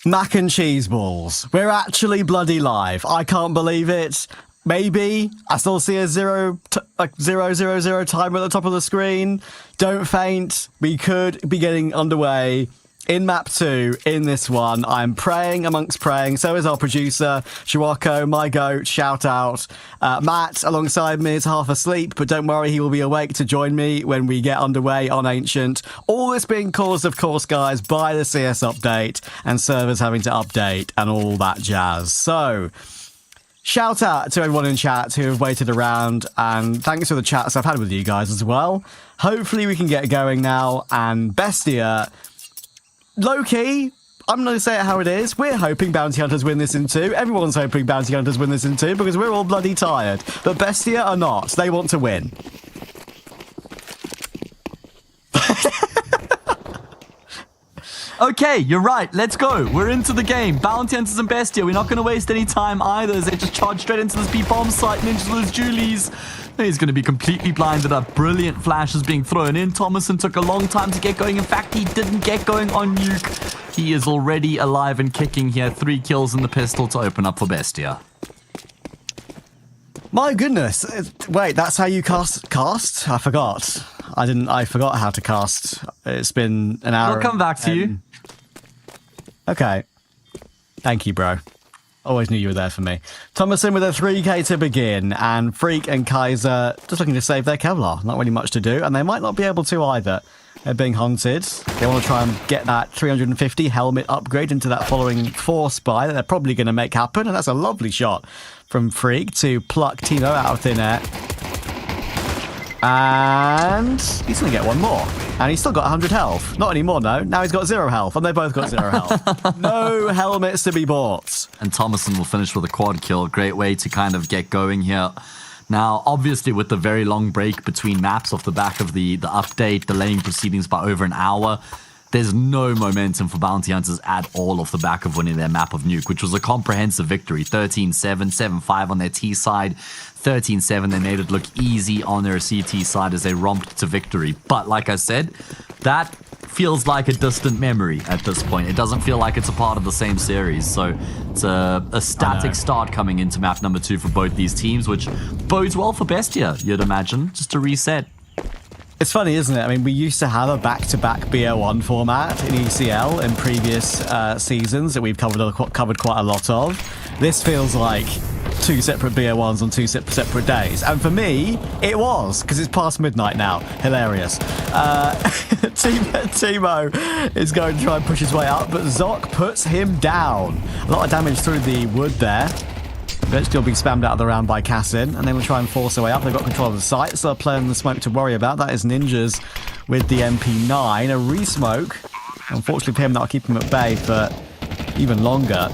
mac and cheese balls. We're actually bloody live. I can't believe it. Maybe. I still see a 000 timer at the top of the screen. Don't faint. We could be getting underway in map 2 in this one. I'm praying amongst praying. So is our producer, Chiwako, my goat, shout out. Matt, alongside me, is half asleep, but don't worry, he will be awake to join me when we get underway on Ancient. All this being caused, of course, guys, by the CS update and servers having to update and all that jazz. So, shout out to everyone in chat who have waited around, and thanks for the chats I've had with you guys as well. Hopefully we can get going now, and Bestia, low-key, I'm going to say it how it is. We're hoping Bounty Hunters win this in 2. Everyone's hoping Bounty Hunters win this in 2 because we're all bloody tired. But Bestia are not. They want to win. Okay, you're right. Let's go. We're into the game. Bounty Hunters and Bestia. We're not going to waste any time either as they just charge straight into this B-bomb site. Ninjas lose Julies. He's going to be completely blinded up. Brilliant flashes being thrown in. Thomason took a long time to get going. In fact, he didn't get going on Nuke. He is already alive and kicking here. 3 kills in the pistol to open up for Bestia. My goodness. Wait, that's how you cast? I forgot. I forgot how to cast. It's been an hour. We'll come back to you. Okay. Thank you, bro. Always knew you were there for me. Thomason with a 3k to begin, and Freak and Kaiser just looking to save their Kevlar. Not really much to do, and they might not be able to either. They're being hunted. They want to try and get that 350 helmet upgrade into that following 4 spy that they're probably going to make happen, and that's a lovely shot from Freak to pluck Timo out of thin air. And he's going to get one more. And he's still got 100 health. Not anymore, no. Now he's got 0 health, and they both got 0 health. No helmets to be bought. And Thomason will finish with a quad kill. Great way to kind of get going here. Now, obviously, with the very long break between maps off the back of the update, delaying proceedings by over an hour, there's no momentum for Bounty Hunters at all off the back of winning their map of Nuke, which was a comprehensive victory. 13-7, 7-5 on their T side. 13-7, they made it look easy on their CT side as they romped to victory. But like I said, that feels like a distant memory at this point. It doesn't feel like it's a part of the same series. So it's a static start coming into map number 2 for both these teams, which bodes well for Bestia, you'd imagine, just to reset. It's funny, isn't it? I mean, we used to have a back-to-back BO1 format in ECL in previous seasons that we've covered quite a lot of. This feels like 2 separate BO1s on 2 separate days. And for me, it was, because it's past midnight now. Hilarious. Timo is going to try and push his way up, but Zoc puts him down. A lot of damage through the wood there. But still being spammed out of the round by Cassin, and they will try and force their way up. They've got control of the site, so they're playing the smoke to worry about. That is Ninjas with the MP9. A re-smoke. Unfortunately for him, that'll keep him at bay for even longer.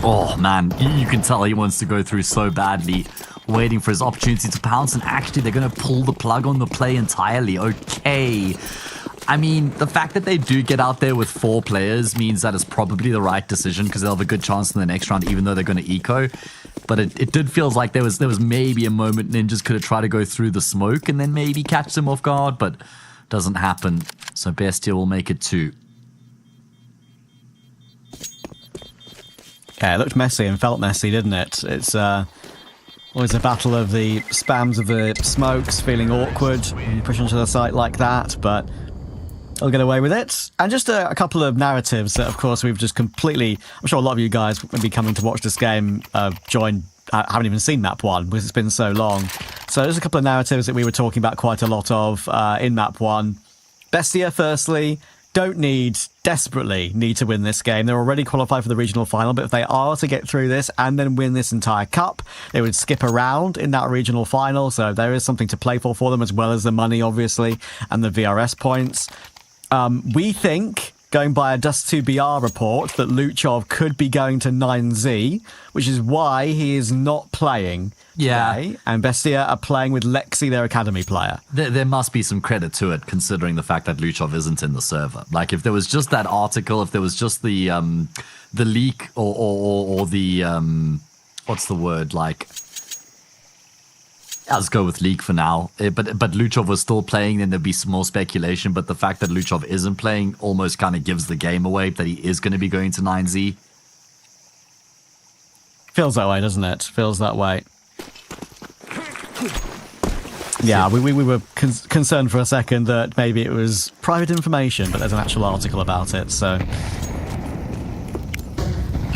Oh, man, you can tell he wants to go through so badly, waiting for his opportunity to pounce, and actually they're going to pull the plug on the play entirely. Okay. I mean, the fact that they do get out there with 4 players means that it's probably the right decision because they'll have a good chance in the next round, even though they're going to eco. But it did feel like there was maybe a moment Ninjas could have tried to go through the smoke and then maybe catch them off guard, but doesn't happen. So Bestia will make it 2. Yeah, it looked messy and felt messy, didn't it? It's always a battle of the spams of the smokes, feeling awkward when you push onto the site like that, but they'll get away with it. And just a couple of narratives that, of course, we've just completely... I'm sure a lot of you guys will be coming to watch this game haven't even seen map 1 because it's been so long. So there's a couple of narratives that we were talking about quite a lot of in map 1. Bestia, firstly, desperately need to win this game. They're already qualified for the regional final, but if they are to get through this and then win this entire cup, they would skip around in that regional final. So there is something to play for them, as well as the money, obviously, and the VRS points. We think, going by a Dust2BR report, that Luchov could be going to 9Z, which is why he is not playing today. And Bestia are playing with Lexi, their academy player. There must be some credit to it, considering the fact that Luchov isn't in the server. Like, if there was just that article, if there was just the leak or the what's the word, like... Let's go with leak for now. But Luchov was still playing, then there'd be some more speculation. But the fact that Luchov isn't playing almost kind of gives the game away that he is going to be going to 9Z. Feels that way, doesn't it? Feels that way. Yeah, we were concerned for a second that maybe it was private information, but there's an actual article about it, so...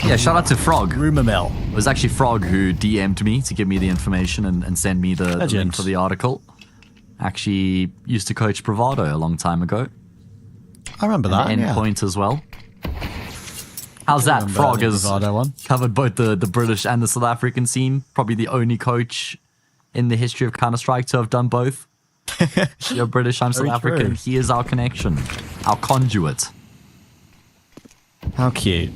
Yeah, shout out to Frog. Rumor mill. It was actually Frog who DM'd me to give me the information and send me the link for the article. Actually used to coach Bravado a long time ago. I remember that, Endpoint as well. How's that? Frog has covered both the British and the South African scene. Probably the only coach in the history of Counter-Strike to have done both. You're British, I'm South African. He is our connection. Our conduit. How cute.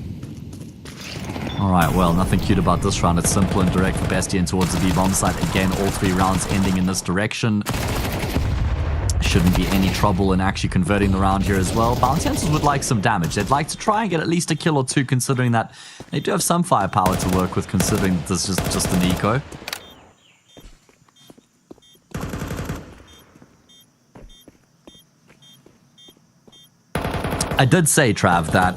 Alright, well, nothing cute about this round. It's simple and direct for Bastion towards the B-bomb site. Again, all 3 rounds ending in this direction. Shouldn't be any trouble in actually converting the round here as well. Bounty Hunters would like some damage. They'd like to try and get at least a kill or 2, considering that they do have some firepower to work with, considering that this is just an eco. I did say, Trav, that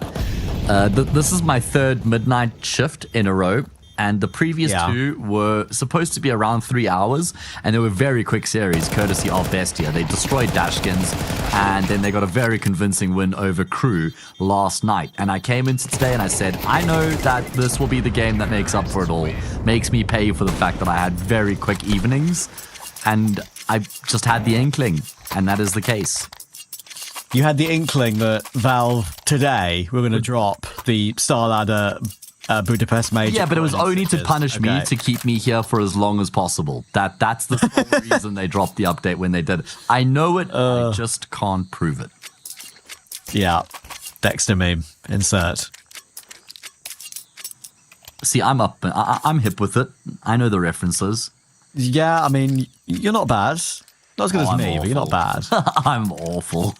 this is my third midnight shift in a row, and the previous two were supposed to be around 3 hours, and they were very quick series, courtesy of Bestia. They destroyed Dashkins, and then they got a very convincing win over Crew last night. And I came into today and I said, I know that this will be the game that makes up for it all, makes me pay for the fact that I had very quick evenings, and I just had the inkling, and that is the case. You had the inkling that Valve today were going to drop the Star Ladder Budapest Major. Yeah, but it was only to punish me, Okay. to keep me here for as long as possible. That's the sole reason they dropped the update when they did. I know it, I just can't prove it. Yeah. Dexter meme. Insert. See, I'm hip with it. I know the references. Yeah, I mean, you're not bad. Not as good as I'm me, but you're not bad. I'm awful.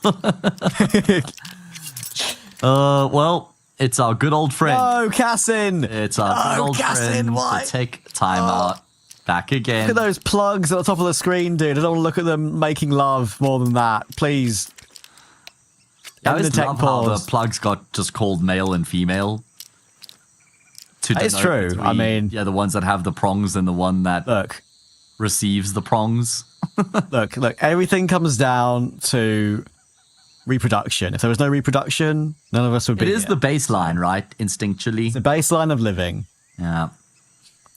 Well, it's our good old friend. No, Cassin! It's our good old friend why? to take time out. Back again. Look at those plugs at the top of the screen, dude. I don't want to look at them making love more than that. Please. I End the always tech love how the pause. plugs got just called male and female. It's denote true. between- I mean, yeah, the ones that have the prongs and the one that look, receives the prongs. look. Everything comes down to reproduction. If there was no reproduction, none of us would be It is here. the baseline, right? Instinctually. It's the baseline of living. Yeah.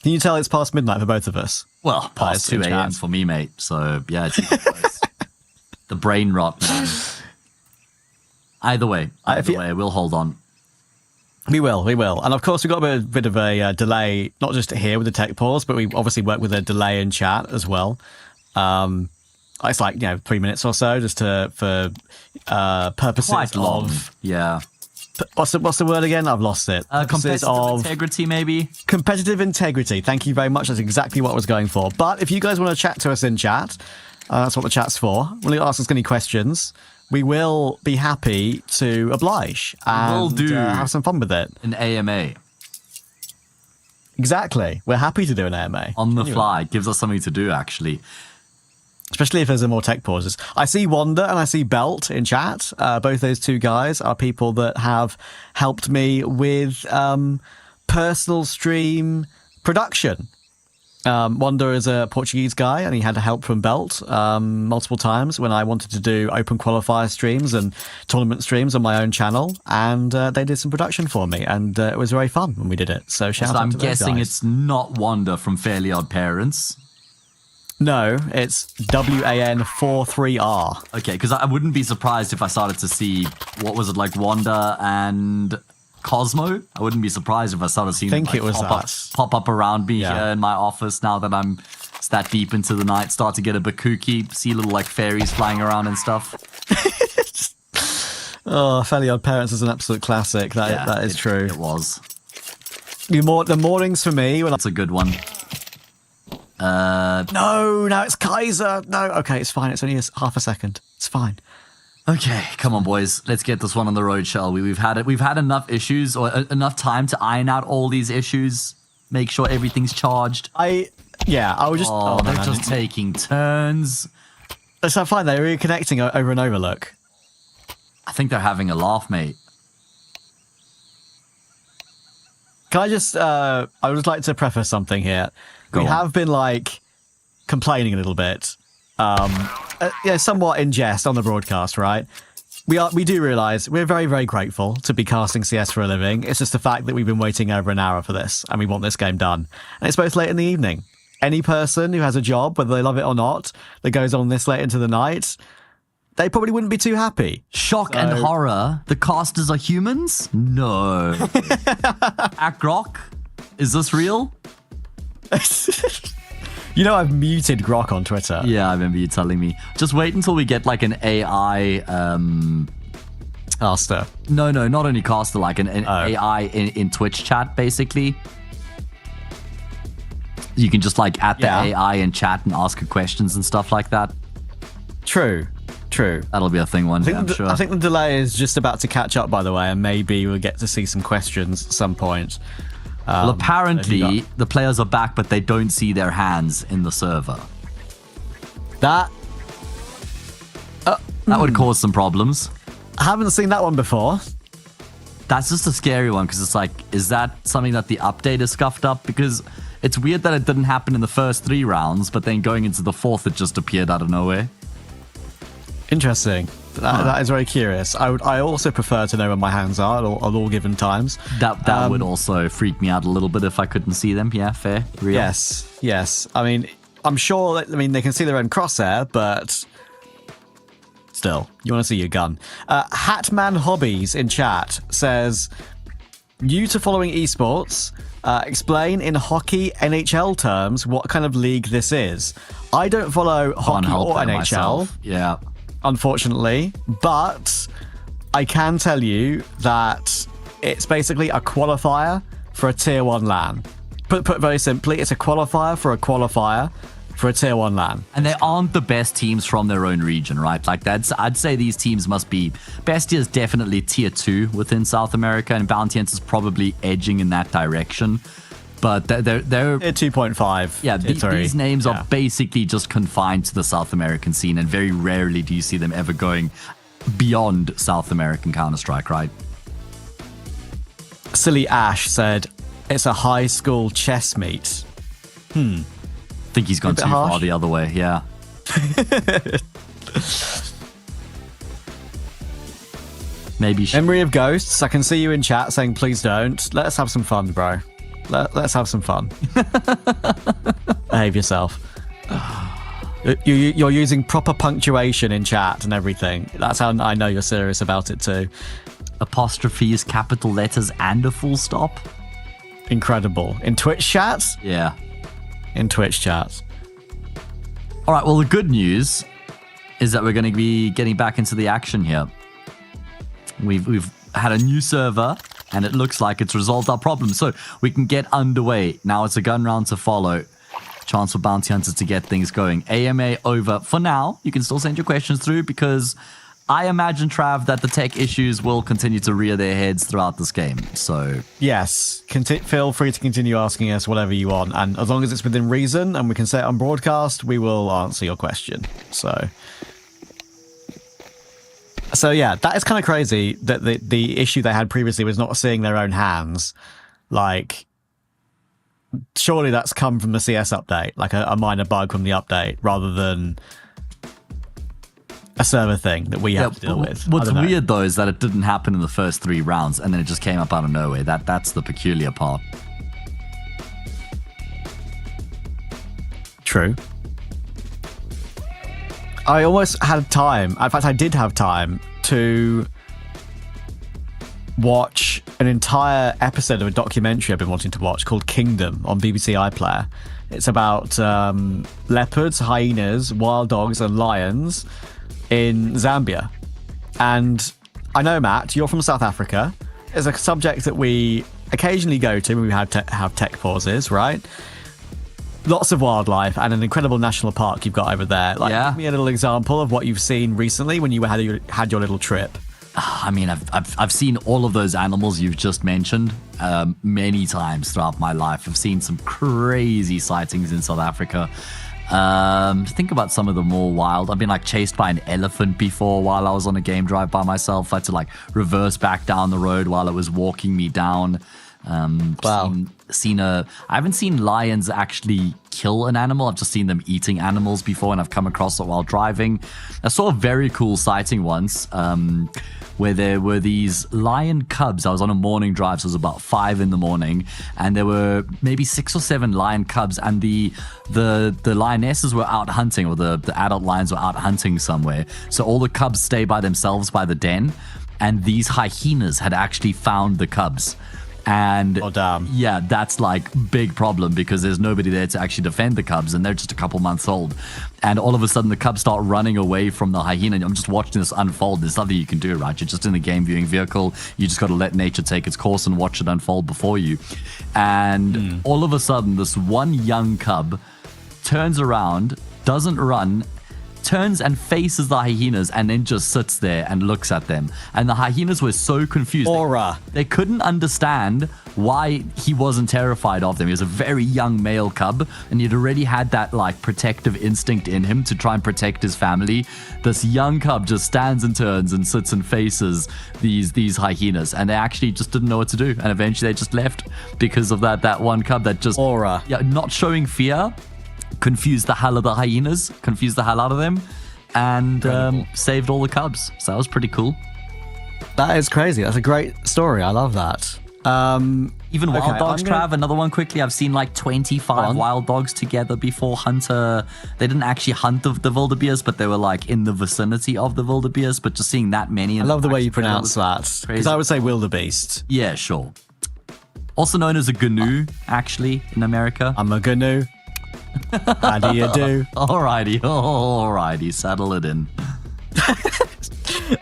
Can you tell it's past midnight for both of us? Well, past it's 2 in a.m. chat. for me, mate. So, yeah, it's even close. The brain rot, man. Either way, we'll hold on. We will. And of course, we've got a bit of a delay, not just here with the tech pause, but we obviously work with a delay in chat as well. It's like, 3 minutes or so, just for purposes Quite long. of... Yeah. What's the word again? I've lost it. Purposes Competitive integrity, maybe? Competitive integrity. Thank you very much. That's exactly what I was going for. But if you guys want to chat to us in chat, that's what the chat's for. When you ask us any questions, we will be happy to oblige and have some fun with it. An AMA. Exactly. We're happy to do an AMA. On the fly. It gives us something to do, actually. Especially if there's more tech pauses. I see Wanda and I see Belt in chat. Both those two guys are people that have helped me with personal stream production. Wanda is a Portuguese guy and he had help from Belt multiple times when I wanted to do open qualifier streams and tournament streams on my own channel. And they did some production for me. And it was very fun when we did it. So shout out I'm to those guessing guys. it's not Wanda from Fairly Odd Parents. No, it's WAN43R. Okay, because I wouldn't be surprised if I started to see, what was it, like Wanda and Cosmo? I wouldn't be surprised if I started seeing them, it was pop up around me Yeah. here in my office now that I'm that deep into the night, start to get a bit kooky, see little like fairies flying around and stuff. Oh, Fairly Odd Parents is an absolute classic. That is true. It was. The mornings for me when That's a good one. No, now it's Kaiser. No, okay, it's fine. It's only half a second. It's fine. Okay, come on, boys. Let's get this one on the road, shall we? We've had enough issues, or enough time to iron out all these issues. Make sure everything's charged. I was just. They're just taking turns. It's so fine. They're reconnecting over and over. Look. I think they're having a laugh, mate. Can I just? I would just like to preface something here. Go we on. have been complaining a little bit, somewhat in jest on the broadcast, right? We do realise we're very, very grateful to be casting CS for a living. It's just the fact that we've been waiting over an hour for this, and we want this game done. And it's both late in the evening. Any person who has a job, whether they love it or not, that goes on this late into the night, they probably wouldn't be too happy. Shock and horror. The casters are humans? No. Grok? Is this real? You know I've muted Grok on Twitter. Yeah, I remember you telling me. Just wait until we get like an AI Caster. No, not only caster, like an AI in Twitch chat, basically. You can just like at the AI in chat and ask her questions and stuff like that. True. That'll be a thing one day, I'm sure. I think the delay is just about to catch up, by the way, and maybe we'll get to see some questions at some point. Well, apparently the players are back, but they don't see their hands in the server. That would cause some problems. I haven't seen that one before. That's just a scary one because it's like, is that something that the update has scuffed up? Because it's weird that it didn't happen in the first 3 rounds, but then going into the 4th, it just appeared out of nowhere. Interesting. That is very curious. I also prefer to know where my hands are at all given times. That would also freak me out a little bit if I couldn't see them. Yeah, fair. Real. Yes. I mean, I'm sure they can see their own crosshair, but still, you want to see your gun. Hatman Hobbies in chat says, new to following esports, explain in hockey NHL terms what kind of league this is. I don't follow hockey or NHL. Myself. Yeah. Unfortunately, but I can tell you that it's basically a qualifier for a tier 1 LAN. Put very simply, it's a qualifier for a tier 1 LAN. And they aren't the best teams from their own region, right? Like I'd say these teams must be, BESTIA is definitely tier 2 within South America, and Bounty Hunters is probably edging in that direction. But they're 2.5. Yeah, these names are basically just confined to the South American scene, and very rarely do you see them ever going beyond South American Counter-Strike, right? Silly Ash said, it's a high school chess meet. I think he's gone too far the other way, yeah. Maybe. Memory of Ghosts, I can see you in chat saying, please don't. Let's have some fun, bro. Let's have some fun. Behave yourself. You're using proper punctuation in chat and everything. That's how I know you're serious about it too. Apostrophes, capital letters, and a full stop. Incredible. In Twitch chats? Yeah. In Twitch chats. All right, well, the good news is that we're going to be getting back into the action here. We've had a new server, and it looks like it's resolved our problem, so we can get underway. Now it's a gun round to follow. Chance for Bounty Hunters to get things going. AMA over for now. You can still send your questions through because I imagine, Trav, that the tech issues will continue to rear their heads throughout this game. So yes, feel free to continue asking us whatever you want, and as long as it's within reason and we can say it on broadcast, we will answer your question. So yeah, that is kind of crazy that the issue they had previously was not seeing their own hands. Like, surely that's come from the CS update, like a minor bug from the update, rather than a server thing that we have to deal with. What's weird though is that it didn't happen in the first 3 rounds, and then it just came up out of nowhere. That's the peculiar part. True. I almost had time. In fact, I did have time to watch an entire episode of a documentary I've been wanting to watch called Kingdom on BBC iPlayer. It's about leopards, hyenas, wild dogs, and lions in Zambia. And I know, Matt, you're from South Africa. It's a subject that we occasionally go to when we have tech pauses, right? Lots of wildlife and an incredible national park you've got over there. Give me a little example of what you've seen recently when you had your little trip. I mean, I've seen all of those animals you've just mentioned many times throughout my life. I've seen some crazy sightings in South Africa. Think about some of the more wild. I've been chased by an elephant before while I was on a game drive by myself. I had to reverse back down the road while it was walking me down. Wow. I haven't seen lions actually kill an animal. I've just seen them eating animals before, and I've come across it while driving. I saw a very cool sighting once where there were these lion cubs. I was on a morning drive, so it was about 5 in the morning, and there were maybe 6 or 7 lion cubs, and the lionesses were out hunting, or the adult lions were out hunting somewhere. So all the cubs stay by themselves by the den, and these hyenas had actually found the cubs. And yeah, that's big problem because there's nobody there to actually defend the cubs, and they're just a couple months old. And all of a sudden the cubs start running away from the hyena. I'm just watching this unfold. There's nothing you can do, right? You're just in the game viewing vehicle. You just got to let nature take its course and watch it unfold before you. And all of a sudden this one young cub turns around, doesn't run, turns and faces the hyenas and then just sits there and looks at them. And the hyenas were so confused. Aura. They couldn't understand why he wasn't terrified of them. He was a very young male cub, and he'd already had that like protective instinct in him to try and protect his family. This young cub just stands and turns and sits and faces these hyenas, and they actually just didn't know what to do. And eventually they just left because of that one cub that just Aura. Yeah, not showing fear, confused the hell of the hyenas, confused the hell out of them, and saved all the cubs. So that was pretty cool. That is crazy. That's a great story. I love that. Even wild dogs, I'm gonna- Trav, another one quickly. I've seen like 25 wild dogs together before Hunter. They didn't actually hunt the wildebeest, but they were like in the vicinity of the wildebeest. But just seeing that many. I love the way you pronounce that. Because I would say wildebeest. Yeah, sure. Also known as a gnu, actually, in America. I'm a gnu. How do you do? Alrighty, saddle it in.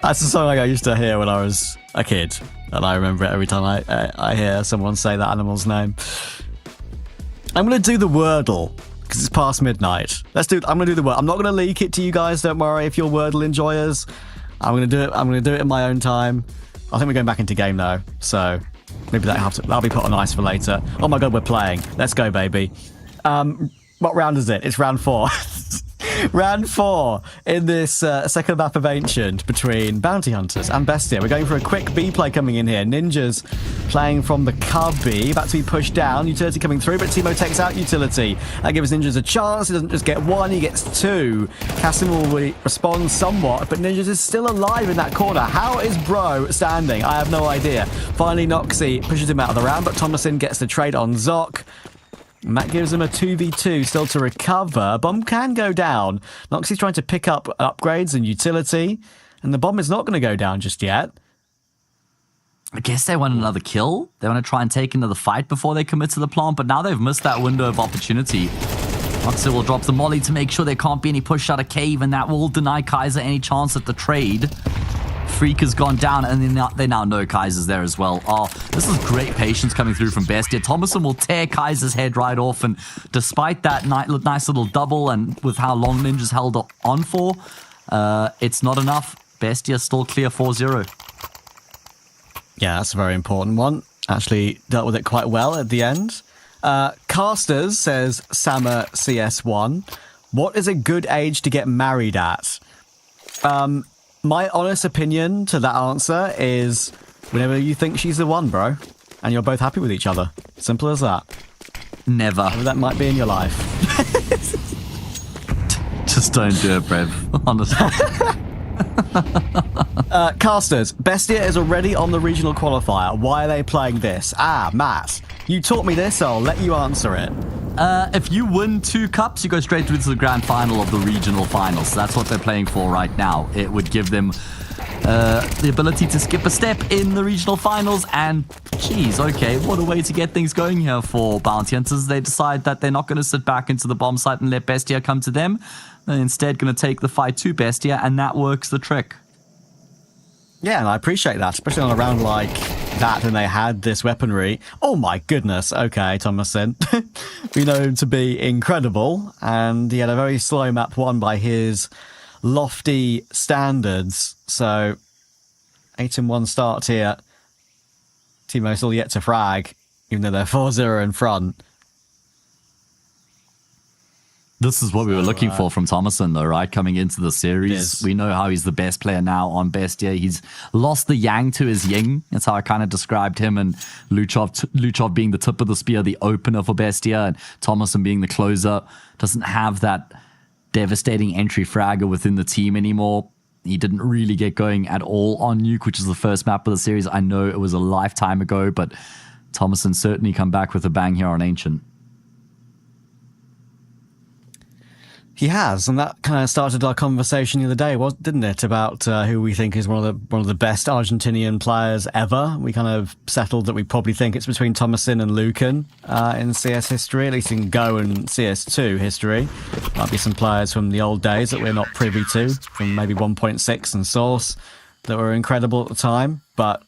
That's a song I used to hear when I was a kid, and I remember it every time I hear someone say that animal's name. I'm going to do the Wordle, because it's past midnight. I'm going to do the Wordle. I'm not going to leak it to you guys, don't worry, if you're Wordle enjoyers. I'm going to do it in my own time. I think we're going back into game now, so maybe that'll be put on ice for later. Oh my god, we're playing. Let's go, baby. What round is it? It's round 4. Round 4 in this second map of Ancient between Bounty Hunters and Bestia. We're going for a quick B play coming in here. Ninjas playing from the cubby, about to be pushed down. Utility coming through, but Timo takes out Utility. That gives Ninjas a chance. He doesn't just get one, he gets 2. Casimir will respond somewhat, but Ninjas is still alive in that corner. How is Bro standing? I have no idea. Finally, Noxie pushes him out of the round, but Thomason gets the trade on Zoc. And that gives him a 2v2 still to recover. Bomb can go down. Noxie's trying to pick up upgrades and utility, and the bomb is not going to go down just yet. I guess they want another kill. They want to try and take another fight before they commit to the plant, but now they've missed that window of opportunity. Noxie will drop the molly to make sure there can't be any push out of cave, and that will deny Kaiser any chance at the trade. Freak has gone down, and they now know Kaiser's there as well. Oh, this is great patience coming through from Bestia. Thomason will tear Kaiser's head right off, and despite that nice little double and with how long Ninja's held on for, it's not enough. Bestia still clear 4-0. Yeah, that's a very important one. Actually dealt with it quite well at the end. Casters says Sama CS1. What is a good age to get married at? My honest opinion to that answer is whenever you think she's the one, bro, and you're both happy with each other. Simple as that. Never. Whatever that might be in your life. Just don't do it, Brev. Honestly. Casters, Bestia is already on the regional qualifier. Why are they playing this? Matt, you taught me this, so I'll let you answer it. If you win 2 cups, you go straight through to the grand final of the regional finals. So that's what they're playing for right now. It would give them the ability to skip a step in the regional finals. And, geez, okay, what a way to get things going here for Bounty Hunters. They decide that they're not going to sit back into the bomb site and let Bestia come to them. They're instead going to take the fight to Bestia, and that works the trick. Yeah, and I appreciate that, especially on a round like that, and they had this weaponry. Oh my goodness. Okay, Thomason. We know him to be incredible, and he had a very slow map 1 by his lofty standards. So 8-1 start here. Timo still yet to frag, even though they're 4-0 in front. This is what we were looking for from Thomason, though, right? Coming into the series, we know how he's the best player now on Bestia. He's lost the yang to his yin. That's how I kind of described him, and Luchov being the tip of the spear, the opener for Bestia, and Thomason being the closer. Doesn't have that devastating entry fragger within the team anymore. He didn't really get going at all on Nuke, which is the first map of the series. I know it was a lifetime ago, but Thomason certainly come back with a bang here on Ancient. He has, and that kind of started our conversation the other day, didn't it? About who we think is one of the best Argentinian players ever. We kind of settled that we probably think it's between Thomason and Lucan in CS history, at least in Go and CS2 history. Might be some players from the old days that we're not privy to, from maybe 1.6 and Source, that were incredible at the time. But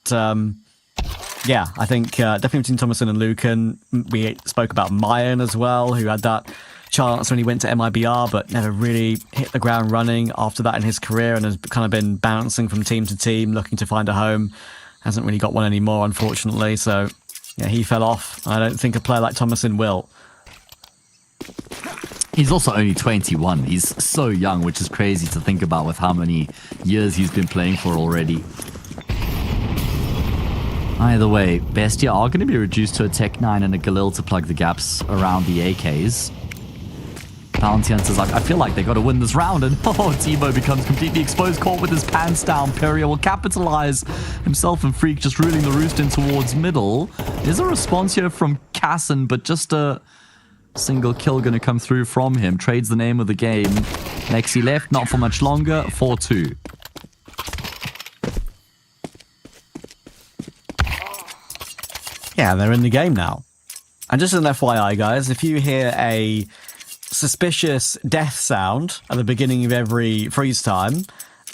yeah, I think definitely between Thomason and Lucan. We spoke about Mayan as well, who had that chance when he went to MIBR, but never really hit the ground running after that in his career, and has kind of been bouncing from team to team, looking to find a home. Hasn't really got one anymore, unfortunately. So, yeah, he fell off. I don't think a player like Thomason will. He's also only 21. He's so young, which is crazy to think about with how many years he's been playing for already. Either way, BESTIA are going to be reduced to a Tech 9 and a Galil to plug the gaps around the AKs. Bounty Hunters, I feel like they got to win this round, and Timo becomes completely exposed, caught with his pants down. Peria will capitalize. Himself and Freak just ruling the roost in towards middle. There's a response here from Casson, but just a single kill going to come through from him. Trades the name of the game. Lexi left, not for much longer. 4-2. Yeah, they're in the game now. And just as an FYI, guys, if you hear a suspicious death sound at the beginning of every freeze time,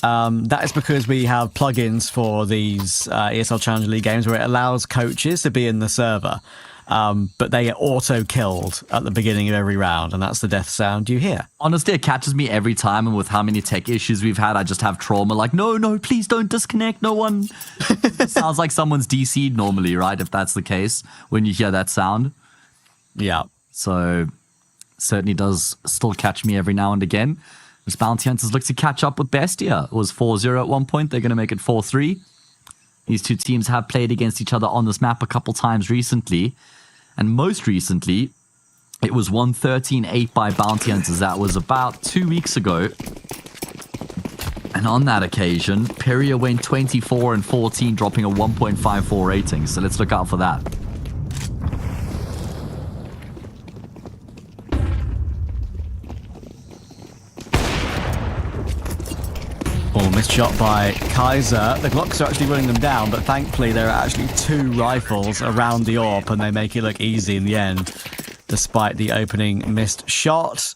that is because we have plugins for these ESL Challenger League games where it allows coaches to be in the server, but they get auto-killed at the beginning of every round, and that's the death sound you hear. Honestly, it catches me every time, and with how many tech issues we've had, I just have trauma. Like, no, please don't disconnect, no one. Sounds like someone's DC'd normally, right? If that's the case, when you hear that sound. Yeah. So, certainly does still catch me every now and again. As Bounty Hunters look to catch up with BESTIA. It was 4-0 at one point. They're going to make it 4-3. These two teams have played against each other on this map a couple times recently. And most recently, it was 113-8 by Bounty Hunters. That was about 2 weeks ago. And on that occasion, Peria went 24-14, dropping a 1.54 rating. So let's look out for that. Oh, missed shot by Kaiser. The Glocks are actually running them down, but thankfully there are actually 2 rifles around the AWP, and they make it look easy in the end, despite the opening missed shot.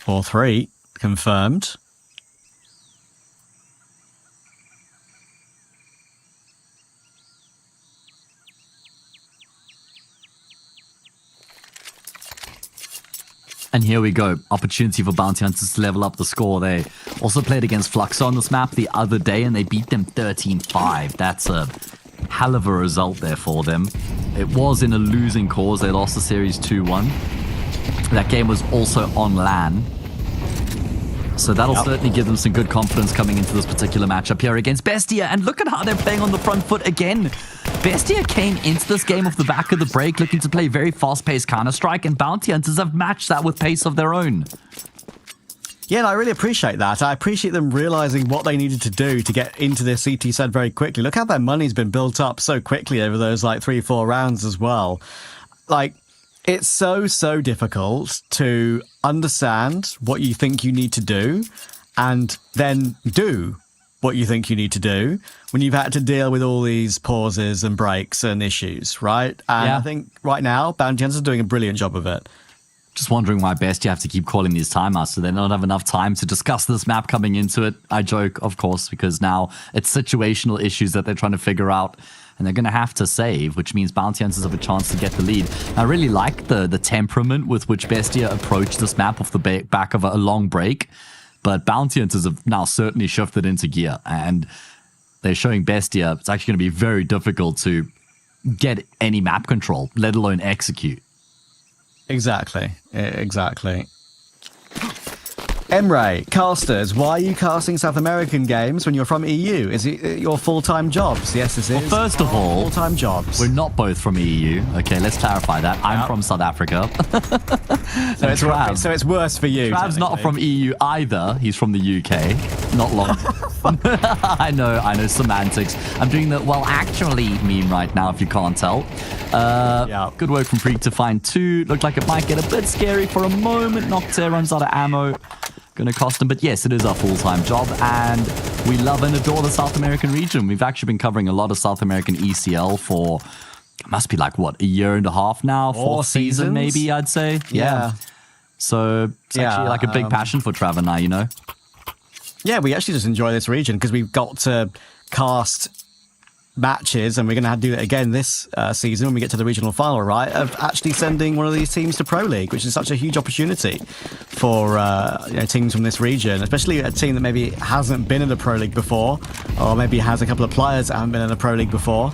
4-3 confirmed. And here we go. Opportunity for Bounty Hunters to level up the score. They also played against Flux on this map the other day, and they beat them 13-5. That's a hell of a result there for them. It was in a losing cause. They lost the series 2-1. That game was also on LAN. So that'll certainly give them some good confidence coming into this particular matchup here against BESTIA. And look at how they're playing on the front foot again. BESTIA came into this game off the back of the break looking to play very fast-paced Counter-Strike, and Bounty Hunters have matched that with pace of their own. Yeah, and I really appreciate that. I appreciate them realizing what they needed to do to get into their CT set very quickly. Look how their money's been built up so quickly over those 3-4 rounds as well. It's so difficult to understand what you think you need to do and then do what you think you need to do when you've had to deal with all these pauses and breaks and issues, right? And I think right now, Bounty Hunters are doing a brilliant job of it. Just wondering why BESTIA have to keep calling these timeouts, so they don't have enough time to discuss this map coming into it. I joke, of course, because now it's situational issues that they're trying to figure out, and they're going to have to save, which means Bounty Hunters have a chance to get the lead. I really like the temperament with which BESTIA approached this map off the back of a long break, but Bounty Hunters have now certainly shifted into gear, and they're showing BESTIA it's actually going to be very difficult to get any map control, let alone execute. Exactly. Emre, casters, why are you casting South American games when you're from EU? Is it your full-time jobs? Yes, this is. Well, first of all, full-time jobs. We're not both from EU. Okay, let's clarify that. I'm from South Africa. So it's worse for you. Trav's not from EU either. He's from the UK. Not long. I know semantics. I'm doing the well actually meme right now if you can't tell. Good work from Freak to find 2. Looked like it might get a bit scary for a moment. Nocturne runs out of ammo. Gonna cost him, but yes, it is our full-time job, and we love and adore the South American region. We've actually been covering a lot of South American ECL for, it must be like, what, a year and a half now? 4th season, maybe, I'd say. Yeah. So it's actually like a big passion for Trav and I, you know? Yeah, we actually just enjoy this region because we've got to cast matches, and we're going to do it again this season when we get to the regional final, right, of actually sending one of these teams to Pro League, which is such a huge opportunity for teams from this region, especially a team that maybe hasn't been in the Pro League before, or maybe has a couple of players that haven't been in the Pro League before.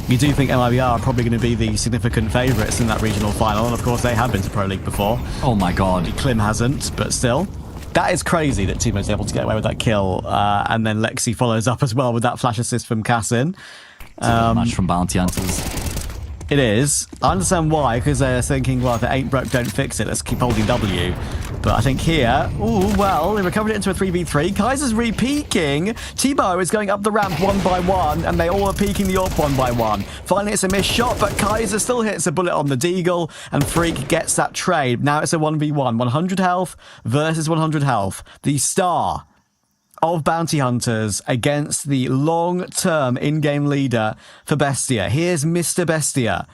You do think MIBR are probably going to be the significant favourites in that regional final, and of course they have been to Pro League before. Oh my god. Klim hasn't, but still. That is crazy that Timo's able to get away with that kill, and then Lexi follows up as well with that flash assist from Cassin. Much from Bounty Hunters. It is. I understand why, because they're thinking, well, if it ain't broke, don't fix it. Let's keep holding W. But I think here, they recovered it into a 3v3. Kaiser's re-peeking. T-Bow is going up the ramp one by one, and they all are peeking the AWP one by one. Finally, it's a missed shot, but Kaiser still hits a bullet on the Deagle, and Freak gets that trade. Now it's a 1v1. 100 health versus 100 health. The star of Bounty Hunters against the long-term in-game leader for Bestia. Here's Mr. Bestia,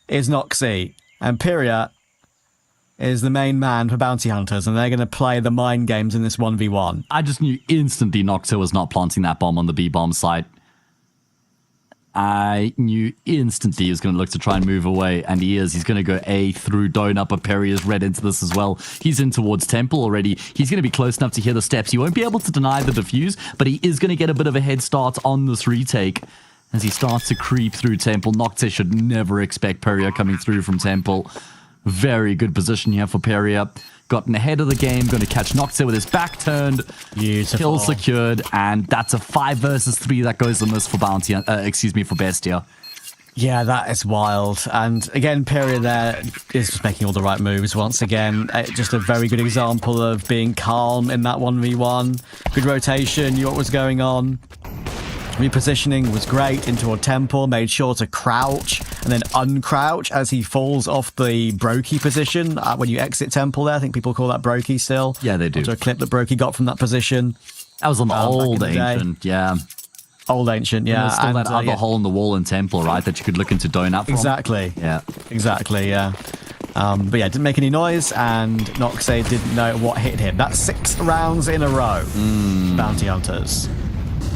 is Noxy, and Pyria is the main man for Bounty Hunters, and they're going to play the mind games in this 1v1. I just knew instantly Noxy was not planting that bomb on the B-bomb site. I knew instantly he was going to look to try and move away, and he is. He's going to go A through Donut, but Perry is read into this as well. He's in towards Temple already. He's going to be close enough to hear the steps. He won't be able to deny the defuse, but he is going to get a bit of a head start on this retake as he starts to creep through Temple. Nocte should never expect Peria coming through from Temple. Very good position here for Peria. Gotten ahead of the game, going to catch Nocte with his back turned. Beautiful. Kill secured, and that's a 5 versus 3 that goes amiss for for Bestia. Yeah, that is wild. And again, Peria there is just making all the right moves once again. Just a very good example of being calm in that 1v1. Good rotation, knew what was going on. Repositioning was great into a temple, made sure to crouch and then uncrouch as he falls off the Brokey position when you exit temple there. I think people call that Brokey still. Yeah, they do. After a clip that Brokey got from that position. That was on the old Ancient, yeah. Old Ancient, yeah. And there's still that other hole in the wall in temple, right, that you could look into Donut from. Exactly. Yeah. Exactly, yeah. But yeah, didn't make any noise, and Noxay didn't know what hit him. That's 6 rounds in a row. Bounty Hunters.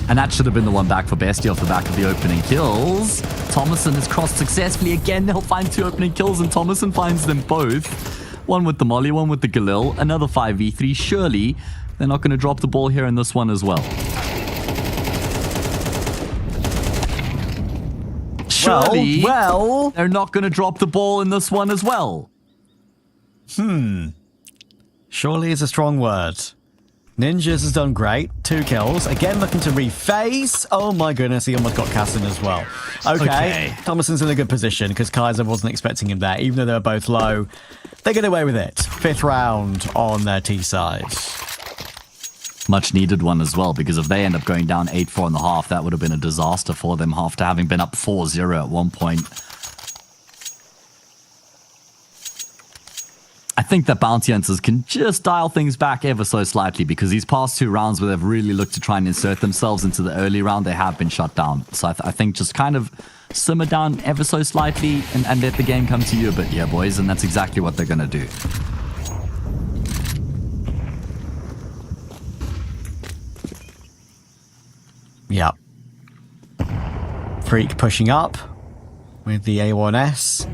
And that should have been the one back for Bestia off the back of the opening kills. Thomason has crossed successfully. Again, they'll find 2 opening kills, and Thomason finds them both. One with the Molly, one with the Galil. Another 5v3. Surely they're not going to drop the ball here in this one as well. Surely they're not going to drop the ball in this one as well. Surely is a strong word. Ninjas has done great. 2 kills. Again, looking to reface. Oh my goodness, he almost got Cassin as well. Okay. Thomason's in a good position because Kaiser wasn't expecting him there. Even though they were both low, they get away with it. 5th round on their T side. Much needed one as well, because if they end up going down 8-4 in the half, that would have been a disaster for them after having been up 4-0 at one point. I think that Bounty Hunters can just dial things back ever so slightly, because these past 2 rounds where they've really looked to try and insert themselves into the early round, they have been shut down. So I think just kind of simmer down ever so slightly and let the game come to you a bit here, boys, and that's exactly what they're going to do. Yep. Freak pushing up with the A1S.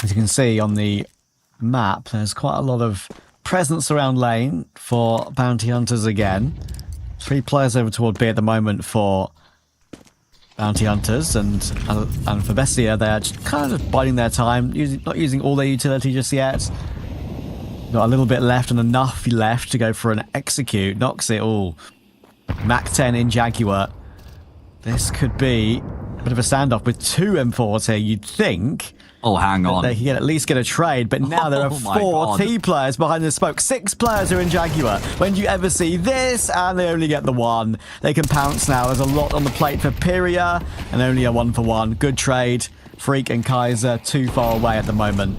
As you can see on the map, there's quite a lot of presence around lane for Bounty Hunters again. 3 players over toward B at the moment for Bounty Hunters, and for Bestia, they're just kind of biding their time, not using all their utility just yet. Got a little bit left and enough left to go for an execute. Knocks it all. Mac 10 in Jaguar. This could be a bit of a standoff with 2 M4s here, you'd think. Oh, hang on. They can at least get a trade, but now there are 4 T players behind the smoke. 6 players are in Jaguar. When do you ever see this? And they only get the 1. They can pounce now. There's a lot on the plate for Pyria, and only a 1-for-1. Good trade. Freak and Kaiser too far away at the moment.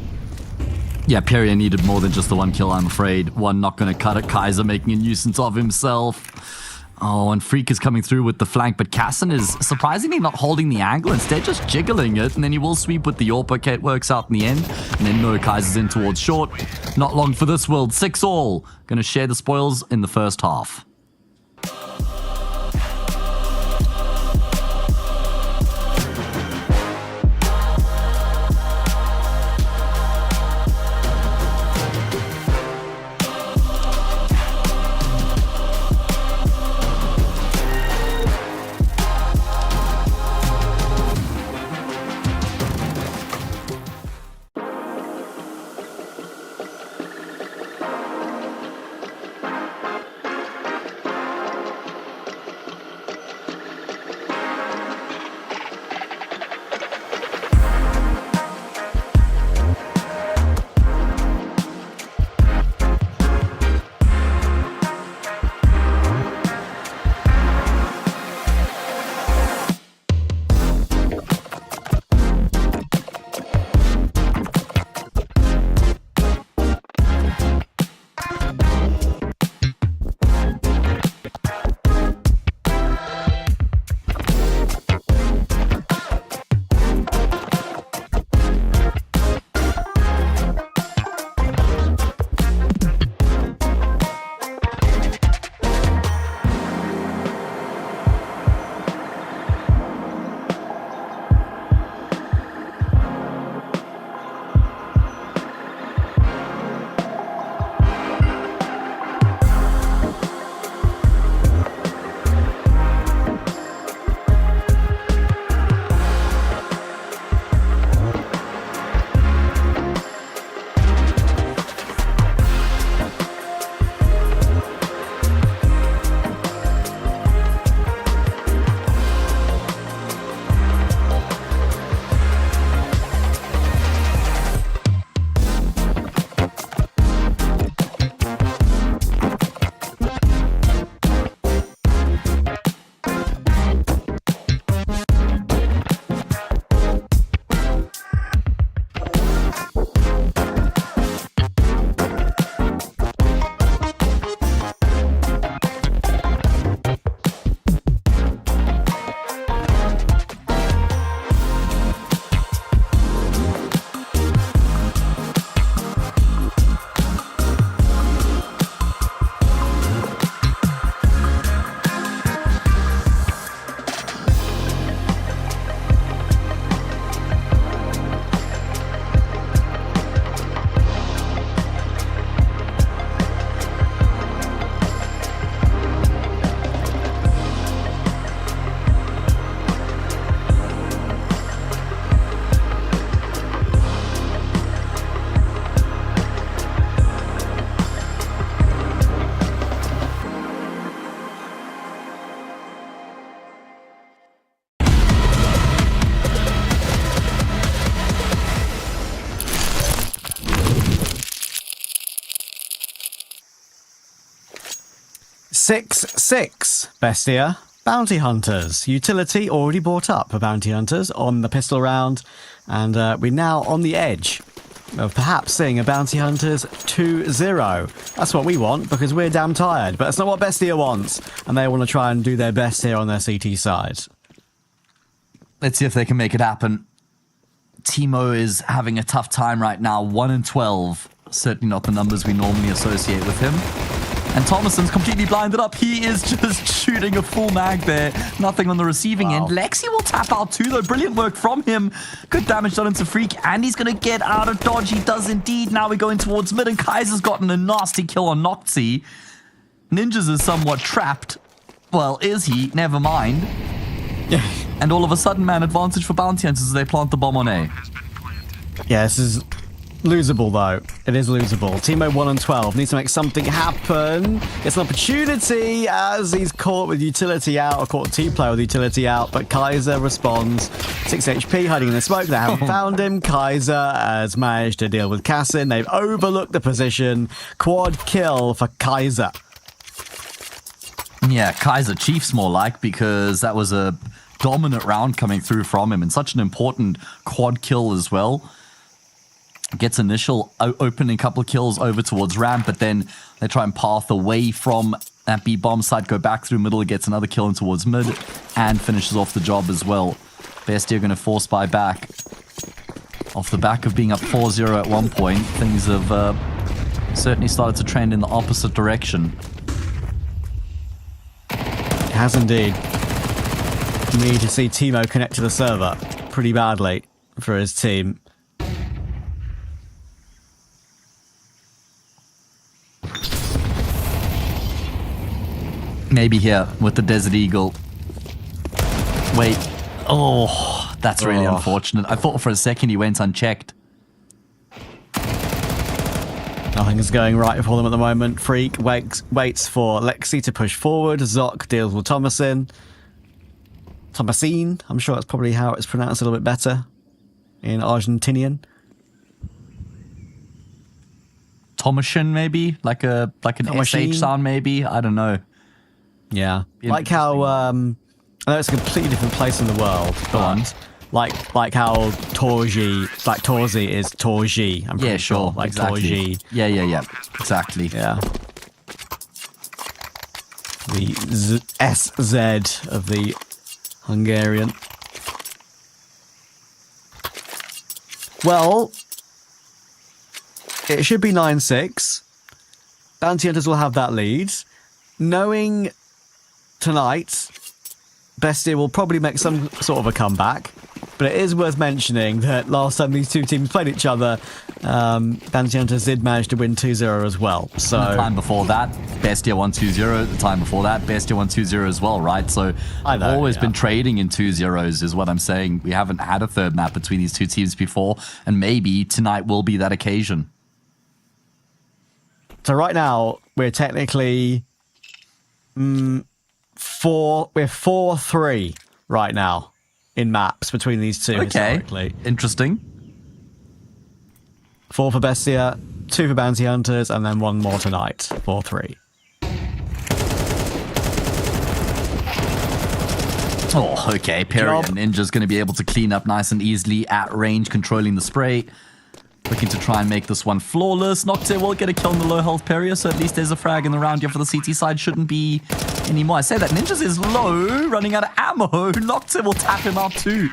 Yeah, Pyria needed more than just the 1 kill, I'm afraid. 1 not going to cut it. Kaiser making a nuisance of himself. Oh, and Freak is coming through with the flank, but Cassin is surprisingly not holding the angle. Instead, just jiggling it, and then he will sweep with the AWP. Okay, it works out in the end. And then no, Kaiser's in towards short. Not long for this world. 6 all. Going to share the spoils in the first half. 6-6, Bestia. Bounty Hunters. Utility already brought up for Bounty Hunters on the pistol round, and we're now on the edge of perhaps seeing a Bounty Hunters 2-0. That's what we want, because we're damn tired, but that's not what Bestia wants, and they want to try and do their best here on their CT side. Let's see if they can make it happen. Timo is having a tough time right now, 1-12. Certainly not the numbers we normally associate with him. And Thomason's completely blinded up. He is just shooting a full mag there. Nothing on the receiving end. Lexi will tap out too, though. Brilliant work from him. Good damage done into Freak, and he's going to get out of dodge. He does indeed. Now we're going towards mid, and Kaiser's gotten a nasty kill on Noxy. Ninjas is somewhat trapped. Well, is he? Never mind. And all of a sudden, man, advantage for Bounty Hunters as they plant the bomb on A. Yeah, this is losable, though. It is losable. Timo 1-12 needs to make something happen. It's an opportunity as he's caught with utility out, or caught T-player with utility out, but Kaiser responds. 6 HP, hiding in the smoke. They haven't found him. Kaiser has managed to deal with Cassin. They've overlooked the position. Quad kill for Kaiser. Yeah, Kaiser Chiefs more like, because that was a dominant round coming through from him, and such an important quad kill as well. Gets initial opening couple of kills over towards ramp, but then they try and path away from that B-bomb side, go back through middle, gets another kill in towards mid, and finishes off the job as well. Bestia going to force buy back. Off the back of being up 4-0 at one point, things have certainly started to trend in the opposite direction. It has indeed. Need to see Timo connect to the server pretty badly for his team. Maybe here with the Desert Eagle. Wait. Oh, that's really unfortunate. I thought for a second he went unchecked. Nothing is going right for them at the moment. Freak waits for Lexi to push forward. Zoc deals with Thomasin. Thomasin, I'm sure that's probably how it's pronounced a little bit better in Argentinian. Thomasin, maybe? Like an SH sound, maybe? I don't know. Yeah. Like how, I know it's a completely different place in the world, but like how Torji, like Torzi is Torji. I'm pretty sure. Like exactly. Torji. Yeah. Exactly. Yeah. The SZ of the Hungarian. Well, it should be 9-6. Bounty Hunters will have that lead. Knowing tonight, Bestia will probably make some sort of a comeback, but it is worth mentioning that last time these two teams played each other, Bounty Hunters did manage to win 2-0 as well. So the time before that, Bestia won 2-0. The time before that, Bestia won 2-0 as well, right? So I've always been trading in 2-0s is what I'm saying. We haven't had a third map between these two teams before, and maybe tonight will be that occasion. So right now, we're technically we're 4-3 right now in maps between these two. Okay, historically. Interesting. 4 for Bestia, 2 for Bounty Hunters, and then 1 more tonight. 4-3. Oh, okay. Perry and Ninja's going to be able to clean up nice and easily at range, controlling the spray. Looking to try and make this one flawless. Nocte will get a kill on the low health Perrier, so at least there's a frag in the round here for the CT side. Shouldn't be anymore. I say that Ninjas is low, running out of ammo. Nocte will tap him out too.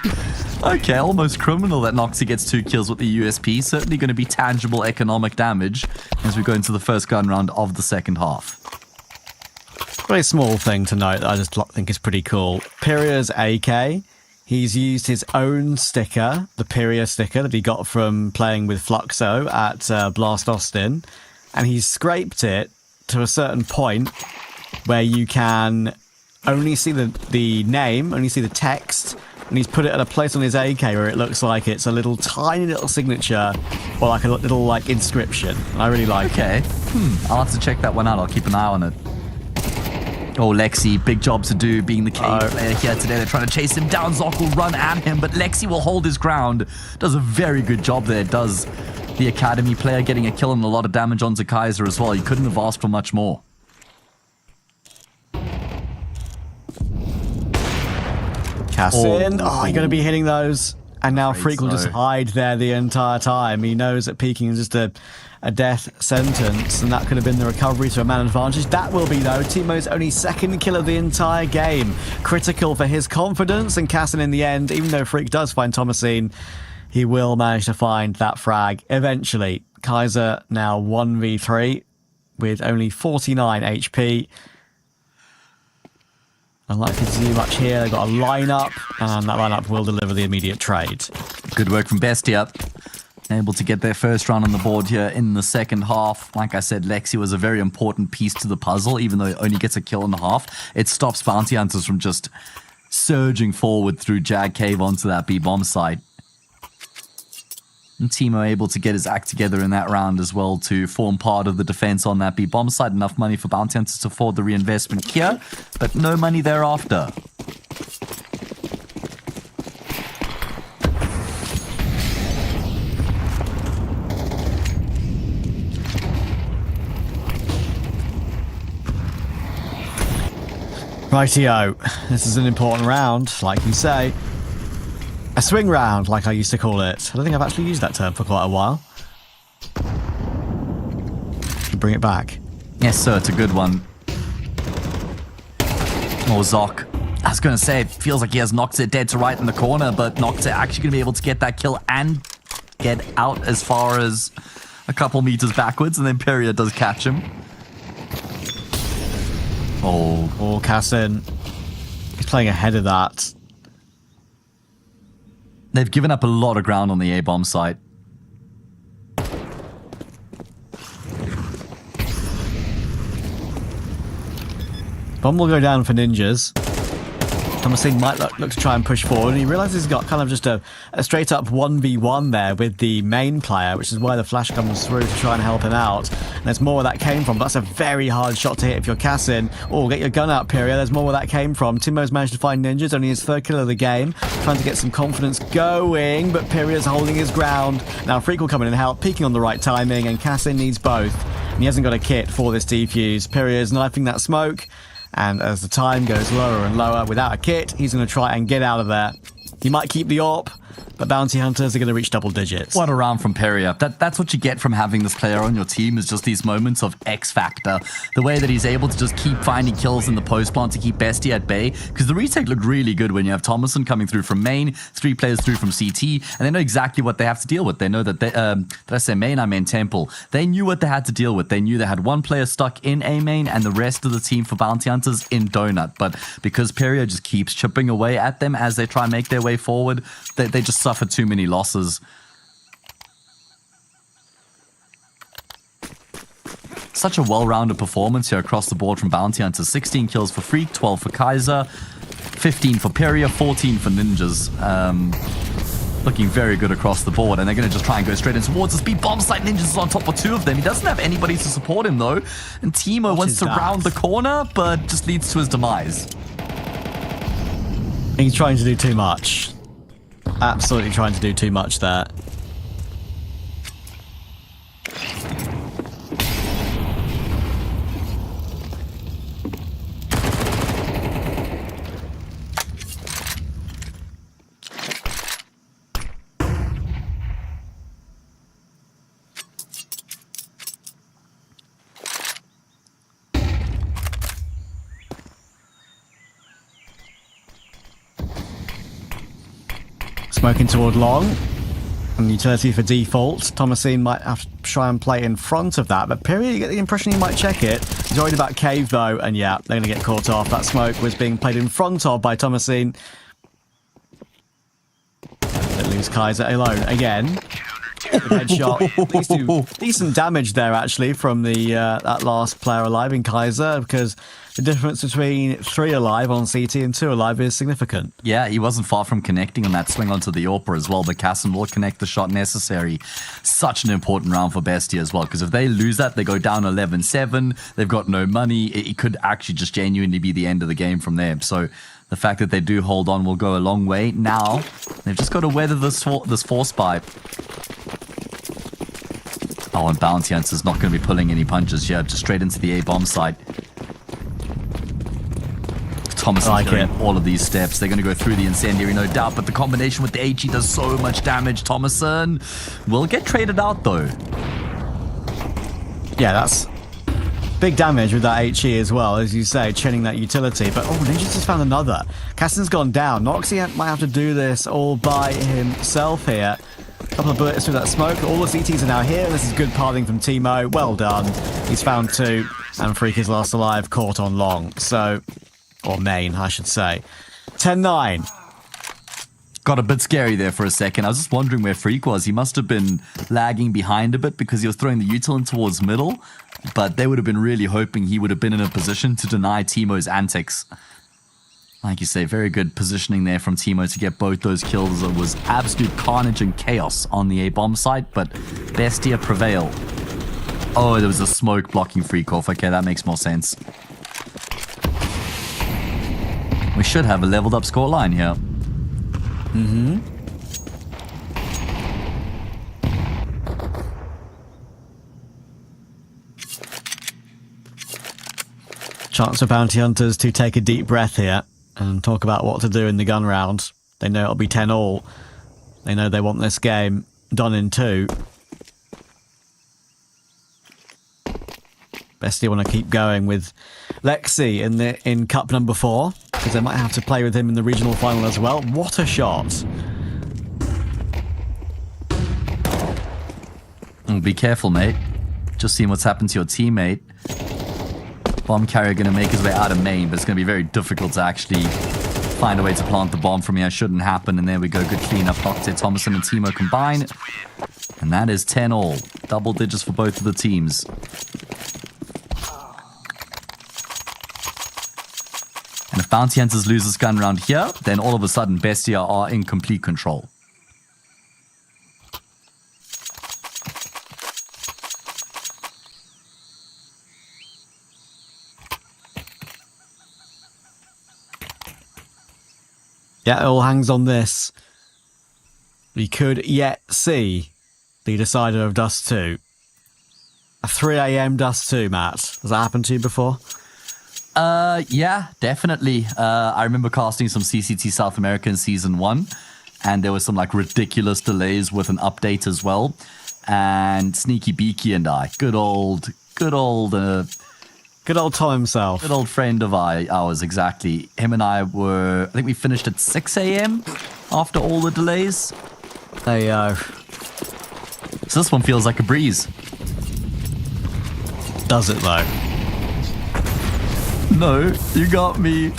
Okay, almost criminal that Noxy gets 2 kills with the USP. Certainly going to be tangible economic damage as we go into the first gun round of the second half. Very small thing to note that I just think is pretty cool. Perrier's AK. He's used his own sticker, the Perrier sticker that he got from playing with Fluxo at Blast Austin, and he's scraped it to a certain point where you can only see the name, only see the text, and he's put it at a place on his AK where it looks like it's a little tiny little signature or like a little like inscription. I really like it. I'll have to check that one out. I'll keep an eye on it. Oh, Lexi, big job to do being the key player here today. They're trying to chase him down. Zoc will run at him, but Lexi will hold his ground. Does a very good job there. Does the Academy player getting a kill and a lot of damage onto Kaiser as well. You couldn't have asked for much more. Cassin. Oh, you're going to be hitting those. And now Freak will just so. hide there the entire time. He knows that peeking is just a death sentence, and that could have been the recovery to a man advantage. That will be, though, Timo's only second kill of the entire game. Critical for his confidence, and Cassin in the end, even though Freak does find Thomasine, he will manage to find that frag eventually. Kaiser now 1v3 with only 49 HP. Unlikely to do much here. They've got a lineup, and that lineup will deliver the immediate trade. Good work from BESTIA. Able to get their first run on the board here in the second half. Like I said, Lexi was a very important piece to the puzzle, even though it only gets a kill and a half. It stops Bounty Hunters from just surging forward through Jag Cave onto that B-bomb site. And Timo able to get his act together in that round as well to form part of the defense on that B-bomb site. Enough money for Bounty Hunters to afford the reinvestment here, but no money thereafter. Rightio, this is an important round, like you say. A swing round, like I used to call it. I don't think I've actually used that term for quite a while. Should bring it back. Yes, sir, it's a good one. Oh, Zoc. I was going to say, it feels like he has Noxit dead to right in the corner, but Noxit actually going to be able to get that kill and get out as far as a couple meters backwards, and then Peria does catch him. Oh, Cassin. He's playing ahead of that. They've given up a lot of ground on the A-bomb site. Bomb will go down for ninjas. Thomasine might look to try and push forward, and he realizes he's got kind of just a straight up 1v1 there with the main player, which is why the flash comes through to try and help him out. And there's more where that came from, but that's a very hard shot to hit if you're Cassin. Oh, get your gun out, Peria. There's more where that came from. Timo's managed to find ninjas, only his third kill of the game, trying to get some confidence going, but Peria's holding his ground. Now Freak will come in and help, peeking on the right timing, and Cassin needs both. And he hasn't got a kit for this defuse. Peria's knifing that smoke. And as the time goes lower and lower, without a kit, he's going to try and get out of there. He might keep the AWP, but Bounty Hunters are going to reach double digits. What a round from Peria. That's what you get from having this player on your team, is just these moments of X factor. The way that he's able to just keep finding kills in the post plant to keep Bestia at bay. Because the retake looked really good when you have Thomason coming through from main, 3 players through from CT, and they know exactly what they have to deal with. They know that they, did I say main? I mean Temple. They knew what they had to deal with. They knew they had one player stuck in A main and the rest of the team for Bounty Hunters in Donut. But because Peria just keeps chipping away at them as they try and make their way forward, they just suffer too many losses. Such a well-rounded performance here across the board from Bounty Hunters. 16 kills for Freak, 12 for Kaiser, 15 for Peria, 14 for Ninjas. Looking very good across the board, and they're going to just try and go straight in towards the speed bomb site. Ninjas is on top of 2 of them. He doesn't have anybody to support him, though. And Timo wants to round the corner, but just leads to his demise. He's trying to do too much. Absolutely trying to do too much there. Smoking toward long. And utility for default. Thomasine might have to try and play in front of that, but Peria, you get the impression he might check it. He's worried about Cave, though, and yeah, they're going to get caught off. That smoke was being played in front of by Thomasine. They lose Kaiser alone again. Good headshot. These do decent damage there, actually, from the that last player alive in Kaiser, because the difference between 3 alive on CT and 2 alive is significant. Yeah, he wasn't far from connecting on that swing onto the AWP as well, but Cassin will connect the shot necessary. Such an important round for Bestia as well, because if they lose that, they go down 11-7, they've got no money. It could actually just genuinely be the end of the game from there. So the fact that they do hold on will go a long way. Now, they've just got to weather this force pipe. Oh, and Bounty Hunter's not going to be pulling any punches here, just straight into the A-bomb site. Thomas like is doing it. all of these steps. They're going to go through the incendiary, no doubt, but the combination with the HE does so much damage. Thomason will get traded out, though. Yeah, that's big damage with that HE as well, as you say, chinning that utility. But, Ninja's just found another. Caston's gone down. Noxy might have to do this all by himself here. A couple of bullets through that smoke. All the CTs are now here. This is good pathing from Timo. Well done. He's found 2, and Freak is last alive, caught on long. So, or main, I should say. 10-9. Got a bit scary there for a second. I was just wondering where Freak was. He must have been lagging behind a bit because he was throwing the util in towards middle, but they would have been really hoping he would have been in a position to deny Timo's antics. Like you say, very good positioning there from Timo to get both those kills. It was absolute carnage and chaos on the A-bomb site, but Bestia prevail. Oh, there was a smoke blocking Freak off. Okay, that makes more sense. We should have a leveled up scoreline here. Mm-hmm. Chance for bounty hunters to take a deep breath here and talk about what to do in the gun round. They know it'll be 10-all. They know they want this game done in 2. Bestia want to keep going with Lexi in cup number 4 because they might have to play with him in the regional final as well. What a shot! Be careful, mate. Just seeing what's happened to your teammate. Bomb carrier going to make his way out of main, but it's going to be very difficult to actually find a way to plant the bomb from here. Shouldn't happen, and there we go. Good cleanup. Nocte, Thomason, and Timo combine. And that is 10-all. Double digits for both of the teams. And if Bounty Hunters lose this gun round here, then all of a sudden Bestia are in complete control. Yeah, it all hangs on this. We could yet see the decider of Dust 2. A 3 a.m. Dust 2, Matt. Has that happened to you before? Yeah, definitely. I remember casting some CCT South America in Season 1, and there was some like ridiculous delays with an update as well. And Sneaky Beaky and I, good old Tom himself. Good old friend of ours, exactly. Him and I were, I think we finished at 6 a.m. after all the delays. There you go. So this one feels like a breeze. Does it though? No, you got me.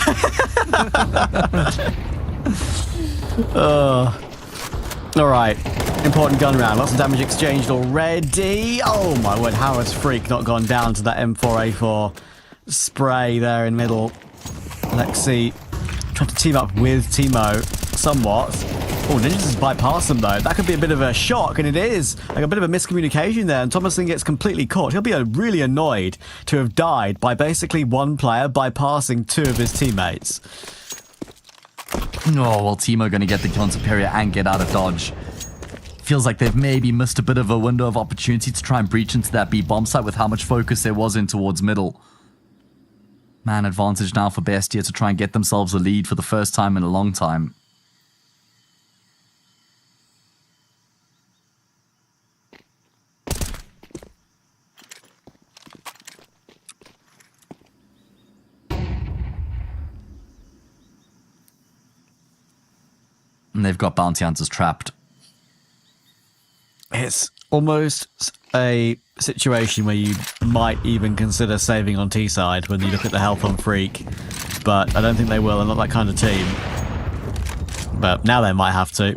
Alright. Important gun round. Lots of damage exchanged already. Oh my word, how has Freak not gone down to that M4A4 spray there in middle? Lexi trying to team up with Timo somewhat. Oh, Ninja just bypassed him though. That could be a bit of a shock, and it is. Like a bit of a miscommunication there, and Thomason gets completely caught. He'll be really annoyed to have died by basically one player bypassing 2 of his teammates. Oh, well, Timo going to get the kill on Superior and get out of dodge. Feels like they've maybe missed a bit of a window of opportunity to try and breach into that B bomb site with how much focus there was in towards middle. Man advantage now for Bestia to try and get themselves a lead for the first time in a long time. And they've got Bounty Hunters trapped. It's almost a situation where you might even consider saving on T-side when you look at the health on Freak. But I don't think they will. They're not that kind of team. But now they might have to.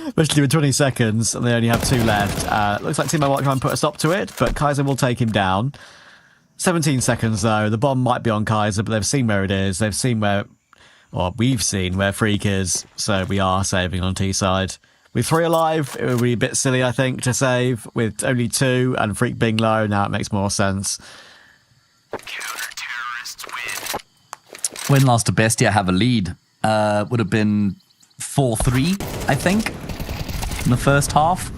Especially with 20 seconds and they only have 2 left. Looks like Timo might try and put a stop to it, but Kaiser will take him down. 17 seconds though. The bomb might be on Kaiser, but they've seen where it is. They've seen where... Or we've seen where Freak is, so we are saving on T-side. With 3 alive, it would be a bit silly, I think, to save. With only 2 and Freak being low, now it makes more sense. When last did Bestia have a lead? Would have been 4-3, I think, in the first half.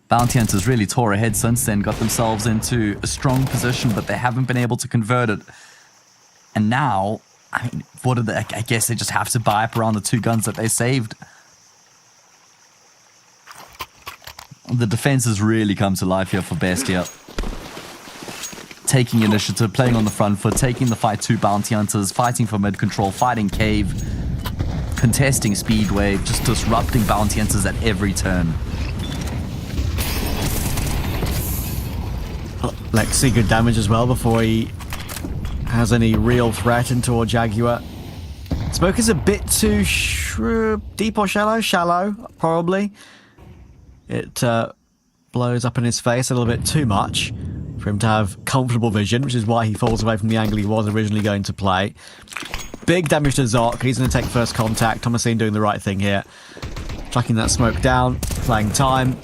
Bounty Hunters really tore ahead since then, got themselves into a strong position, but they haven't been able to convert it. And now... I mean, what did they? I guess they just have to buy up around the 2 guns that they saved. The defense has really come to life here for BESTIA. Taking initiative, playing on the front foot, taking the fight to bounty hunters, fighting for mid control, fighting cave, contesting speed wave, just disrupting bounty hunters at every turn. Lexi, good damage as well before he has any real threat into our Jaguar. Smoke is a bit too deep or shallow? Shallow, probably. It blows up in his face a little bit too much for him to have comfortable vision, which is why he falls away from the angle he was originally going to play. Big damage to Zoc. He's going to take first contact. Thomasine doing the right thing here. Tracking that smoke down, playing time.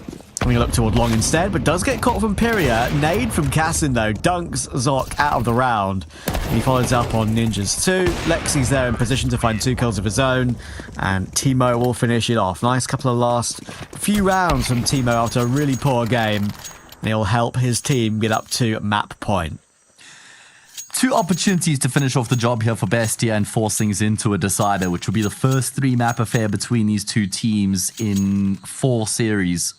Having a look toward long instead, but does get caught from Pyria. Nade from Cassin, though, dunks Zoc out of the round. And he follows up on Ninjas 2. Lexi's there in position to find 2 kills of his own, and Timo will finish it off. Nice couple of last few rounds from Timo after a really poor game. And he'll help his team get up to map point. 2 opportunities to finish off the job here for BESTIA and force things into a decider, which will be the first 3-map affair between these 2 teams in 4 series.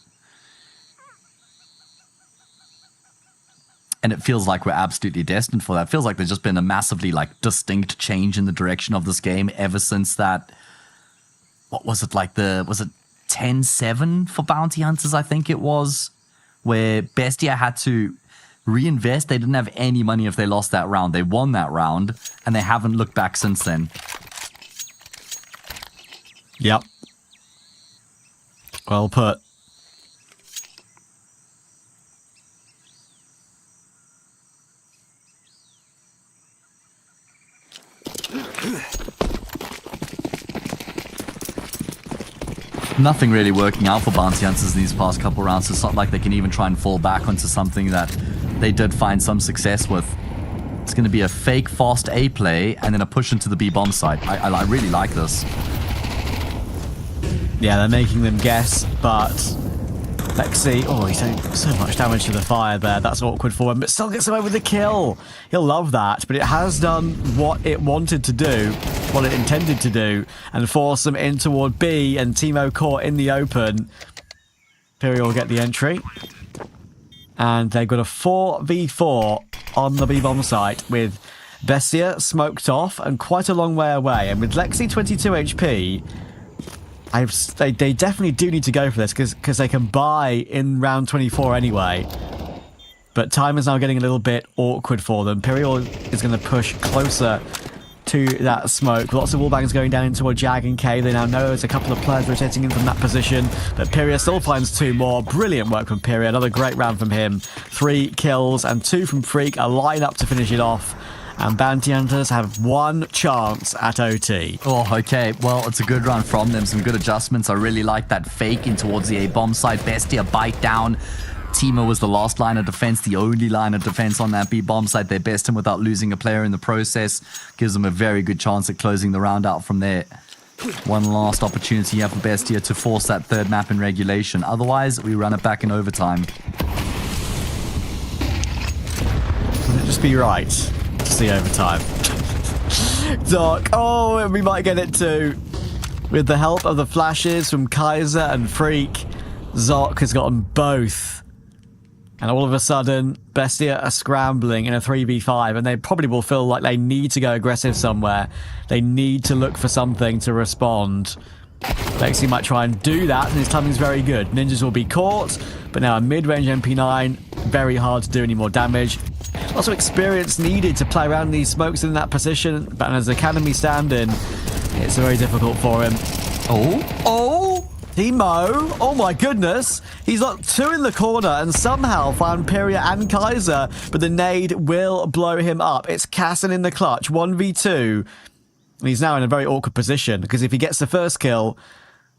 And it feels like we're absolutely destined for that. It feels like there's just been a massively distinct change in the direction of this game ever since that. What was it was it 10-7 for bounty hunters? I think it was, where BESTIA had to reinvest. They didn't have any money if they lost that round. They won that round, and they haven't looked back since then. Yep. Well put. Nothing really working out for bounty hunters in these past couple rounds. It's not like they can even try and fall back onto something that they did find some success with. It's going to be a fake fast A play and then a push into the B bomb site. I really like this. Yeah, they're making them guess, but Lexi, oh, he's doing so much damage to the fire there. That's awkward for him, but still gets away with the kill. He'll love that, but it has done what it wanted to do, what it intended to do, and force them in toward B, and Timo caught in the open. Imperial will get the entry. And they've got a 4v4 on the B-bomb site with BESTIA smoked off and quite a long way away. And with Lexi 22 HP, they definitely do need to go for this because they can buy in round 24 anyway. But time is now getting a little bit awkward for them. Imperial is going to push closer to that smoke. Lots of wallbangs going down into a Jag and K. They now know there's a couple of players rotating in from that position, but Pyria still finds 2 more. Brilliant work from Pyria. Another great round from him. 3 kills and 2 from Freak. A line-up to finish it off. And Bounty Hunters have 1 chance at OT. Oh, okay. Well, it's a good run from them. Some good adjustments. I really like that fake in towards the A bomb side. BESTIA bite down. Timo was the last line of defense, the only line of defense on that B bomb side. They best him without losing a player in the process. Gives them a very good chance at closing the round out from there. One last opportunity here for BESTIA to force that 3rd map in regulation. Otherwise, we run it back in overtime. Would it just be right to see overtime? Doc, oh, we might get it too. With the help of the flashes from Kaiser and Freak, Zoc has gotten both. And all of a sudden, BESTIA are scrambling in a 3v5, and they probably will feel like they need to go aggressive somewhere. They need to look for something to respond. Lexi might try and do that, and his timing's very good. Ninjas will be caught, but now a mid-range MP9, very hard to do any more damage. Lots of experience needed to play around these smokes in that position, but as Academy stand-in, it's very difficult for him. Oh! Timo, oh my goodness, he's got 2 in the corner and somehow found Pyria and Kaiser, but the nade will blow him up. It's Cassin in the clutch, 1v2, and he's now in a very awkward position, because if he gets the first kill,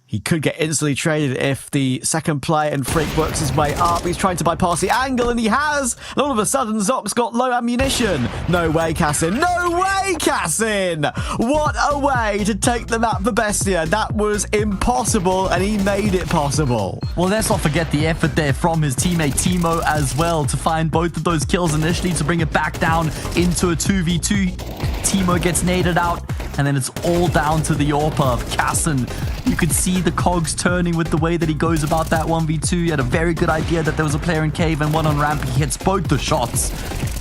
He could get instantly traded if the second player and Freak works his way up. He's trying to bypass the angle, and he has. And all of a sudden, Zox got low ammunition. No way, Cassin. No way, Cassin. What a way to take the map for Bestia. That was impossible, and he made it possible. Well, let's not forget the effort there from his teammate Timo as well to find both of those kills initially to bring it back down into a 2v2. Timo gets naded out, and then it's all down to the AWP of Cassin. You could see the cogs turning with the way that he goes about that 1v2. He had a very good idea that there was a player in cave and one on ramp. He hits both the shots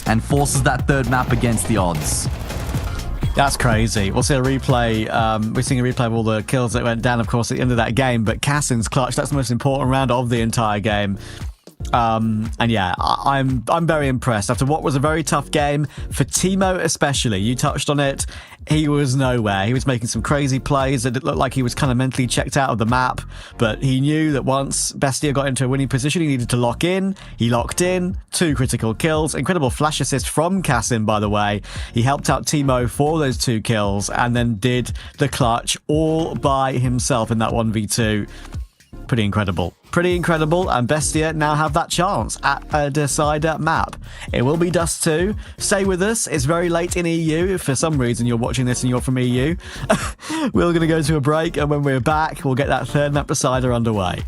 and forces that third map against the odds. That's crazy. We'll see a replay. We're seeing a replay of all the kills that went down, of course, at the end of that game. But Cassin's clutch, that's the most important round of the entire game. And yeah, I'm very impressed. After what was a very tough game for Timo especially, you touched on it, he was nowhere. He was making some crazy plays that it looked like he was kind of mentally checked out of the map, but he knew that once Bestia got into a winning position, he needed to lock in. He locked in, 2 critical kills, incredible flash assist from Cassin, by the way. He helped out Timo for those 2 kills and then did the clutch all by himself in that 1v2. Pretty incredible. Pretty incredible, and Bestia now have that chance at a decider map. It will be Dust 2. Stay with us. It's very late in EU. If for some reason you're watching this and you're from EU, we're going to go to a break, and when we're back, we'll get that third map decider underway.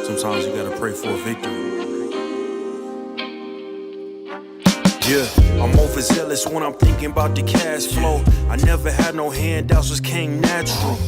Sometimes you gotta pray for a victory. Yeah, I'm overzealous when I'm thinking about the cash flow. I never had no handouts, just came natural.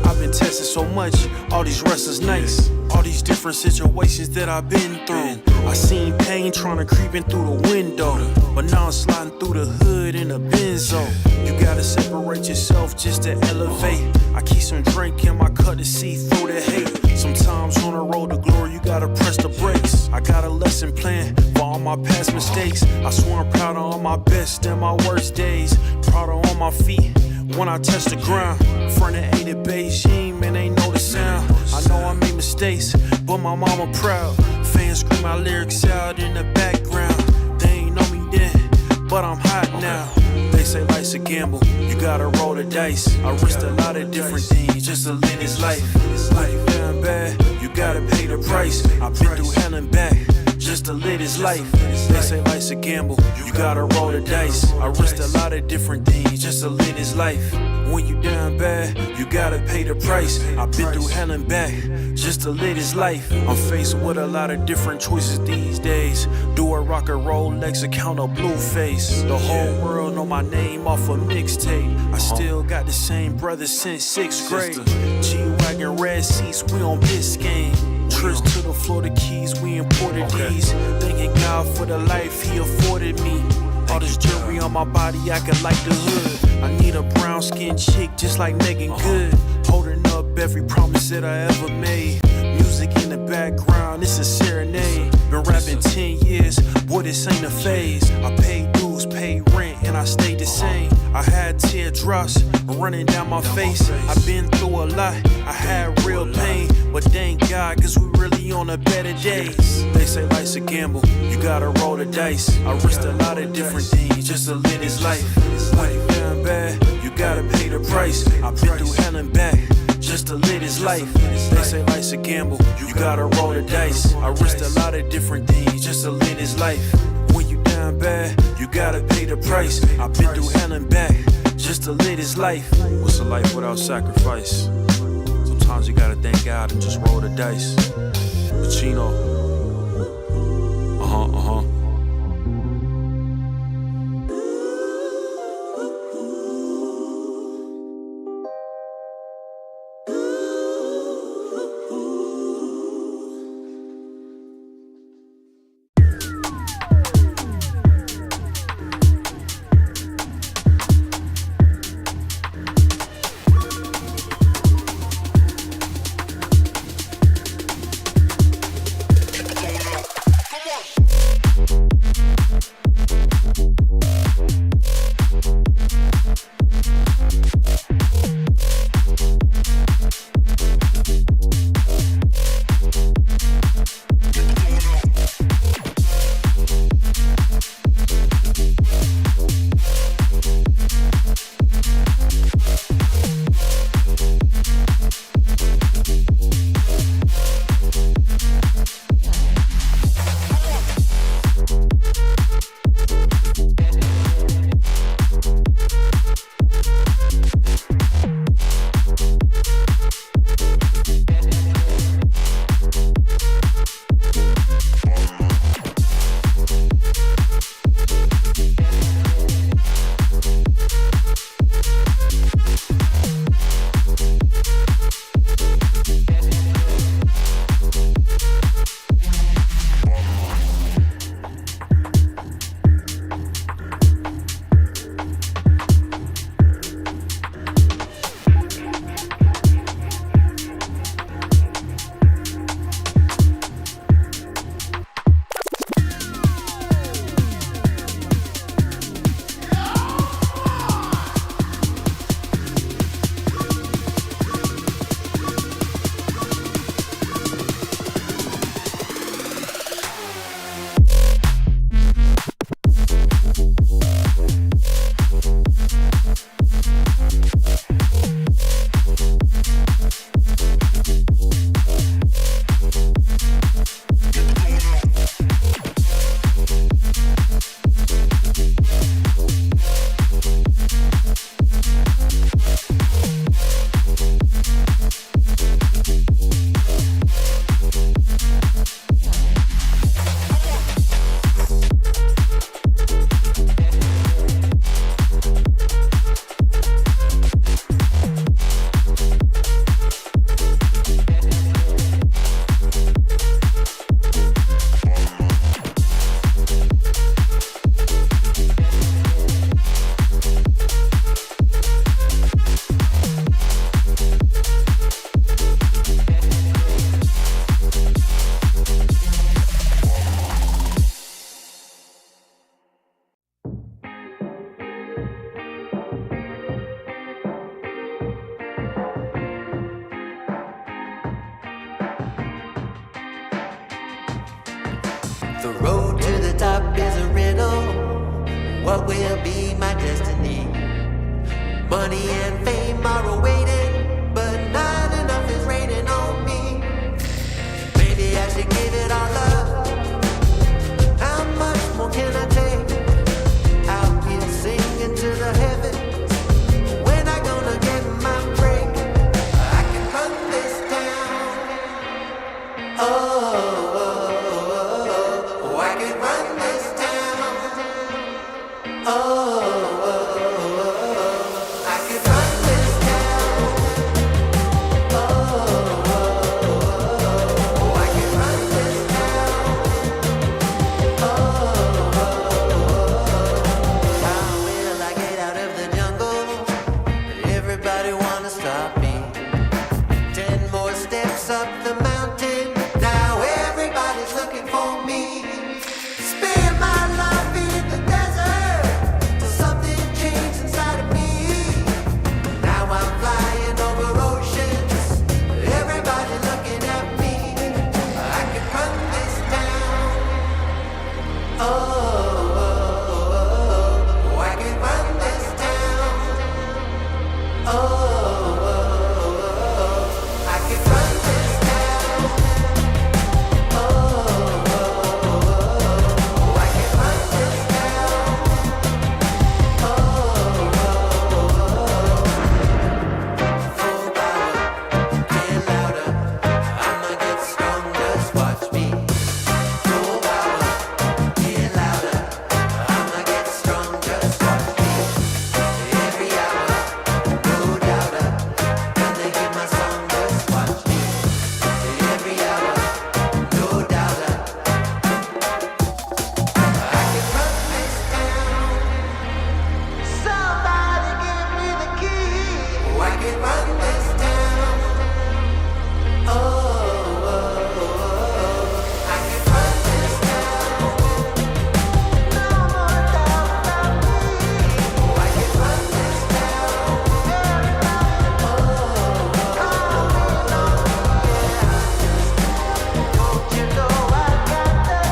I've been tested so much, all these wrestlers nice. All these different situations that I've been through. I seen pain trying to creep in through the window, but now I'm sliding through the hood in a benzo. You gotta separate yourself just to elevate. I keep some drink in my cup to see through the hate. Sometimes on the road to glory, you gotta press the brakes. I got a lesson plan for all my past mistakes. I swear I'm proud of all my best and my worst days. Proud of all my feet when I touch the ground. Front of 8 at Beijing, man, ain't know the sound. I know I made mistakes, but my mama proud. Fans scream my lyrics out in the background. They ain't know me then, but I'm hot now. They say life's a gamble, you gotta roll the dice. I risked a lot of different things just to live this life. When you down bad, you gotta pay the price. I've been through hell and back just to live this life. They say life's a gamble, you gotta roll the dice. I risked a lot of different things just to live this life. When you down bad, you gotta pay the price. I've been through hell and back just to live this life. I'm faced with a lot of different choices these days. Do a rock and roll Lex account of Blueface. The whole world know my name off a mixtape. I still got the same brother since 6th grade. G-Wagon red seats, we on Biscayne. Trips to the Florida Keys, we imported these. Thanking God for the life he afforded me. All this jewelry on my body, I could like the hood. I need a brown skinned chick just like Megan Good. Holding up every promise that I ever made. Music in the background, it's a serenade. Been rapping 10 years, boy, this ain't a phase. I paid dues, paid rent, and I stayed the same. I had teardrops running down my face. I've been through a lot, I had real pain. But thank God, cause we really on a better days. They say life's a gamble, you gotta roll the dice. I risked a lot of different things just to live this life. When you down bad, you gotta pay the price. I've been through hell and back just to live this life. They say life's a gamble, you gotta roll the dice. I risked a lot of different things just to live this life. When you down bad, you gotta pay the price. I've been through hell and back just to live this life. What's a life without sacrifice? Sometimes you gotta thank God and just roll the dice. Pacino. The road to the top is a riddle. What will be my destiny? Money and fame are awaiting, but not enough is raining on me. Maybe I should give it all up. How much more can I take? Out here singing to the heavens. When I gonna get my break? I can run this town. Oh, I can run this town. Oh, I can run this town. Oh, I can run this town. How will I get out of the jungle? Everybody wanna stop me. 10 more steps up the mountain. Now everybody's looking for me. Spend my life in the desert till something changed inside of me. Now I'm flying over oceans. Everybody looking at me. I can run this town. Oh, I can run this town. Oh, I can run this town. Oh, I can run this town. Full power, get louder. I'ma get stronger, just watch me. Full power, get louder. I'ma get stronger, just watch me. Every hour, no doubter. Gonna hear my song, just watch me. Every hour, no doubter. I can run this town. Somebody give me the key. Oh, I can run this town. Oh, I can run this town. No more doubt about me. Oh, I can run this town. Don't you know I got the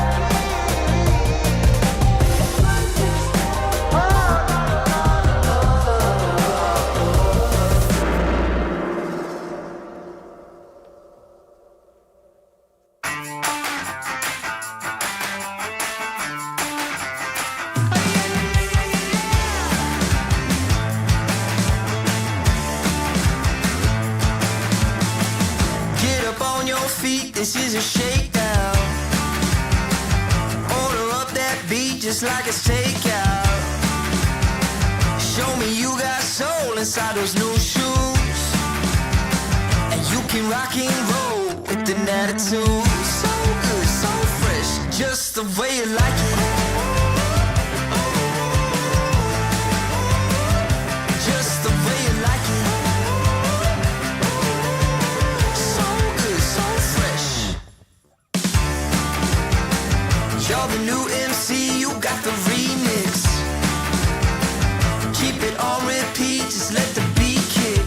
Get up on your feet, this is a shakedown. Order up that beat just like it's takeout. Show me you got soul inside those new shoes. And you can rock and roll with an attitude. So good, so fresh, just the way you like it. Just the way you like it. So good, so fresh. You're the new MC, you got the remix. Keep it on repeat, just let the beat kick.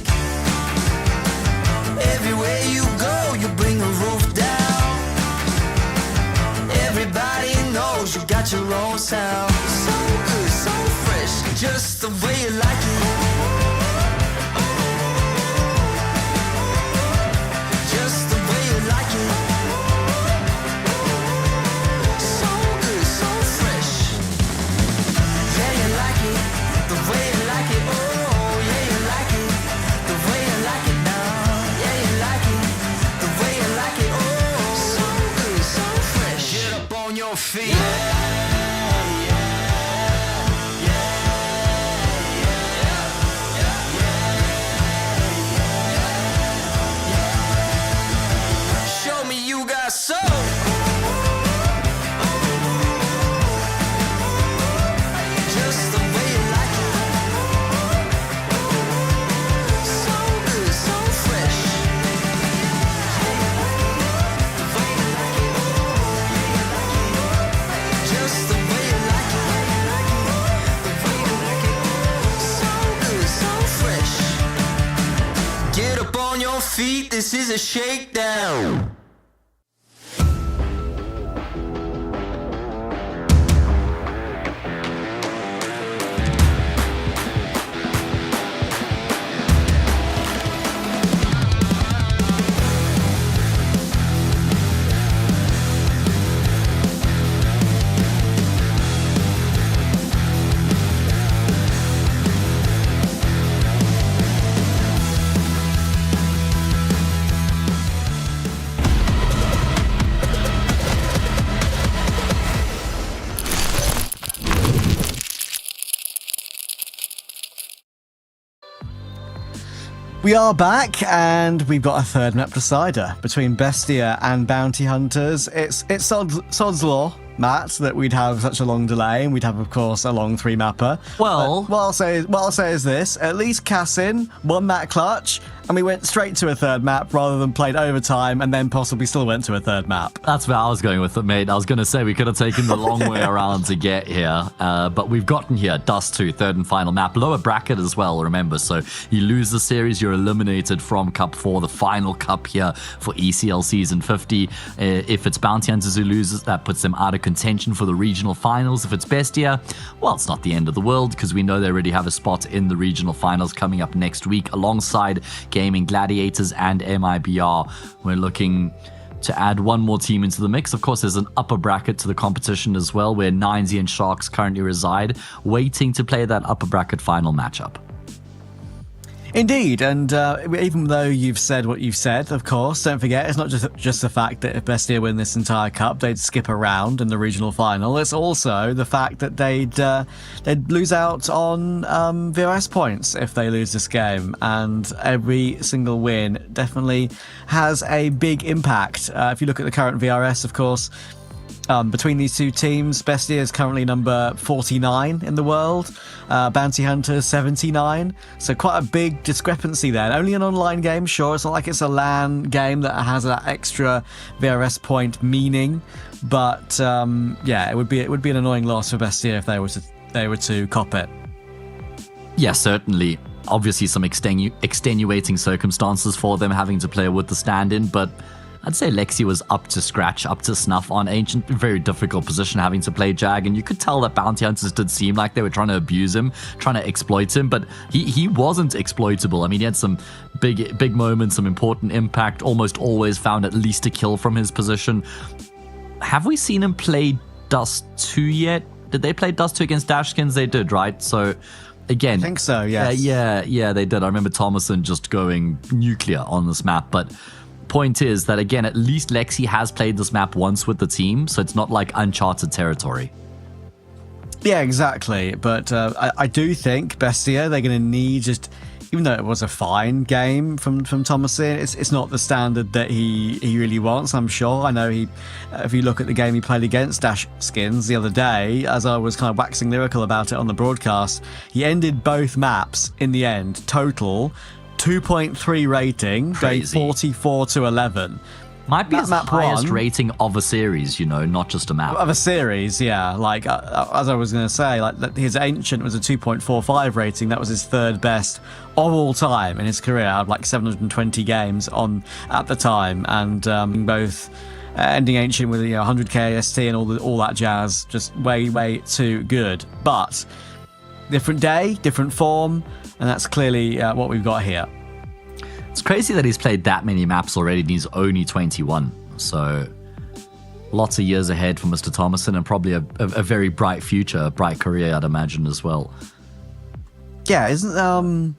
Everywhere you go, you bring the roof down. Everybody knows you got your own sound. So good, so fresh, just the way you like it. Just the way you like it. So good, so fresh. Yeah, you like it, the way you like it. Oh, yeah, you like it, the way you like it now. Yeah, you like it, the way you like it. Oh, so good, so fresh. Get up on your feet. Show me you got soul. Just the way you like it. So good, so fresh. Just the way you like it. So good, so fresh. Get up on your feet, this is a shakedown. We are back, and we've got a third map decider between Bestia and Bounty Hunters. It's Sod's Law, Matt, that we'd have such a long delay, and we'd have, of course, a long 3-mapper. Well, what I'll say is this: at least Cassin won that clutch, and we went straight to a third map rather than played overtime and then possibly still went to a third map. That's where I was going with it, mate. I was going to say we could have taken the long way around to get here, but we've gotten here. Dust 2, third and final map. Lower bracket as well, remember. So you lose the series, you're eliminated from Cup 4, the final cup here for ECL Season 50. If it's Bounty Hunters who loses, that puts them out of contention for the regional finals. If it's Bestia, well, it's not the end of the world because we know they already have a spot in the regional finals coming up next week alongside Gaming Gladiators and MIBR. We're looking to add one more team into the mix. Of course, there's an upper bracket to the competition as well, where Ninesy and Sharks currently reside, waiting to play that upper bracket final matchup. Indeed, and even though you've said what you've said, of course, don't forget, it's not just the fact that if Bestia win this entire cup, they'd skip a round in the regional final. It's also the fact that they'd lose out on VOS points if they lose this game, and every single win definitely has a big impact. If you look at the current VRS, of course, between these two teams, Bestia is currently number 49 in the world, Bounty Hunters 79, so quite a big discrepancy there. Only an online game, sure, it's not like it's a LAN game that has that extra VRS point meaning, but yeah, it would be an annoying loss for Bestia if they were to cop it. Yeah, certainly. Obviously some extenuating circumstances for them having to play with the stand-in, but I'd say Lexi was up to scratch, up to snuff on Ancient. Very difficult position having to play Jag, and you could tell that Bounty Hunters did seem like they were trying to abuse him, trying to exploit him, but he wasn't exploitable. I mean, he had some big moments, some important impact, almost always found at least a kill from his position. Have we seen him play Dust 2 yet? Did they play Dust 2 against Dashkins? They did, right? So again, I think so, yes. Yeah, they did. I remember Thomason just going nuclear on this map, but point is that, again, at least Lexi has played this map once with the team, so it's not like uncharted territory. Yeah, exactly. But I do think Bestia, they're going to need, just even though it was a fine game from Thomason, it's not the standard that he really wants, I'm sure. I know if you look at the game he played against Dash Skins the other day, as I was kind of waxing lyrical about it on the broadcast, he ended both maps in the end, total 2.3 rating, going 44 to 11. Might be that his map highest one, rating of a series, you know, not just a map. Of a series, yeah. Like, as I was going to say, like his Ancient was a 2.45 rating. That was his third best of all time in his career, out of like 720 games on at the time. And both ending Ancient with 100k AST and all that jazz, just way too good. But different day, different form, and that's clearly what we've got here. It's crazy that he's played that many maps already and he's only 21. So lots of years ahead for Mr. Thomason, and probably a very bright future, a bright career, I'd imagine, as well. Yeah, isn't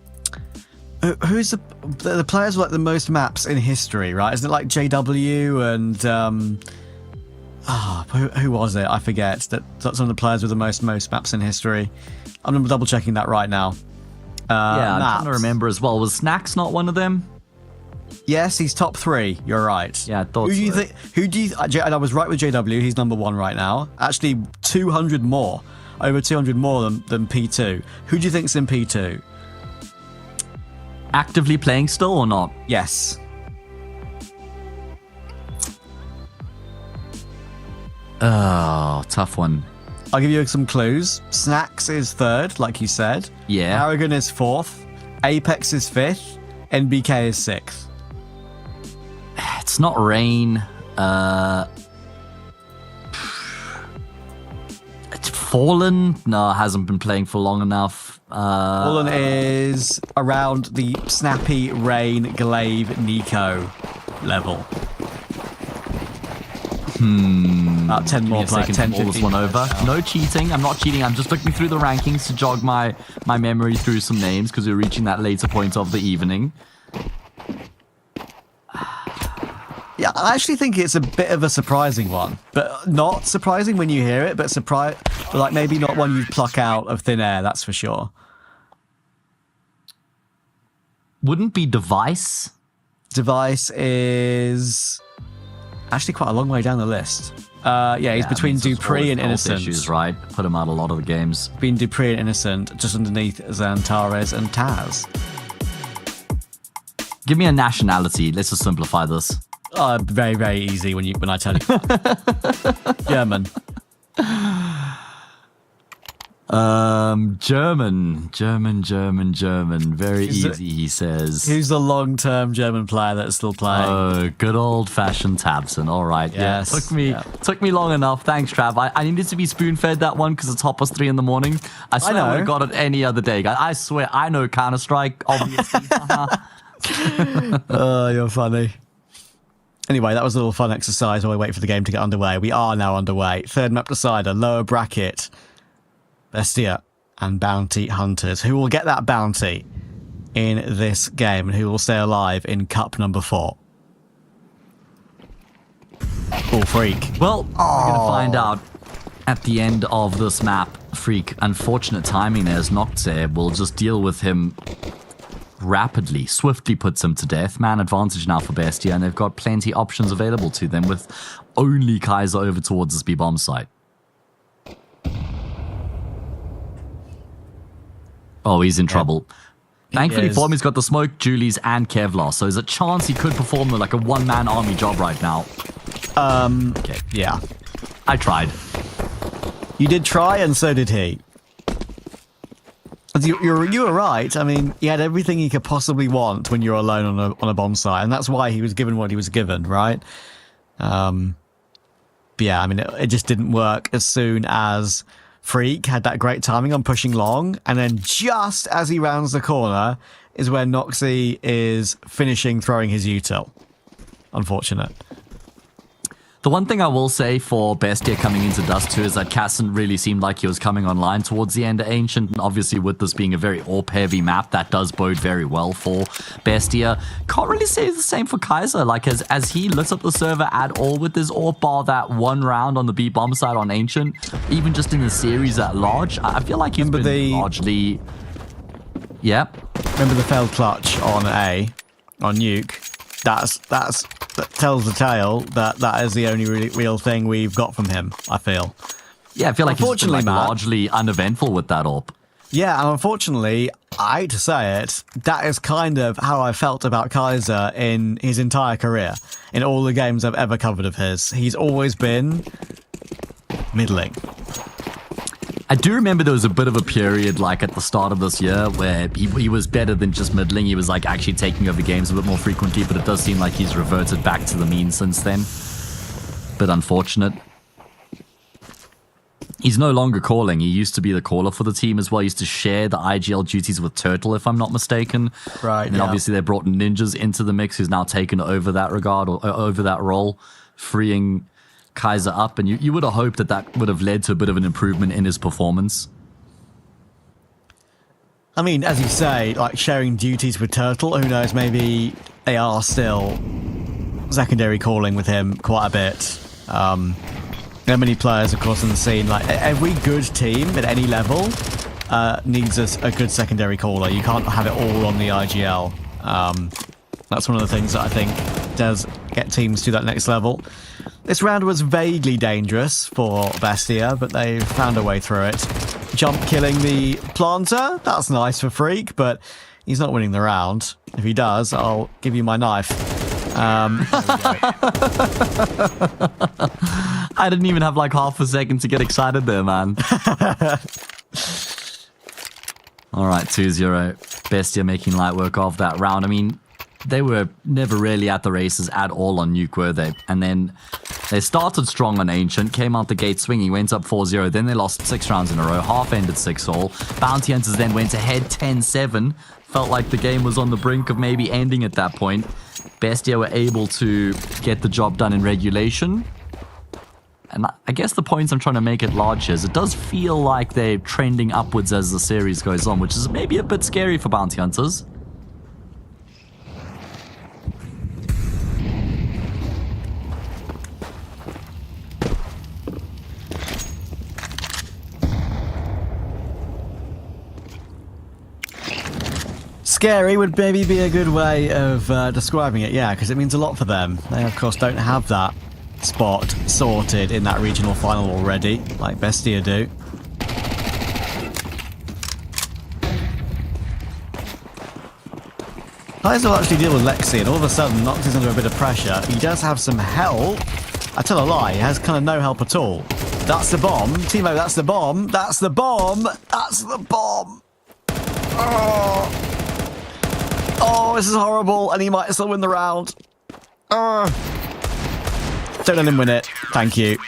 who's the players with like the most maps in history, right? Isn't it like JW and who was it? I forget. That's one of the players with the most maps in history. I'm double checking that right now. Yeah, I'm trying to remember as well. Was Snacks not one of them? Yes, he's top 3. You're right. Yeah, I thought Who do you think? I was right with JW. He's number 1 right now. Actually, 200 more. Over 200 more than P2. Who do you think's in P2? Actively playing still or not? Yes. Oh, tough one. I'll give you some clues. Snacks is 3rd, like you said. Yeah. Aragon is 4th. Apex is 5th. NBK is 6th. It's not Rain. It's Fallen? No, hasn't been playing for long enough. Fallen is around the Snappy, Rain, Glaive, Nico level. About 10 more players. 10, 15 this one over. No cheating. I'm not cheating. I'm just looking through the rankings to jog my memory through some names because we're reaching that later point of the evening. Yeah, I actually think it's a bit of a surprising one, but not surprising when you hear it, but like maybe not one you'd pluck out of thin air, that's for sure. wouldn't be Device. Device is actually quite a long way down the list. He's between Dupree and Innocent. Issues, right? Put him out a lot of the games. Between Dupree and Innocent, just underneath Xantares and Taz. Give me a nationality. Let's just simplify this. Very, very easy when I tell you. German. German. Very easy, he says. Who's the long-term German player that's still playing? Oh, good old-fashioned Tabson. All right, yes. Took me long enough. Thanks, Trav. I needed to be spoon-fed that one because it's 3:30 in the morning. I swear I would have got it any other day, guys. I swear, I know Counter-Strike, obviously. Oh, you're funny. Anyway, that was a little fun exercise while we wait for the game to get underway. We are now underway. Third map decider, lower bracket. Bestia and Bounty Hunters. Who will get that bounty in this game and who will stay alive in cup number 4? Oh, Freak. Well, we're going to find out at the end of this map. Freak, unfortunate timing there as Nocte will just deal with him rapidly, swiftly puts him to death. Man advantage now for Bestia, and they've got plenty options available to them with only Kaiser over towards this B-bomb site. Oh, he's in trouble. Thankfully for him, he's got the smoke, Julies, and Kevlar, so there's a chance he could perform like a one-man army job right now. Okay, yeah. I tried. You did try, and so did he. You were right. I mean, he had everything he could possibly want when you're alone on a bomb site, and that's why he was given what he was given, right? But yeah, I mean, it just didn't work as soon as Freak had that great timing on pushing long, and then just as he rounds the corner is where Noxie is finishing throwing his util. Unfortunate. The one thing I will say for Bestia coming into Dust 2 is that Casson really seemed like he was coming online towards the end of Ancient, and obviously with this being a very AWP-heavy map, that does bode very well for Bestia. Can't really say the same for Kaiser, like as he lit up the server at all with his AWP bar that one round on the B-bomb side on Ancient, even just in the series at large, I feel like he's been largely... Yep. Remember the failed clutch on A, on Nuke? That tells the tale that is the only real thing we've got from him, I feel. Yeah, I feel like he's been largely uneventful with that AWP. Yeah, and unfortunately, I hate to say it, that is kind of how I felt about Kaiser in his entire career. In all the games I've ever covered of his, he's always been middling. I do remember there was a bit of a period like at the start of this year where he was better than just middling. He was like actually taking over games a bit more frequently, but it does seem like he's reverted back to the mean since then. Bit unfortunate. He's no longer calling. He used to be the caller for the team as well. He used to share the IGL duties with Turtle, if I'm not mistaken. Right. And then obviously they brought Ninjas into the mix, who's now taken over that regard, or over that role, freeing Kaiser up, and you would have hoped that would have led to a bit of an improvement in his performance. I mean, as you say, like sharing duties with Turtle, who knows, maybe they are still secondary calling with him quite a bit. There are many players, of course, in the scene. Like every good team at any level needs a good secondary caller. You can't have it all on the IGL. That's one of the things that I think does get teams to that next level. This round was vaguely dangerous for Bestia, but they found a way through it. Jump killing the planter, that's nice for Freak, but he's not winning the round. If he does, I'll give you my knife. I didn't even have like half a second to get excited there, man. Alright, 2-0. Bestia making light work of that round. I mean, they were never really at the races at all on Nuke, were they? And then they started strong on Ancient, came out the gate swinging, went up 4-0, then they lost 6 rounds in a row, half-ended 6-all. Bounty Hunters then went ahead 10-7. Felt like the game was on the brink of maybe ending at that point. Bestia were able to get the job done in regulation. And I guess the points I'm trying to make at large is it does feel like they're trending upwards as the series goes on, which is maybe a bit scary for Bounty Hunters. Scary would maybe be a good way of describing it, yeah, because it means a lot for them. They, of course, don't have that spot sorted in that regional final already, like BESTIA do. Kaiser will actually deal with Lexi, and all of a sudden, Nox is under a bit of pressure. He does have some help. I tell a lie, he has kind of no help at all. That's the bomb. Timo, that's the bomb. That's the bomb. That's the bomb. Oh, this is horrible, and he might still win the round. Don't let him win it. Thank you.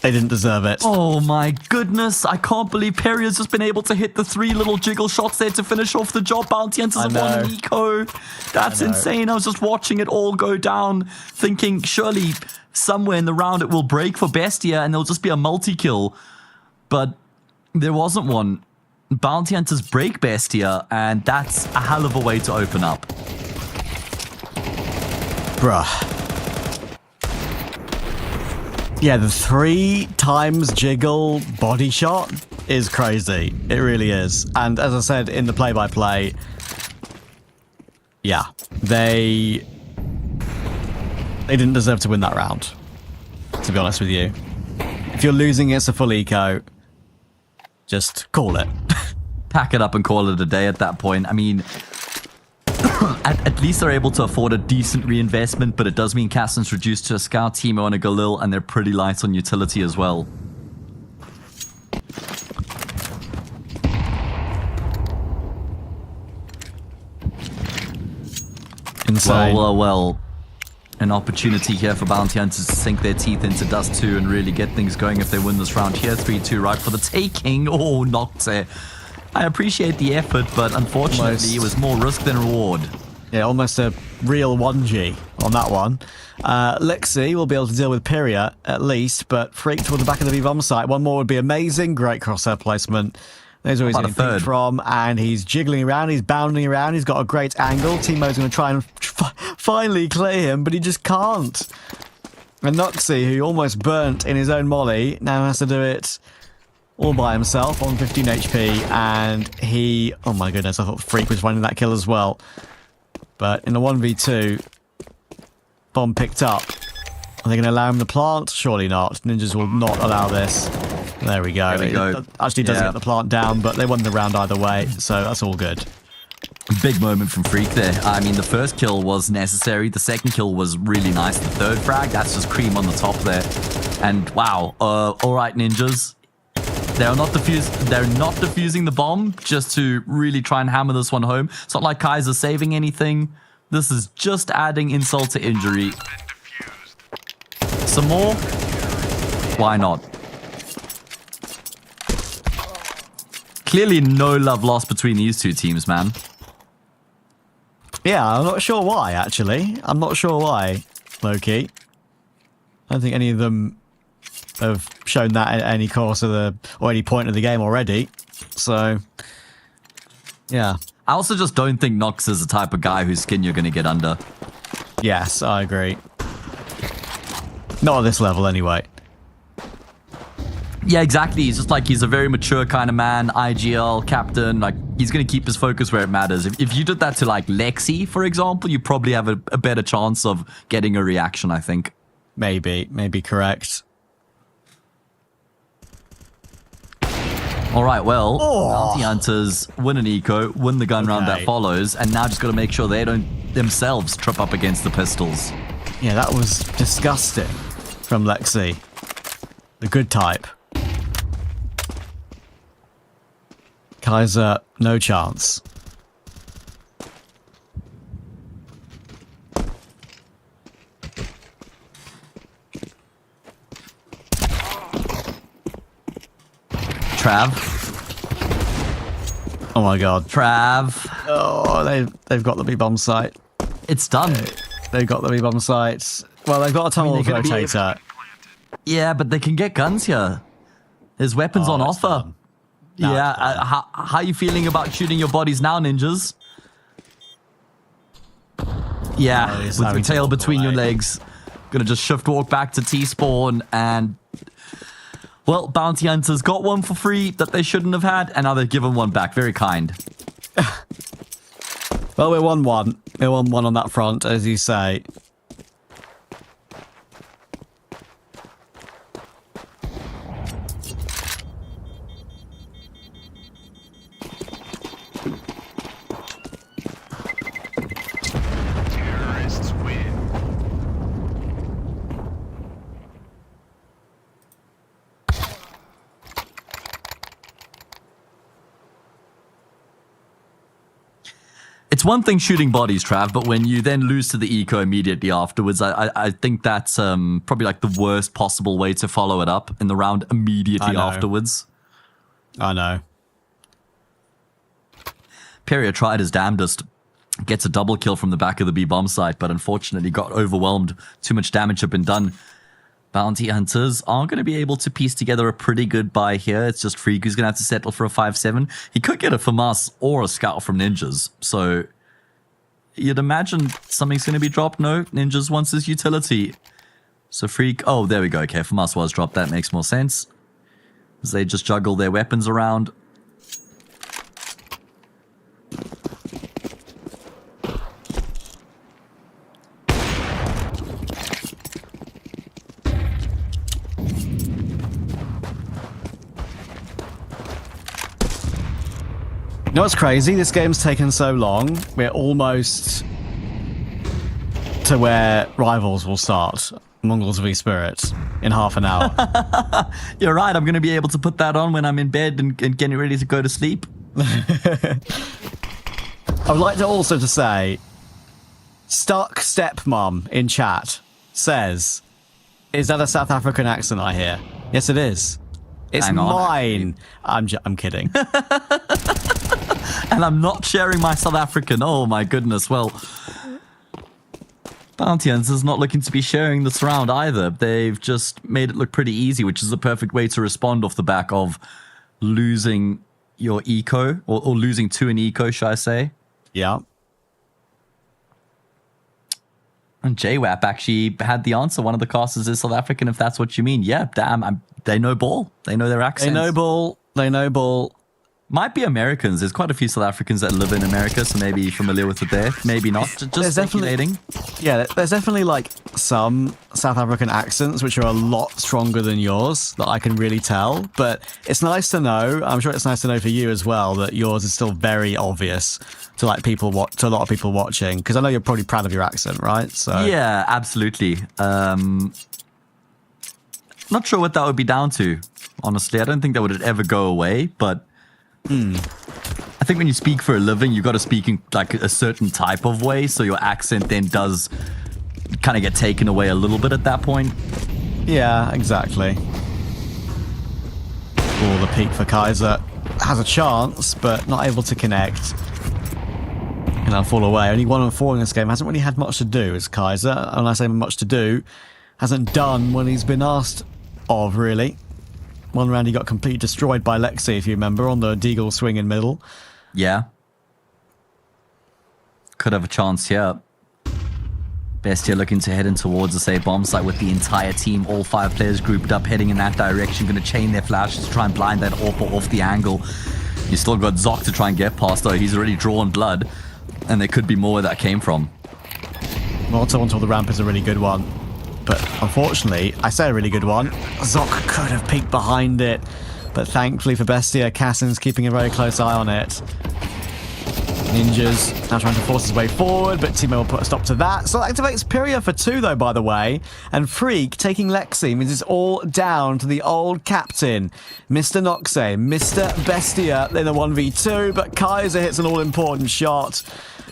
They didn't deserve it. Oh my goodness, I can't believe Perry has just been able to hit the 3 little jiggle shots there to finish off the job. Bounty Hunters have won Nico. That's insane. I was just watching it all go down, thinking surely somewhere in the round it will break for BESTIA and there'll just be a multi-kill. But there wasn't one. Bounty Hunters break BESTIA, and that's a hell of a way to open up. Bruh. Yeah, the 3 times jiggle body shot is crazy. It really is. And as I said in the play-by-play, yeah, they didn't deserve to win that round, to be honest with you. If you're losing it's a full eco, just call it. Pack it up and call it a day at that point. I mean, at least they're able to afford a decent reinvestment, but it does mean Caston's reduced to a Scout, Timo, and a Galil, and they're pretty light on utility as well. Insane. Well. An opportunity here for Bounty Hunters to sink their teeth into Dust 2 and really get things going if they win this round here. 3-2 right for the taking. Oh, Nocte. I appreciate the effort, but unfortunately it was more risk than reward. Yeah, almost a real 1G on that one. Lexi will be able to deal with Pyria at least, but Freak toward the back of the V-bomb site. One more would be amazing. Great crosshair placement. There's where he's getting picked from, and he's jiggling around, he's bounding around, he's got a great angle. Timo's going to try and finally clear him, but he just can't. And Noxie, who almost burnt in his own molly, now has to do it all by himself on 15 HP, and he... Oh my goodness, I thought Freak was finding that kill as well. But in a 1v2, bomb picked up. Are they going to allow him to plant? Surely not. Ninjas will not allow this. There we go. It actually doesn't get the plant down, but they won the round either way, so that's all good. Big moment from Freak there. I mean, the first kill was necessary. The second kill was really nice. The third frag, that's just cream on the top there. And wow, all right, Ninjas. They're not defusing the bomb just to really try and hammer this one home. It's not like Kaiser's saving anything. This is just adding insult to injury. Some more? Why not? Clearly no love lost between these two teams, man. Yeah, I'm not sure why, actually. I'm not sure why, low-key. I don't think any of them have shown that at any course of the, or any point of the game already. So, yeah. I also just don't think Nox is the type of guy whose skin you're going to get under. Yes, I agree. Not at this level, anyway. Yeah, exactly. He's just like, he's a very mature kind of man, IGL, captain. Like, he's going to keep his focus where it matters. If you did that to, like, Lexi, for example, you probably have a better chance of getting a reaction, I think. Maybe correct. All right, well, Bounty Hunters win an eco, win the gun round that follows, and now just got to make sure they don't themselves trip up against the pistols. Yeah, that was disgusting from Lexi. The good type. Kaiser, no chance. Trav. Oh my god. Trav. Oh, they've got the B-bomb site. It's done. They've got the B-bomb sites. Well, they've got a tunnel rotator. Yeah, but they can get guns here. There's weapons on offer. Yeah, how are you feeling about shooting your bodies now, Ninjas? Yeah, with your tail between your legs. Gonna just shift walk back to T-spawn and... Well, Bounty Hunters got one for free that they shouldn't have had, and now they've given one back. Very kind. Well, we're 1-1. We're 1-1 on that front, as you say. It's one thing shooting bodies, Trav, but when you then lose to the eco immediately afterwards, I think that's probably like the worst possible way to follow it up in the round immediately afterwards. I know. Peria tried his damnedest, gets a double kill from the back of the B bomb site, but unfortunately got overwhelmed. Too much damage had been done. Bounty Hunters aren't going to be able to piece together a pretty good buy here. It's just Freak who's going to have to settle for a 5-7. He could get a FAMAS or a Scout from Ninjas. So you'd imagine something's going to be dropped. No, Ninjas wants his utility. So Freak... Oh, there we go. Okay, FAMAS was dropped. That makes more sense. As they just juggle their weapons around. You know what's crazy? This game's taken so long. We're almost to where Rivals will start. Mongols v Spirit in half an hour. You're right. I'm going to be able to put that on when I'm in bed and getting ready to go to sleep. I would like to also to say, Stuck Stepmom in chat says, "Is that a South African accent I hear?" Yes, it is. It's mine. I'm kidding. And I'm not sharing my South African. Oh my goodness. Well, Bounty Hunters not looking to be sharing this round either. They've just made it look pretty easy, which is the perfect way to respond off the back of losing your eco, or losing to an eco, should I say. Yeah. And JWAP actually had the answer. One of the casters is South African, if that's what you mean. Yeah, damn. They know ball. They know their accents. They know ball. They know ball. Might be Americans. There's quite a few South Africans that live in America, so maybe familiar with it there. Maybe not. Just speculating. Yeah, there's definitely like some South African accents which are a lot stronger than yours that I can really tell. But it's nice to know. I'm sure it's nice to know for you as well that yours is still very obvious to like to a lot of people watching, because I know you're probably proud of your accent, right? So yeah, absolutely. Not sure what that would be down to. Honestly, I don't think that would ever go away, but. I think when you speak for a living, you've got to speak in like a certain type of way, so your accent then does kind of get taken away a little bit at that point. Yeah, exactly. Oh, the peak for Kaiser has a chance, but not able to connect. And I'll fall away. Only 1-4 in this game. Hasn't really had much to do as Kaiser. And I say much to do, hasn't done when he's been asked of, really. One round he got completely destroyed by Lexi, if you remember, on the Deagle swing in middle. Yeah. Could have a chance here. Bestia looking to head in towards the safe bomb site with the entire team. All 5 players grouped up, heading in that direction. Going to chain their flashes to try and blind that AWP off the angle. You still got Zoc to try and get past, though. He's already drawn blood. And there could be more where that came from. Molotov onto the ramp is a really good one. But unfortunately, I say a really good one. Zoc could have peeked behind it. But thankfully for Bestia, Cassin's keeping a very close eye on it. Ninjas now trying to force his way forward, but Timo will put a stop to that. So that activates Pyria for 2, though, by the way. And Freak taking Lexi means it's all down to the old captain, Mr. Noxe, Mr. Bestia in a 1v2. But Kaiser hits an all-important shot.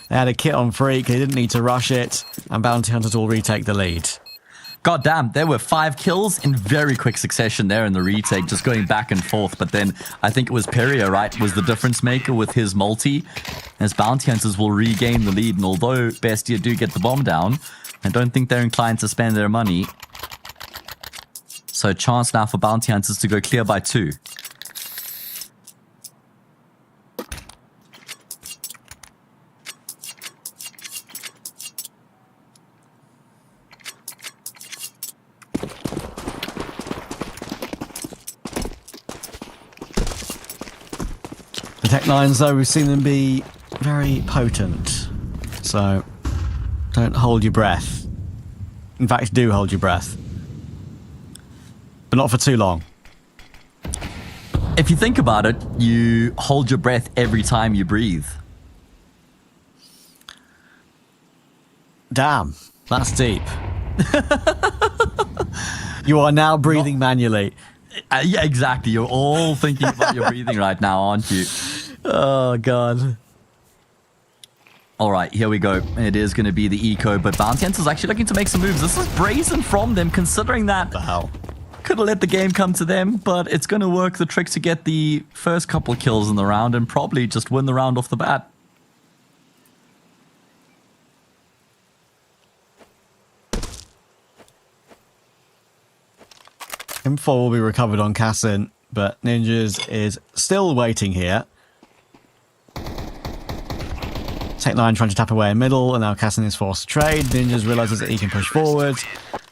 They had a kit on Freak. They didn't need to rush it. And Bounty Hunters will retake the lead. God damn, there were 5 kills in very quick succession there in the retake, just going back and forth. But then I think it was Peria, right, was the difference maker with his multi, as Bounty Hunters will regain the lead. And although Bestia do get the bomb down, I don't think they're inclined to spend their money. So chance now for Bounty Hunters to go clear by 2. The Tech 9s, though, we've seen them be very potent. So don't hold your breath. In fact, do hold your breath. But not for too long. If you think about it, you hold your breath every time you breathe. Damn, that's deep. You are now breathing manually. Yeah, exactly. You're all thinking about your breathing right now, aren't you? Oh, God. All right, here we go. It is going to be the eco, but Bounty Hunter's actually looking to make some moves. This is brazen from them, considering that The hell? could have let the game come to them, but it's going to work the trick to get the first couple of kills in the round and probably just win the round off the bat. M4 will be recovered on Cassin, but Ninjas is still waiting here. Tech9 trying to tap away in middle, and now Cassin is forced to trade. Ninjas realizes that he can push forward.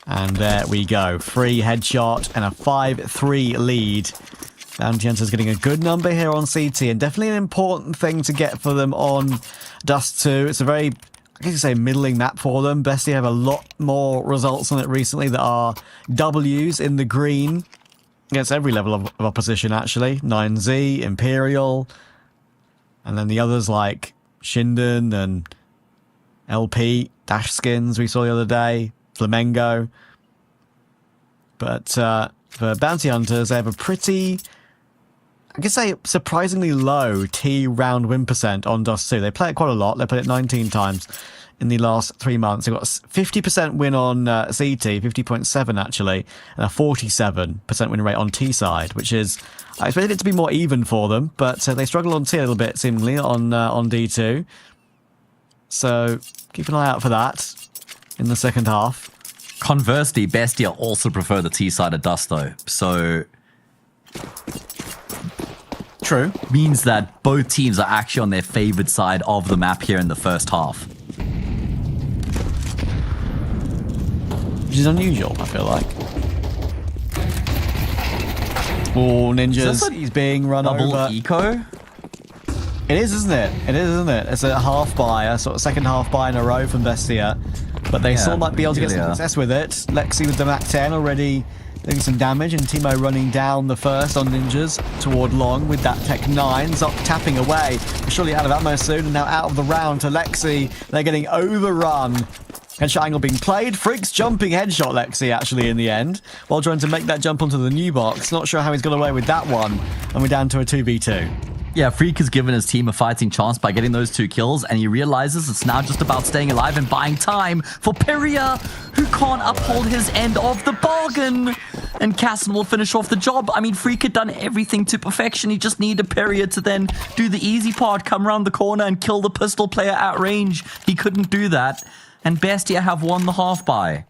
And there we go. Free headshot and a 5-3 lead. Bounty Hunter's getting a good number here on CT, and definitely an important thing to get for them on Dust 2. It's a very, I guess you say, middling map for them. Bestia have a lot more results on it recently that are W's in the green against every level of opposition, actually. 9Z, Imperial, and then the others like Shinden and LP, Dash Skins we saw the other day, Flamengo. But for Bounty Hunters, they have a pretty, I guess say, surprisingly low T round win percent on Dust 2. They play it quite a lot. They played it 19 times in the last 3 months. They've got a 50% win on CT, 50.7 actually, and a 47% win rate on T side, which is, I expected it to be more even for them, but they struggle on T a little bit, seemingly, on D2. So keep an eye out for that in the second half. Conversely, Bestia also prefer the T side of Dust, though. So True. means that both teams are actually on their favored side of the map here in the first half. Which is unusual, I feel like. Oh, Ninjas, he's being run Double over. eco? It is, isn't it? It is, isn't it? It's a half buy, a sort of second half buy in a row from Bestia. But they still might be able to get some success with it. Lexi with the Mac 10 already doing some damage, and Timo running down the first on Ninjas toward long with that Tech 9. Zoc tapping away. Surely out of ammo soon, and now out of the round to Lexi. They're getting overrun. Headshot angle being played. Freak's jumping headshot Lexi actually in the end, while trying to make that jump onto the new box. Not sure how he's got away with that one. And we're down to a 2v2. Yeah, Freak has given his team a fighting chance by getting those 2 kills, and he realizes it's now just about staying alive and buying time for Peria, who can't uphold his end of the bargain. And Cassin will finish off the job. I mean, Freak had done everything to perfection. He just needed Peria to then do the easy part, come around the corner and kill the pistol player at range. He couldn't do that. And Bestia have won the half buy.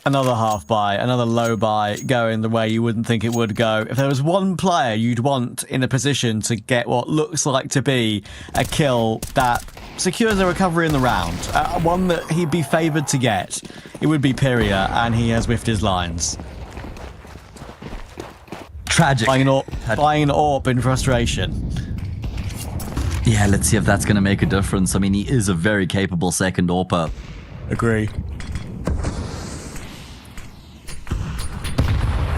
Another half buy, another low buy going the way you wouldn't think it would go. If there was one player you'd want in a position to get what looks like to be a kill that secures a recovery in the round, one that he'd be favoured to get, it would be Peria, and he has whiffed his lines. Tragic. Buying an AWP in frustration. Yeah, let's see if that's going to make a difference. I mean, he is a very capable second AWPer. Agree.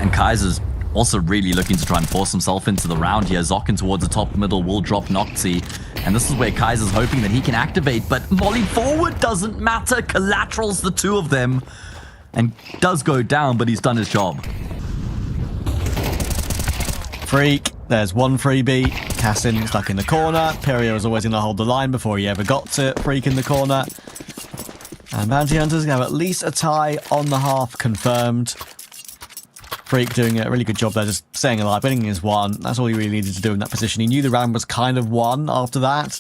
And Kaiser's also really looking to try and force himself into the round here. Zocken towards the top middle will drop Noxy. And this is where Kaiser's hoping that he can activate. But Molly forward doesn't matter. Collaterals the 2 of them. And does go down, but he's done his job. Freak. There's one freebie. Cassin stuck in the corner. Peria was always going to hold the line before he ever got to Freak in the corner. And Bounty Hunters have at least a tie on the half confirmed. Freak doing a really good job there, just staying alive. Winning is 1. That's all he really needed to do in that position. He knew the round was kind of won after that,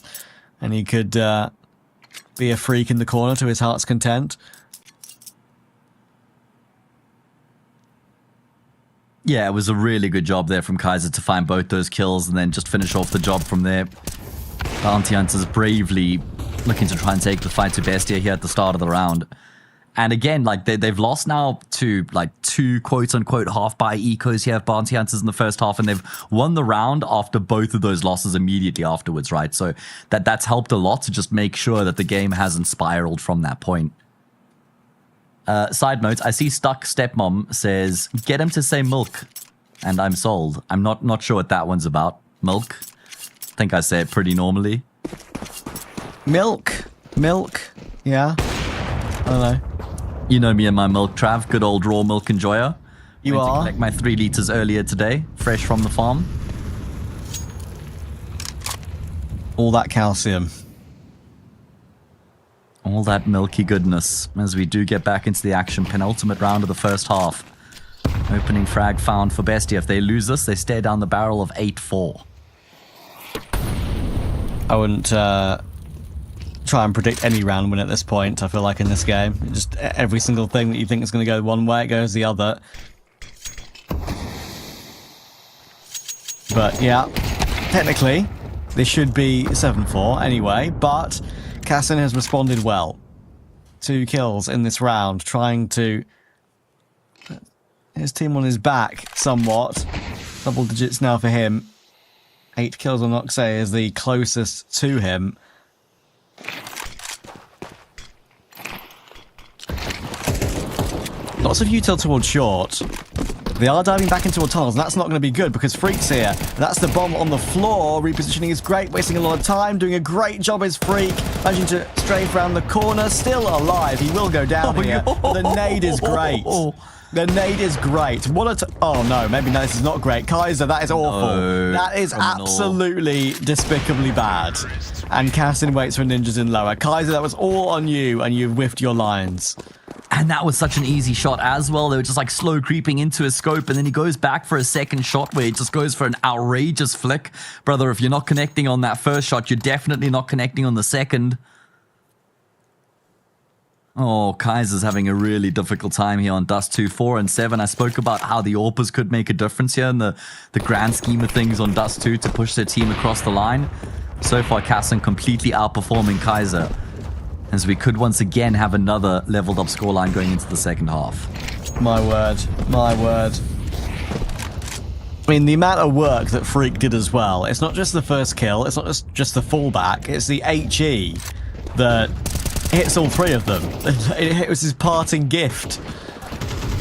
and he could be a Freak in the corner to his heart's content. Yeah, it was a really good job there from Kaiser to find both those kills and then just finish off the job from there. Bounty Hunters bravely looking to try and take the fight to Bestia here at the start of the round. And again, like they've lost now to like 2 quote-unquote half-buy ecos here, bounty hunters in the first half, and they've won the round after both of those losses immediately afterwards, right? So that's helped a lot to just make sure that the game hasn't spiraled from that point. Side note, I see Stuck Stepmom says, get him to say milk, and I'm sold. I'm not sure what that one's about. Milk? I think I say it pretty normally. Milk. Yeah. I don't know. You know me and my milk, Trav. Good old raw milk enjoyer. You Went are? to collect my 3 liters earlier today, fresh from the farm. All that calcium. All that milky goodness as we do get back into the action. Penultimate round of the first half. Opening frag found for Bestia. If they lose this, they stare down the barrel of 8-4. I wouldn't try and predict any round win at this point, I feel like, in this game. Just every single thing that you think is going to go one way, it goes the other. But yeah, technically, this should be 7-4 anyway, but Kassin has responded well. 2 kills in this round, trying to... His team on his back, somewhat. Double digits now for him. 8 kills on Noxay is the closest to him. Lots of util towards short. They are diving back into tunnels, and that's not going to be good because Freak's here. That's the bomb on the floor. Repositioning is great, wasting a lot of time. Doing a great job is Freak. Managing to strafe around the corner. Still alive. He will go down here. But the nade is great. The nade is great. What a... Oh, no. Maybe no, this is not great. Kaiser, that is awful. No, that is absolutely despicably bad. And Kassin waits for ninjas in lower. Kaiser, that was all on you, and you've whiffed your lines. And that was such an easy shot as well. They were just like slow creeping into his scope, and then he goes back for a second shot where he just goes for an outrageous flick. Brother, if you're not connecting on that first shot, you're definitely not connecting on the second. Oh, Kaiser's having a really difficult time here on Dust 2, 4, and 7. I spoke about how the AWPers could make a difference here in the grand scheme of things on Dust 2 to push their team across the line. So far, Kassin completely outperforming Kaiser, as we could once again have another leveled up scoreline going into the second half. My word. My word. I mean, the amount of work that Freak did as well. It's not just the first kill. It's not just the fallback. It's the HE that hits all 3 of them. It was his parting gift.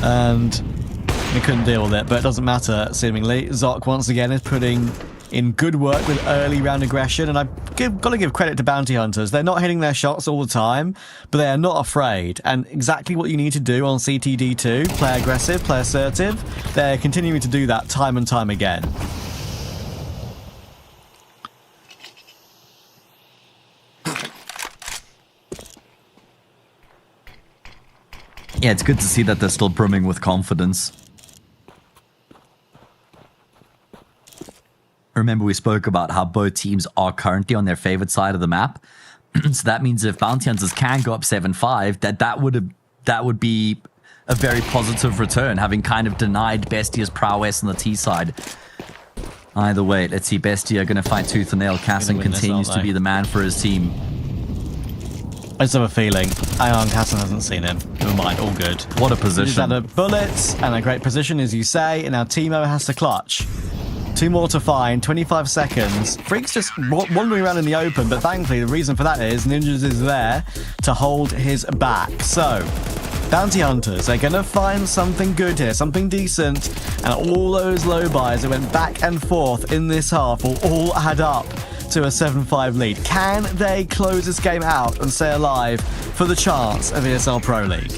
And he couldn't deal with it, but it doesn't matter, seemingly. Zoc, once again, is putting in good work with early round aggression, and I've got to give credit to bounty hunters. They're not hitting their shots all the time, but they are not afraid, and exactly what you need to do on CTD2, play aggressive, play assertive. They're continuing to do that time and time again. Yeah, it's good to see that they're still brimming with confidence. Remember, we spoke about how both teams are currently on their favorite side of the map. So that means if bounty hunters can go up 7-5, that would be a very positive return, having kind of denied Bestia's prowess on the T side. Either way, let's see. Bestia going to fight tooth and nail. Kassin continues to be the man for his team. I just have a feeling. Hang on, Kassin hasn't seen him. Never mind, all good. What a position. He's had a bullet and a great position, as you say, and now Timo has to clutch. 2 more to find, 25 seconds. Freak's just wandering around in the open, but thankfully the reason for that is Ninjas is there to hold his back. So, bounty hunters, they're going to find something good here, something decent, and all those low buys that went back and forth in this half will all add up to a 7-5 lead. Can they close this game out and stay alive for the chance of ESL Pro League?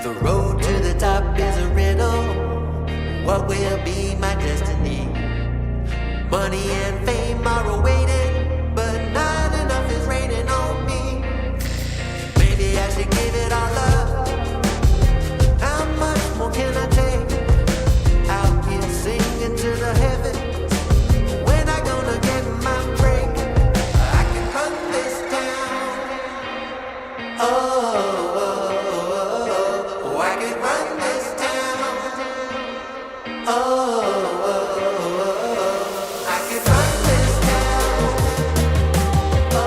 The road to the top is a riddle. What will be my destiny? Money and fame are awaiting, but not enough is raining on me. Maybe I should give it all up. How much more can I do? to the heavens. When I gonna get my break? I can run this town. Oh, I can run this town. Oh, I can run this town. Oh,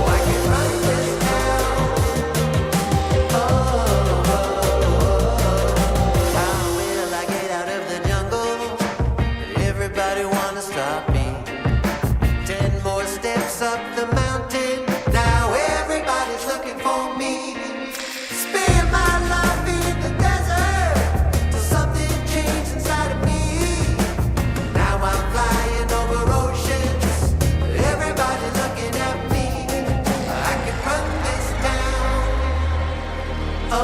I can run this town. How will I get out of the jungle? Everybody wanna stop me. 10 more steps up the mountain. Now everybody's looking for me. Spend my life in the desert till something changed inside of me. Now I'm flying over oceans. Everybody looking at me. I can run this town. Oh,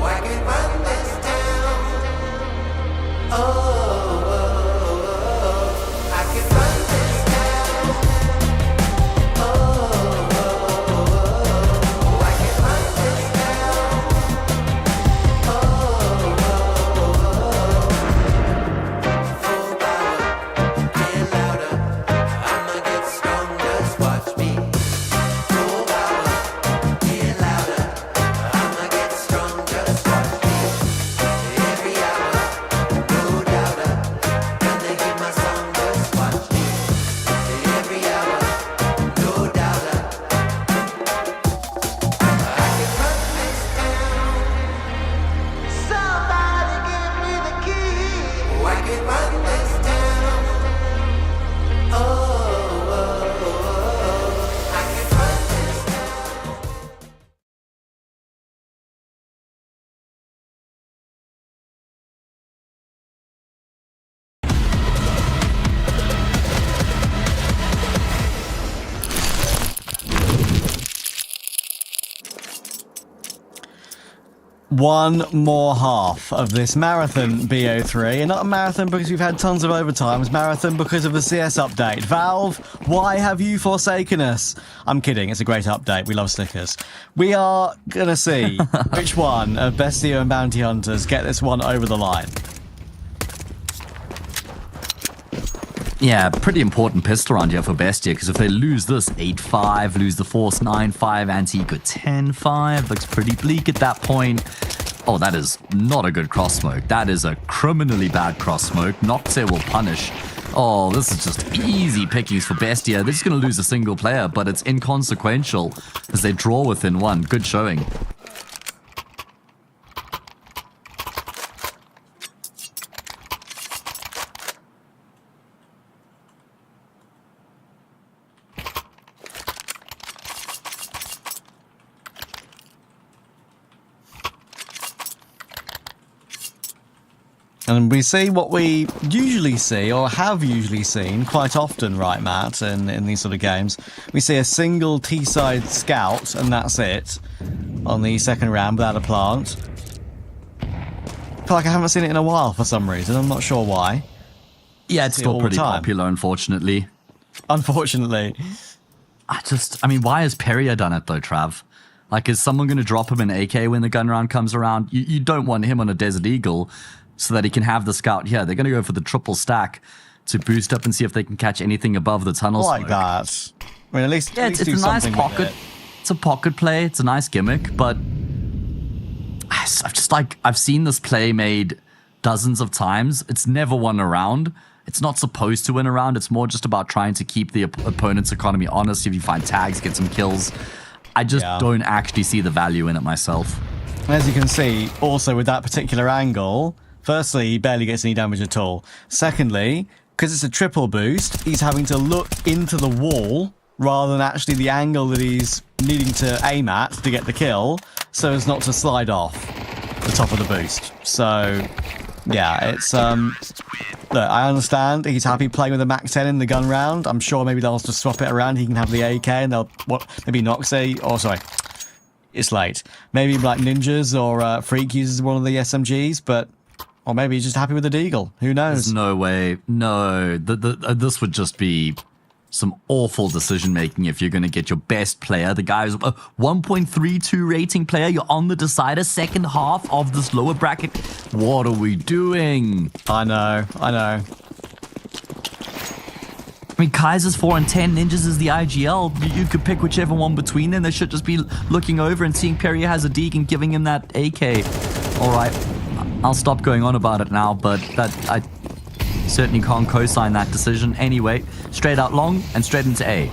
I can run this town. Oh, I can run this town. Oh, I can run this town. Full power, get louder. I'ma get stronger, just watch me. Full power, get louder. I'ma get stronger, just watch me. Every hour, no doubter. Gonna hear my song, just watch me. Every hour, no doubter. I can run this town. Somebody give me the key. I can run this town. Oh, I can run this town. One more half of this marathon BO3, and not a marathon because we've had tons of overtimes, marathon because of the CS update. Valve, why have you forsaken us? I'm kidding, it's a great update, we love Snickers. We are gonna see which one of Bestia and Bounty Hunters get this one over the line. Yeah, pretty important pistol round here for Bestia, because if they lose this 8-5, lose the Force 9-5, anti-eco 10-5, looks pretty bleak at that point. Oh, that is not a good cross smoke. That is a criminally bad cross smoke. Noxe will punish. Oh, this is just easy pickings for Bestia. They're just going to lose a single player, but it's inconsequential as they draw within one. Good showing. And we see what we usually see, or have usually seen quite often, right, Matt, in these sort of games. We see a single T-side scout, and that's it, on the second round without a plant. I feel like I haven't seen it in a while for some reason. I'm not sure why. Yeah, it's still pretty popular, unfortunately. Unfortunately. I mean, why has Perrier done it, though, Trav? Like, is someone going to drop him an AK when the gun round comes around? You don't want him on a Desert Eagle so that he can have the scout here. They're going to go for the triple stack to boost up and see if they can catch anything above the tunnel like smoke. That. I mean, at least it's a nice pocket. It's a pocket play. It's a nice gimmick, but I've seen this play made dozens of times. It's never won a round. It's not supposed to win a round. It's more just about trying to keep the opponent's economy honest. If you find tags, get some kills. I just don't actually see the value in it myself. As you can see, also with that particular angle, firstly, he barely gets any damage at all. Secondly, because it's a triple boost, he's having to look into the wall rather than actually the angle that he's needing to aim at to get the kill, so as not to slide off the top of the boost. So, yeah, it's look, I understand he's happy playing with a Mac 10 in the gun round. I'm sure maybe they'll just swap it around. He can have the AK and they'll maybe Noxe, or sorry, it's late. Maybe like Ninjas or Freak uses one of the SMGs, but or maybe he's just happy with the Deagle. Who knows? There's no way. No, this would just be some awful decision making if you're going to get your best player. The guy is a 1.32 rating player. You're on the decider, second half of this lower bracket. What are we doing? I know. I mean, Kaiser's 4 and 10, Ninjas is the IGL. You could pick whichever one between them. They should just be looking over and seeing Perrier has a Deke and giving him that AK. All right, I'll stop going on about it now, but I certainly can't co-sign that decision. Anyway, straight out long and straight into A.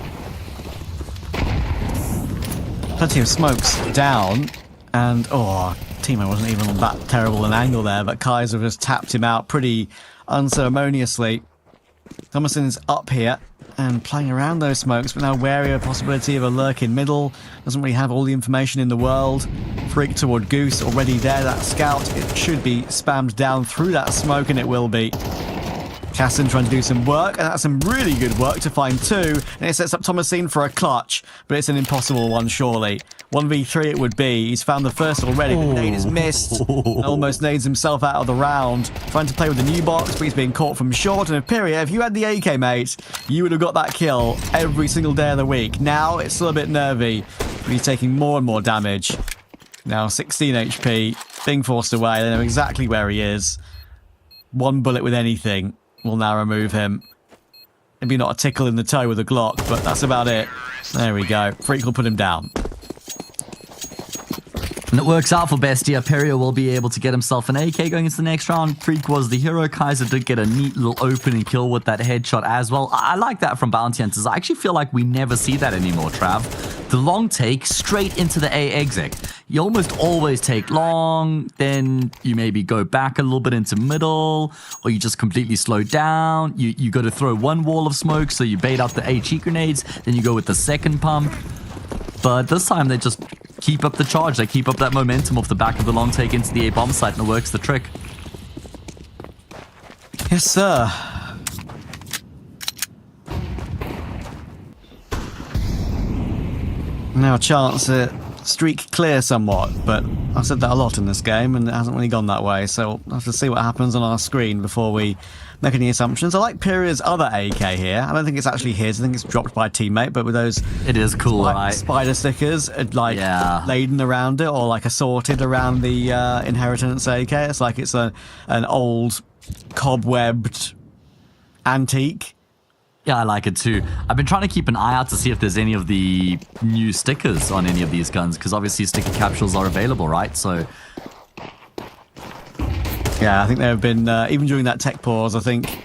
Plenty of smokes down, and Timo wasn't even on that terrible an angle there, but Kaiser just tapped him out pretty unceremoniously. Thomason's up here and playing around those smokes, but now wary of the possibility of a lurk in middle. Doesn't really have all the information in the world. Freak toward Goose already there. That scout, it should be spammed down through that smoke, and it will be. Casson trying to do some work, and that's some really good work to find 2, and it sets up Thomasine for a clutch, but it's an impossible one, surely. 1v3 it would be. He's found the first already, but nade is missed. Almost nades himself out of the round. Trying to play with the new box, but he's being caught from short, and Perrier, if you had the AK, mate, you would have got that kill every single day of the week. Now, it's still a bit nervy, but he's taking more and more damage. Now, 16 HP, being forced away. They know exactly where he is. One bullet with anything will now remove him. Maybe not a tickle in the toe with a Glock, but that's about it. There we go. Freak will put him down. And it works out for Bestia. Perrier will be able to get himself an AK going into the next round. Freak was the hero. Kaiser did get a neat little opening kill with that headshot as well. I like that from Bounty Hunters. I actually feel like we never see that anymore, Trav. The long take straight into the A exit. You almost always take long, then you maybe go back a little bit into middle, or you just completely slow down. You go to throw one wall of smoke, so you bait out the HE grenades, then you go with the second pump. But this time they just keep up the charge. They keep up that momentum off the back of the long take into the A bomb site, and it works the trick. Yes, sir. Now a chance to streak clear somewhat, but I've said that a lot in this game and it hasn't really gone that way, so we'll have to see what happens on our screen before we make any assumptions. I like Perrier's other AK here. I don't think it's actually his. I think it's dropped by a teammate, but with those it is cool, right? Spider stickers laden around it, or like assorted around the Inheritance AK. It's like it's an old cobwebbed antique. Yeah, I like it too. I've been trying to keep an eye out to see if there's any of the new stickers on any of these guns, because obviously sticker capsules are available, right? So yeah, I think there have been, even during that tech pause, I think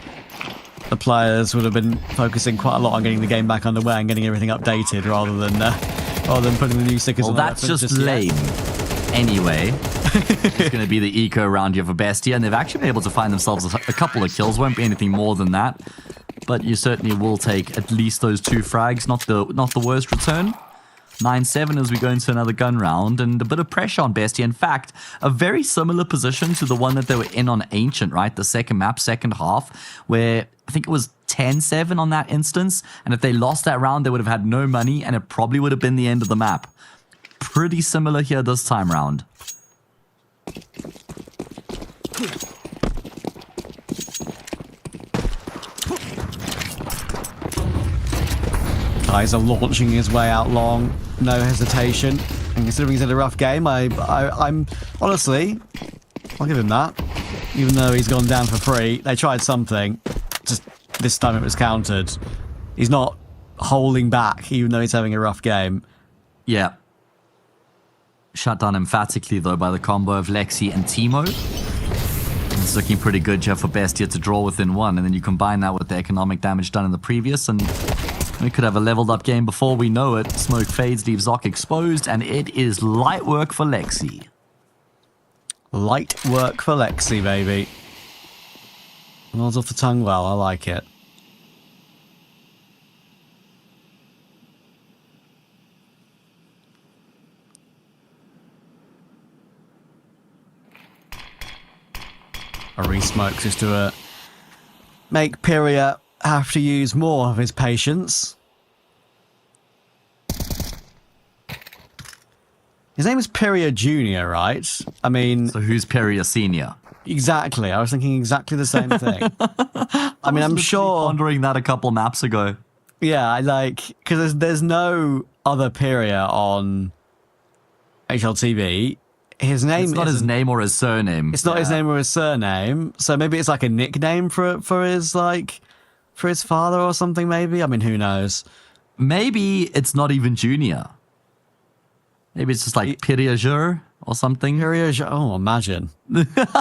the players would have been focusing quite a lot on getting the game back underway and getting everything updated rather than putting the new stickers on. Well, that's just lame. Anyway, it's going to be the eco round here for Bestia, and they've actually been able to find themselves a couple of kills. Won't be anything more than that, but you certainly will take at least those 2 frags. Not the worst return. 9-7 as we go into another gun round, and a bit of pressure on Bestia. In fact, a very similar position to the one that they were in on Ancient, right? The second map, second half, where I think it was 10-7 on that instance, and if they lost that round, they would have had no money, and it probably would have been the end of the map. Pretty similar here this time round. Kaiser launching his way out long, no hesitation. And considering he's had a rough game, I'm honestly, I'll give him that. Even though he's gone down for free, they tried something. Just this time it was countered. He's not holding back, even though he's having a rough game. Yeah. Shut down emphatically, though, by the combo of Lexi and Timo. It's looking pretty good, Jeff, for Bestia to draw within 1, and then you combine that with the economic damage done in the previous, and we could have a leveled up game before we know it. Smoke fades, leaves Zoc exposed, and it is light work for Lexi. Light work for Lexi, baby. Rolls off the tongue well, I like it. A re-smoke just to make Perrier have to use more of his patience. His name is Perrier Jr., right? I mean... So who's Perrier Senior? Exactly. I was thinking exactly the same thing. I mean, I'm sure... pondering that a couple maps ago. Yeah, I like because there's no other Pyria on HLTV. His name It's not his name or his surname. It's not his name or his surname. So maybe it's like a nickname for his father or something. Maybe, I mean, who knows? Maybe it's not even Junior. Maybe it's just like Pyria or something. Pyria. Oh, imagine.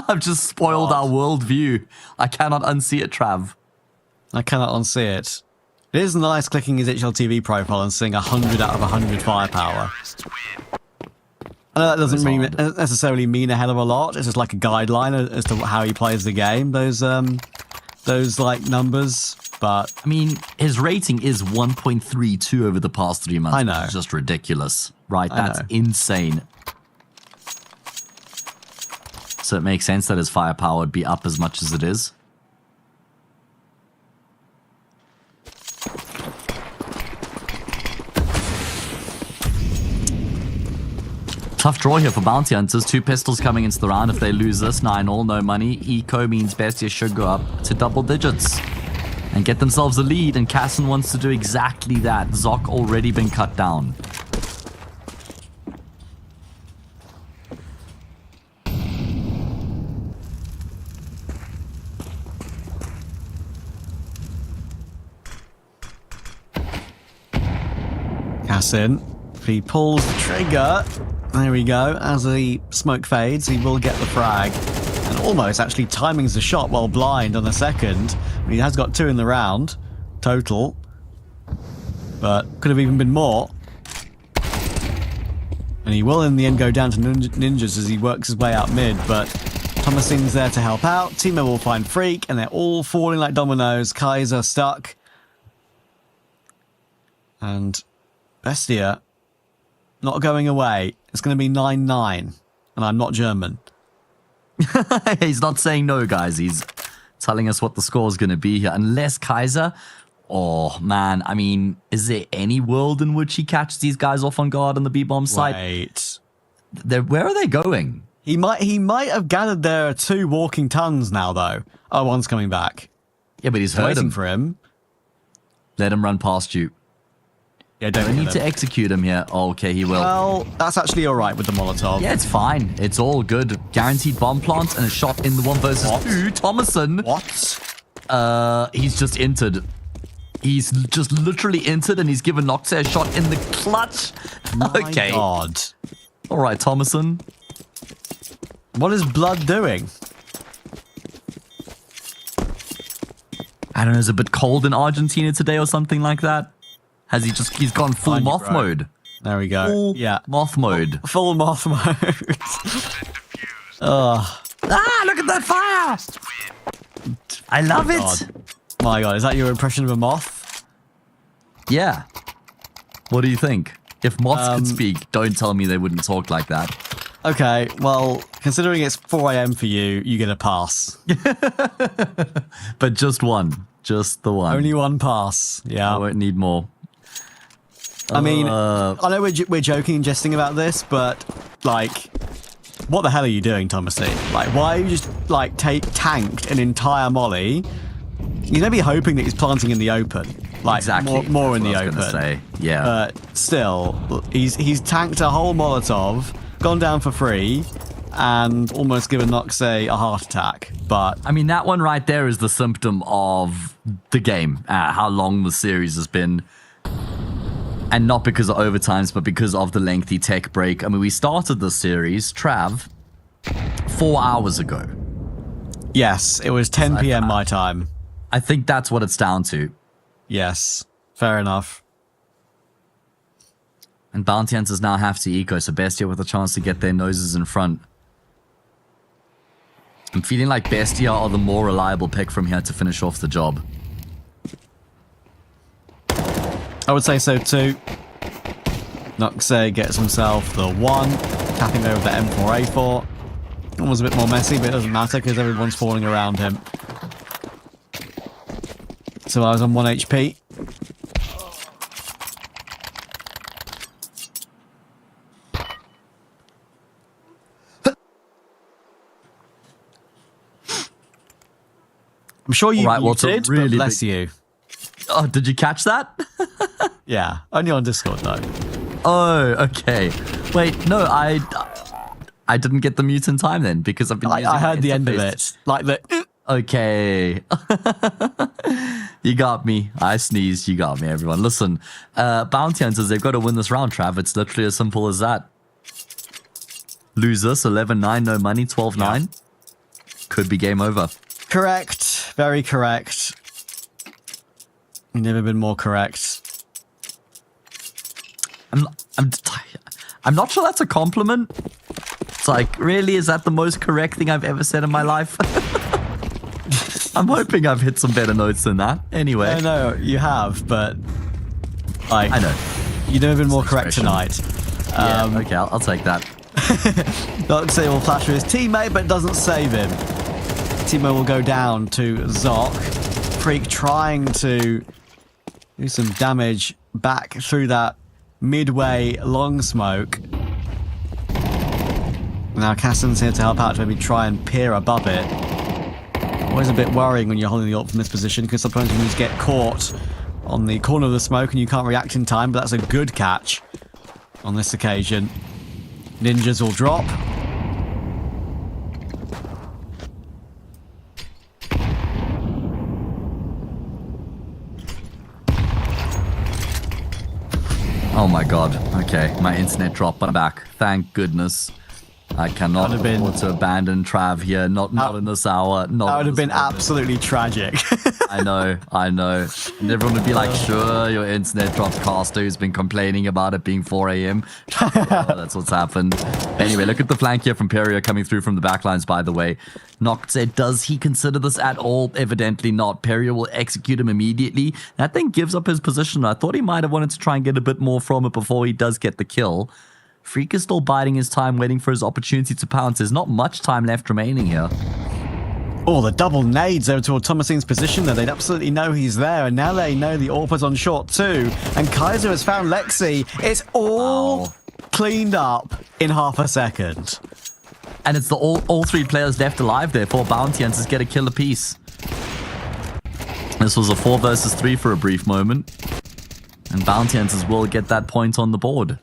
I've just spoiled our worldview. I cannot unsee it, Trav. I cannot unsee it. It is nice clicking his HLTV profile and seeing 100 out of 100 firepower. I know that doesn't really necessarily mean a hell of a lot. It's just like a guideline as to how he plays the game. Those like numbers, but I mean, his rating is 1.32 over the past 3 months. I know, it's just ridiculous, right? That's insane. So it makes sense that his firepower would be up as much as it is. Tough draw here for Bounty Hunters. 2 pistols coming into the round. If they lose this, 9-all, no money. Eco means Bestia should go up to double digits and get themselves a lead, and Casson wants to do exactly that. Zoc already been cut down. Casson, if he pulls the trigger, there we go. As the smoke fades, he will get the frag. And almost actually timings the shot while blind on the second. He has got 2 in the round, total. But could have even been more. And he will in the end go down to ninjas as he works his way out mid, but Thomasin's there to help out. Timo will find Freak, and they're all falling like dominoes. Kaiser stuck. And Bestia not going away. It's going to be 9-9, and I'm not German. He's not saying no, guys. He's telling us what the score is going to be here. Unless Kaiser... Oh, man. I mean, is there any world in which he catches these guys off on guard on the B-bomb site? Wait. Where are they going? He might have gathered their 2 walking tons now, though. Oh, one's coming back. Yeah, but he's heard waiting him. for him. Let him run past you. Yeah, don't need to execute him here. Oh, okay, he will. Well, that's actually all right with the Molotov. Yeah, it's fine. It's all good. Guaranteed bomb plant and a shot in the 1 versus 2. Thomason. What? He's just entered. He's just literally entered, and he's given Noxe a shot in the clutch. My God. All right, Thomason. What is Blood doing? I don't know, is it a bit cold in Argentina today or something like that? He's gone full moth mode. There we go. Full moth mode. Full moth mode. Ah, look at that fire! I love it. My God, is that your impression of a moth? Yeah. What do you think? If moths could speak, don't tell me they wouldn't talk like that. Okay, well, considering it's 4 a.m. for you, you get a pass. But just one. Just the one. Only one pass. Yeah. I won't need more. I mean, I know we're joking and jesting about this, but, like, what the hell are you doing, Thomasy? Like, why you just, like, tanked an entire molly? You're going to be hoping that he's planting in the open. Like, exactly. more in the open. Say. Yeah. But still, he's tanked a whole Molotov, gone down for free, and almost given Noxe a heart attack. But I mean, that one right there is the symptom of the game, how long the series has been. And not because of overtimes, but because of the lengthy tech break. I mean, we started the series, Trav, 4 hours ago. Yes, it was 10 p.m. my time. I think that's what it's down to. Yes, fair enough. And Bounty Hunters now have to eco, so Bestia with a chance to get their noses in front. I'm feeling like Bestia are the more reliable pick from here to finish off the job. I would say so too. Noxe gets himself the 1, tapping over the M4A4. It was a bit more messy, but it doesn't matter because everyone's falling around him. So I was on 1 HP. I'm sure you, did, but bless you. Oh, did you catch that? Yeah, only on Discord though. Oh, okay. Wait, no, I didn't get the mute in time then because I've been. I heard the end of it, like the. Okay. You got me. I sneezed. You got me, everyone. Listen, Bounty Hunters, they've got to win this round, Trav. It's literally as simple as that. Lose this, 11-9, no money, 12-9. Yeah. Could be game over. Correct. Very correct. Never been more correct. I'm not sure that's a compliment. It's like, really, is that the most correct thing I've ever said in my life? I'm hoping I've hit some better notes than that. Anyway. No, you have, but like, I know. You've never been more correct tonight. Yeah, okay, I'll take that. Noxe will flash for his teammate, but doesn't save him. Teammate will go down to Zoc. Freak trying to do some damage back through that midway long smoke. Now Cassan's here to help out to maybe try and peer above it. Always a bit worrying when you're holding the ult from this position because sometimes you just get caught on the corner of the smoke and you can't react in time, but that's a good catch on this occasion. Ninjas will drop. Oh my god. Okay, my internet dropped. I'm back. Thank goodness. I cannot afford to abandon Trav here. Not in this hour. That would have been absolutely tragic. I know. And everyone would be like, sure, your internet dropped. Caster, who's been complaining about it being 4 a.m. That's what's happened. Anyway, look at the flank here from Peria coming through from the backlines, by the way. Noct said, does he consider this at all? Evidently not. Peria will execute him immediately. That then gives up his position. I thought he might have wanted to try and get a bit more from it before he does get the kill. Freak is still biding his time, waiting for his opportunity to pounce. There's not much time left remaining here. Oh, the double nades over to Thomasin's position there. They'd absolutely know he's there, and now they know the AWP's on short too. And Kaiser has found Lexi. It's all cleaned up in half a second. And it's all three players left alive there. 4 Bounty Hunters get a kill apiece. This was a 4 versus 3 for a brief moment. And Bounty Hunters will get that point on the board.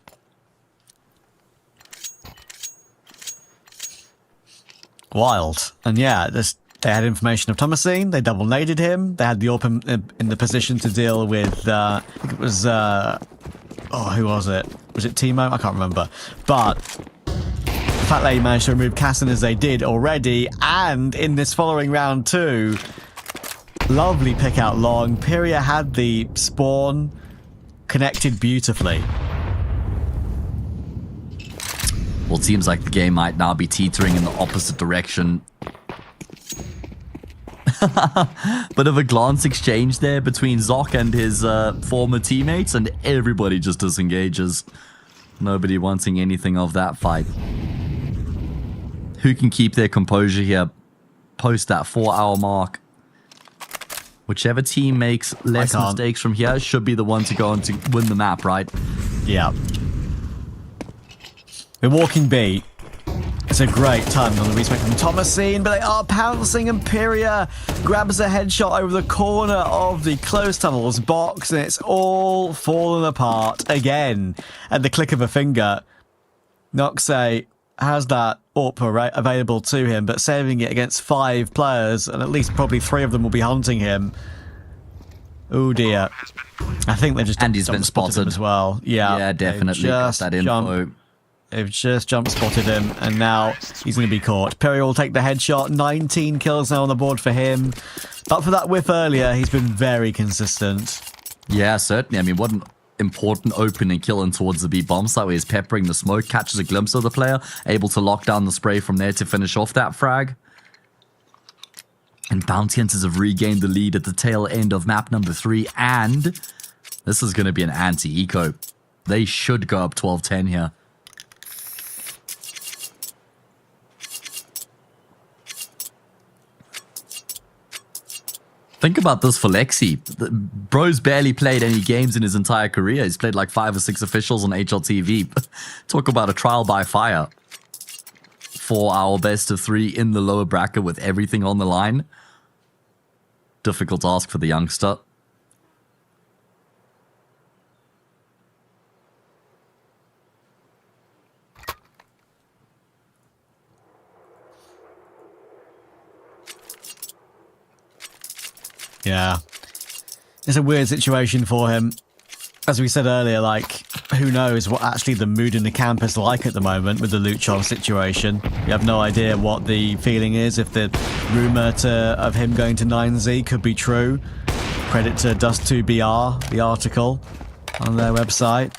Wild. And yeah, they had information of Thomasin, they double naded him, they had the AWP in the position to deal with, I think it was, who was it? Was it Timo? I can't remember. But the fact that he managed to remove Cassan as they did already, and in this following round too, lovely pick out long. Pyria had the spawn connected beautifully. Well, it seems like the game might now be teetering in the opposite direction. Bit of a glance exchange there between Zoc and his former teammates, and everybody just disengages. Nobody wanting anything of that fight. Who can keep their composure here post that 4-hour mark? Whichever team makes less mistakes from here should be the one to go on to win the map, right? Yeah. We're walking B. It's a great time on the respect from Thomasin, but they are pouncing. Imperia grabs a headshot over the corner of the close tunnels box, and it's all fallen apart again at the click of a finger. Noxe has that AWP available to him, but saving it against 5 players, and at least probably 3 of them will be hunting him. Oh dear. I think they've just he's been spotted as well. Yeah, definitely. Got that info. They've just jump spotted him, and now he's going to be caught. Perry will take the headshot. 19 kills now on the board for him. But for that whiff earlier, he's been very consistent. Yeah, certainly. I mean, what an important opening kill in towards the B bomb site where he's peppering the smoke, catches a glimpse of the player, able to lock down the spray from there to finish off that frag. And Bounty Hunters have regained the lead at the tail end of map number 3, and this is going to be an anti-eco. They should go up 12-10 here. Think about this for Lexi. Bro's barely played any games in his entire career. He's played like 5 or 6 officials on HLTV. Talk about a trial by fire. 4-hour best of 3 in the lower bracket with everything on the line. Difficult task for the youngster. Yeah. It's a weird situation for him. As we said earlier, like, who knows what actually the mood in the camp is like at the moment with the Luchov situation. We have no idea what the feeling is, if the rumour of him going to 9Z could be true. Credit to Dust2BR, the article on their website.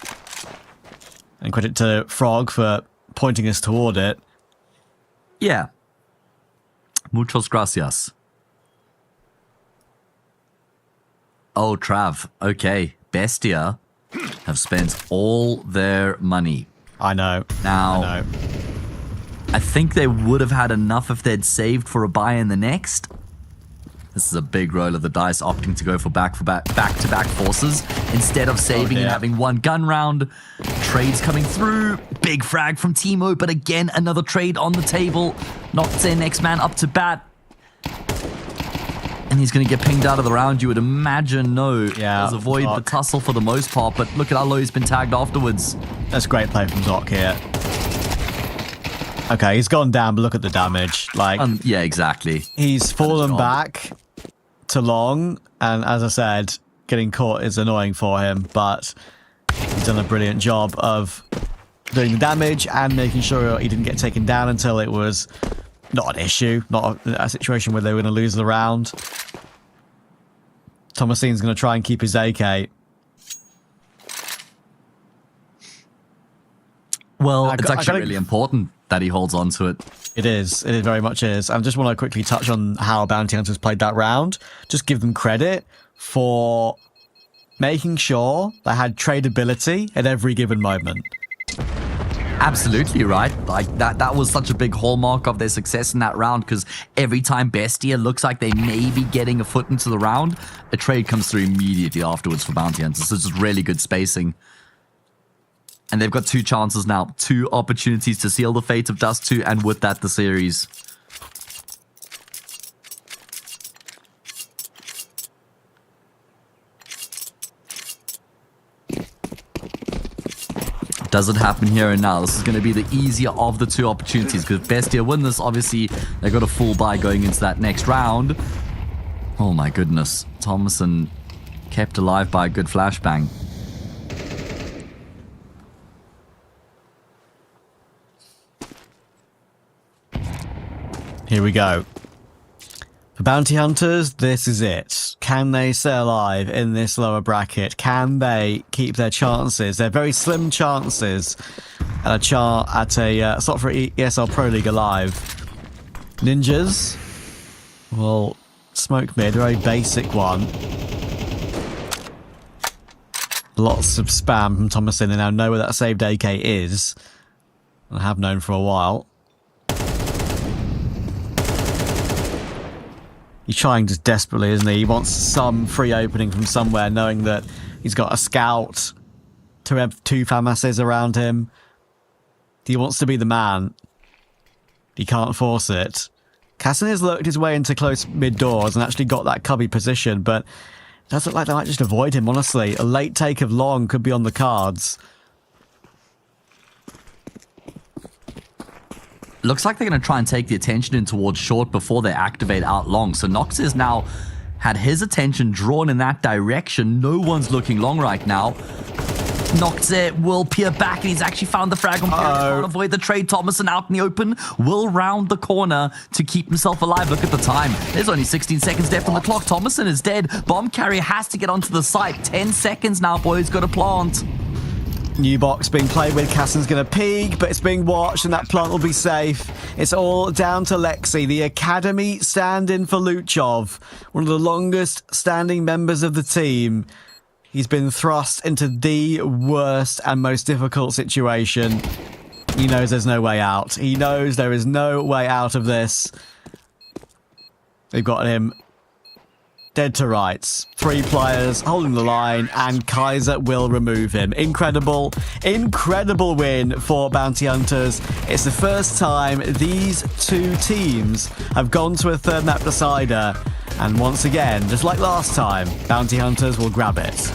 And credit to Frog for pointing us toward it. Yeah. Muchos gracias. Oh, Trav. Okay. Bestia have spent all their money. I know. Now, I know. I think they would have had enough if they'd saved for a buy in the next. This is a big roll of the dice, opting to go for back-to-back forces instead of saving and having one gun round. Trades coming through. Big frag from Timo, but again, another trade on the table. Knocks their next man up to bat. And he's going to get pinged out of the round, you would imagine. No, does avoid the tussle for the most part, but look at how low he's been tagged afterwards. That's great play from Doc here. Okay, he's gone down, but look at the damage. Like, yeah, exactly. He's fallen back to long, and as I said, getting caught is annoying for him, but he's done a brilliant job of doing the damage and making sure he didn't get taken down until it was not an issue, not a situation where they were going to lose the round. Thomasin's going to try and keep his AK. Well, it's actually really important that he holds on to it. It is. It very much is. I just want to quickly touch on how Bounty Hunters played that round. Just give them credit for making sure they had tradability at every given moment. Absolutely right. Like that was such a big hallmark of their success in that round, because every time Bestia looks like they may be getting a foot into the round, a trade comes through immediately afterwards for Bounty Hunters. So it's just really good spacing. And they've got 2 chances now, 2 opportunities to seal the fate of Dust 2, and with that, the series. Does it happen here and now? This is going to be the easier of the 2 opportunities, because if Bestia win this, obviously, they got a full buy going into that next round. Oh my goodness. Thomason kept alive by a good flashbang. Here we go. For Bounty Hunters, this is it. Can they stay alive in this lower bracket? Can they keep their chances, their very slim chances, at a slot for ESL Pro League alive? Ninjas will smoke mid, a very basic one. Lots of spam from Thomasin. They now know where that saved AK is. I have known for a while. He's trying just desperately, isn't he? He wants some free opening from somewhere, knowing that he's got a scout, 2 FAMASes around him. He wants to be the man. He can't force it. Casson has lurked his way into close mid-doors and actually got that cubby position, but it does look like they might just avoid him, honestly. A late take of long could be on the cards. Looks like they're going to try and take the attention in towards short before they activate out long. So Nox has now had his attention drawn in that direction. No one's looking long right now. Nox will peer back, and he's actually found the frag on can't avoid the trade. Thomason out in the open will round the corner to keep himself alive. Look at the time. There's only 16 seconds left on the clock. Thomason is dead. Bomb carrier has to get onto the site. 10 seconds now, boys. Got to plant. New box being played with. Caston's going to peek, but it's being watched, and that plant will be safe. It's all down to Lexi, the academy stand-in for Luchov, one of the longest standing members of the team. He's been thrust into the worst and most difficult situation. He knows there's no way out. He knows there is no way out of this. They've got him dead to rights. 3 players holding the line, and Kaiser will remove him. Incredible, incredible win for Bounty Hunters. It's the first time these 2 teams have gone to a third map decider. And once again, just like last time, Bounty Hunters will grab it.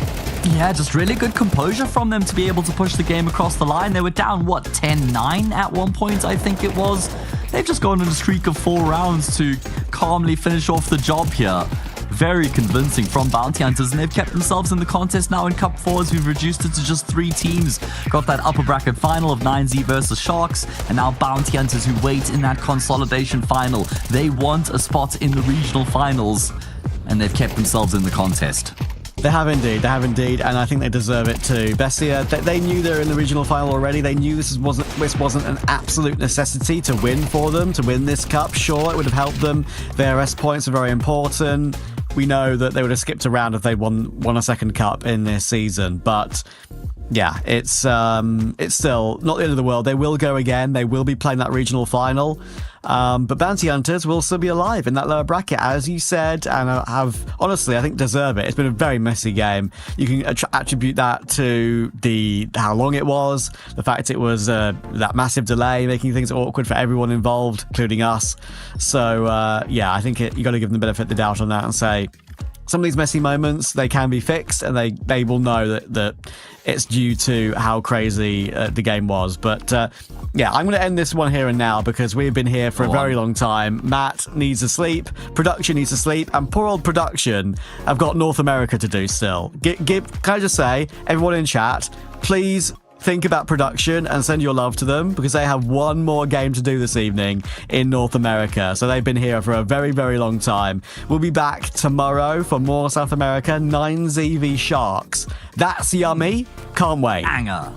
Yeah, just really good composure from them to be able to push the game across the line. They were down, what, 10-9 at one point, I think it was. They've just gone on a streak of 4 rounds to calmly finish off the job here. very convincing from Bounty Hunters, and they've kept themselves in the contest now in Cup 4 as we've reduced it to just 3 teams. Got that upper bracket final of 9Z versus Sharks, and now Bounty Hunters who wait in that consolidation final. They want a spot in the regional finals, and they've kept themselves in the contest. They have indeed, and I think they deserve it too. BESTIA, they knew they were in the regional final already. They knew this wasn't an absolute necessity to win for them, to win this cup. Sure, it would have helped them. Their S points are very important. We know that they would have skipped around if they won a second cup in this season, but yeah, it's still not the end of the world. They will go again. They will be playing that regional final. But Bounty Hunters will still be alive in that lower bracket, as you said, and have, honestly, I think deserve it. It's been a very messy game. You can attribute that to how long it was, the fact it was that massive delay, making things awkward for everyone involved, including us. So, yeah, I think you got to give them the benefit of the doubt on that and say, some of these messy moments, they can be fixed, and they will know that it's due to how crazy the game was. But yeah, I'm going to end this one here and now because we've been here for a very long time. Matt needs to sleep, production needs to sleep, and poor old production have got North America to do still. Can I just say, everyone in chat, please think about production and send your love to them because they have one more game to do this evening in North America. So they've been here for a very, very long time. We'll be back tomorrow for more South America, 9ZV Sharks. That's yummy. Can't wait. Banger.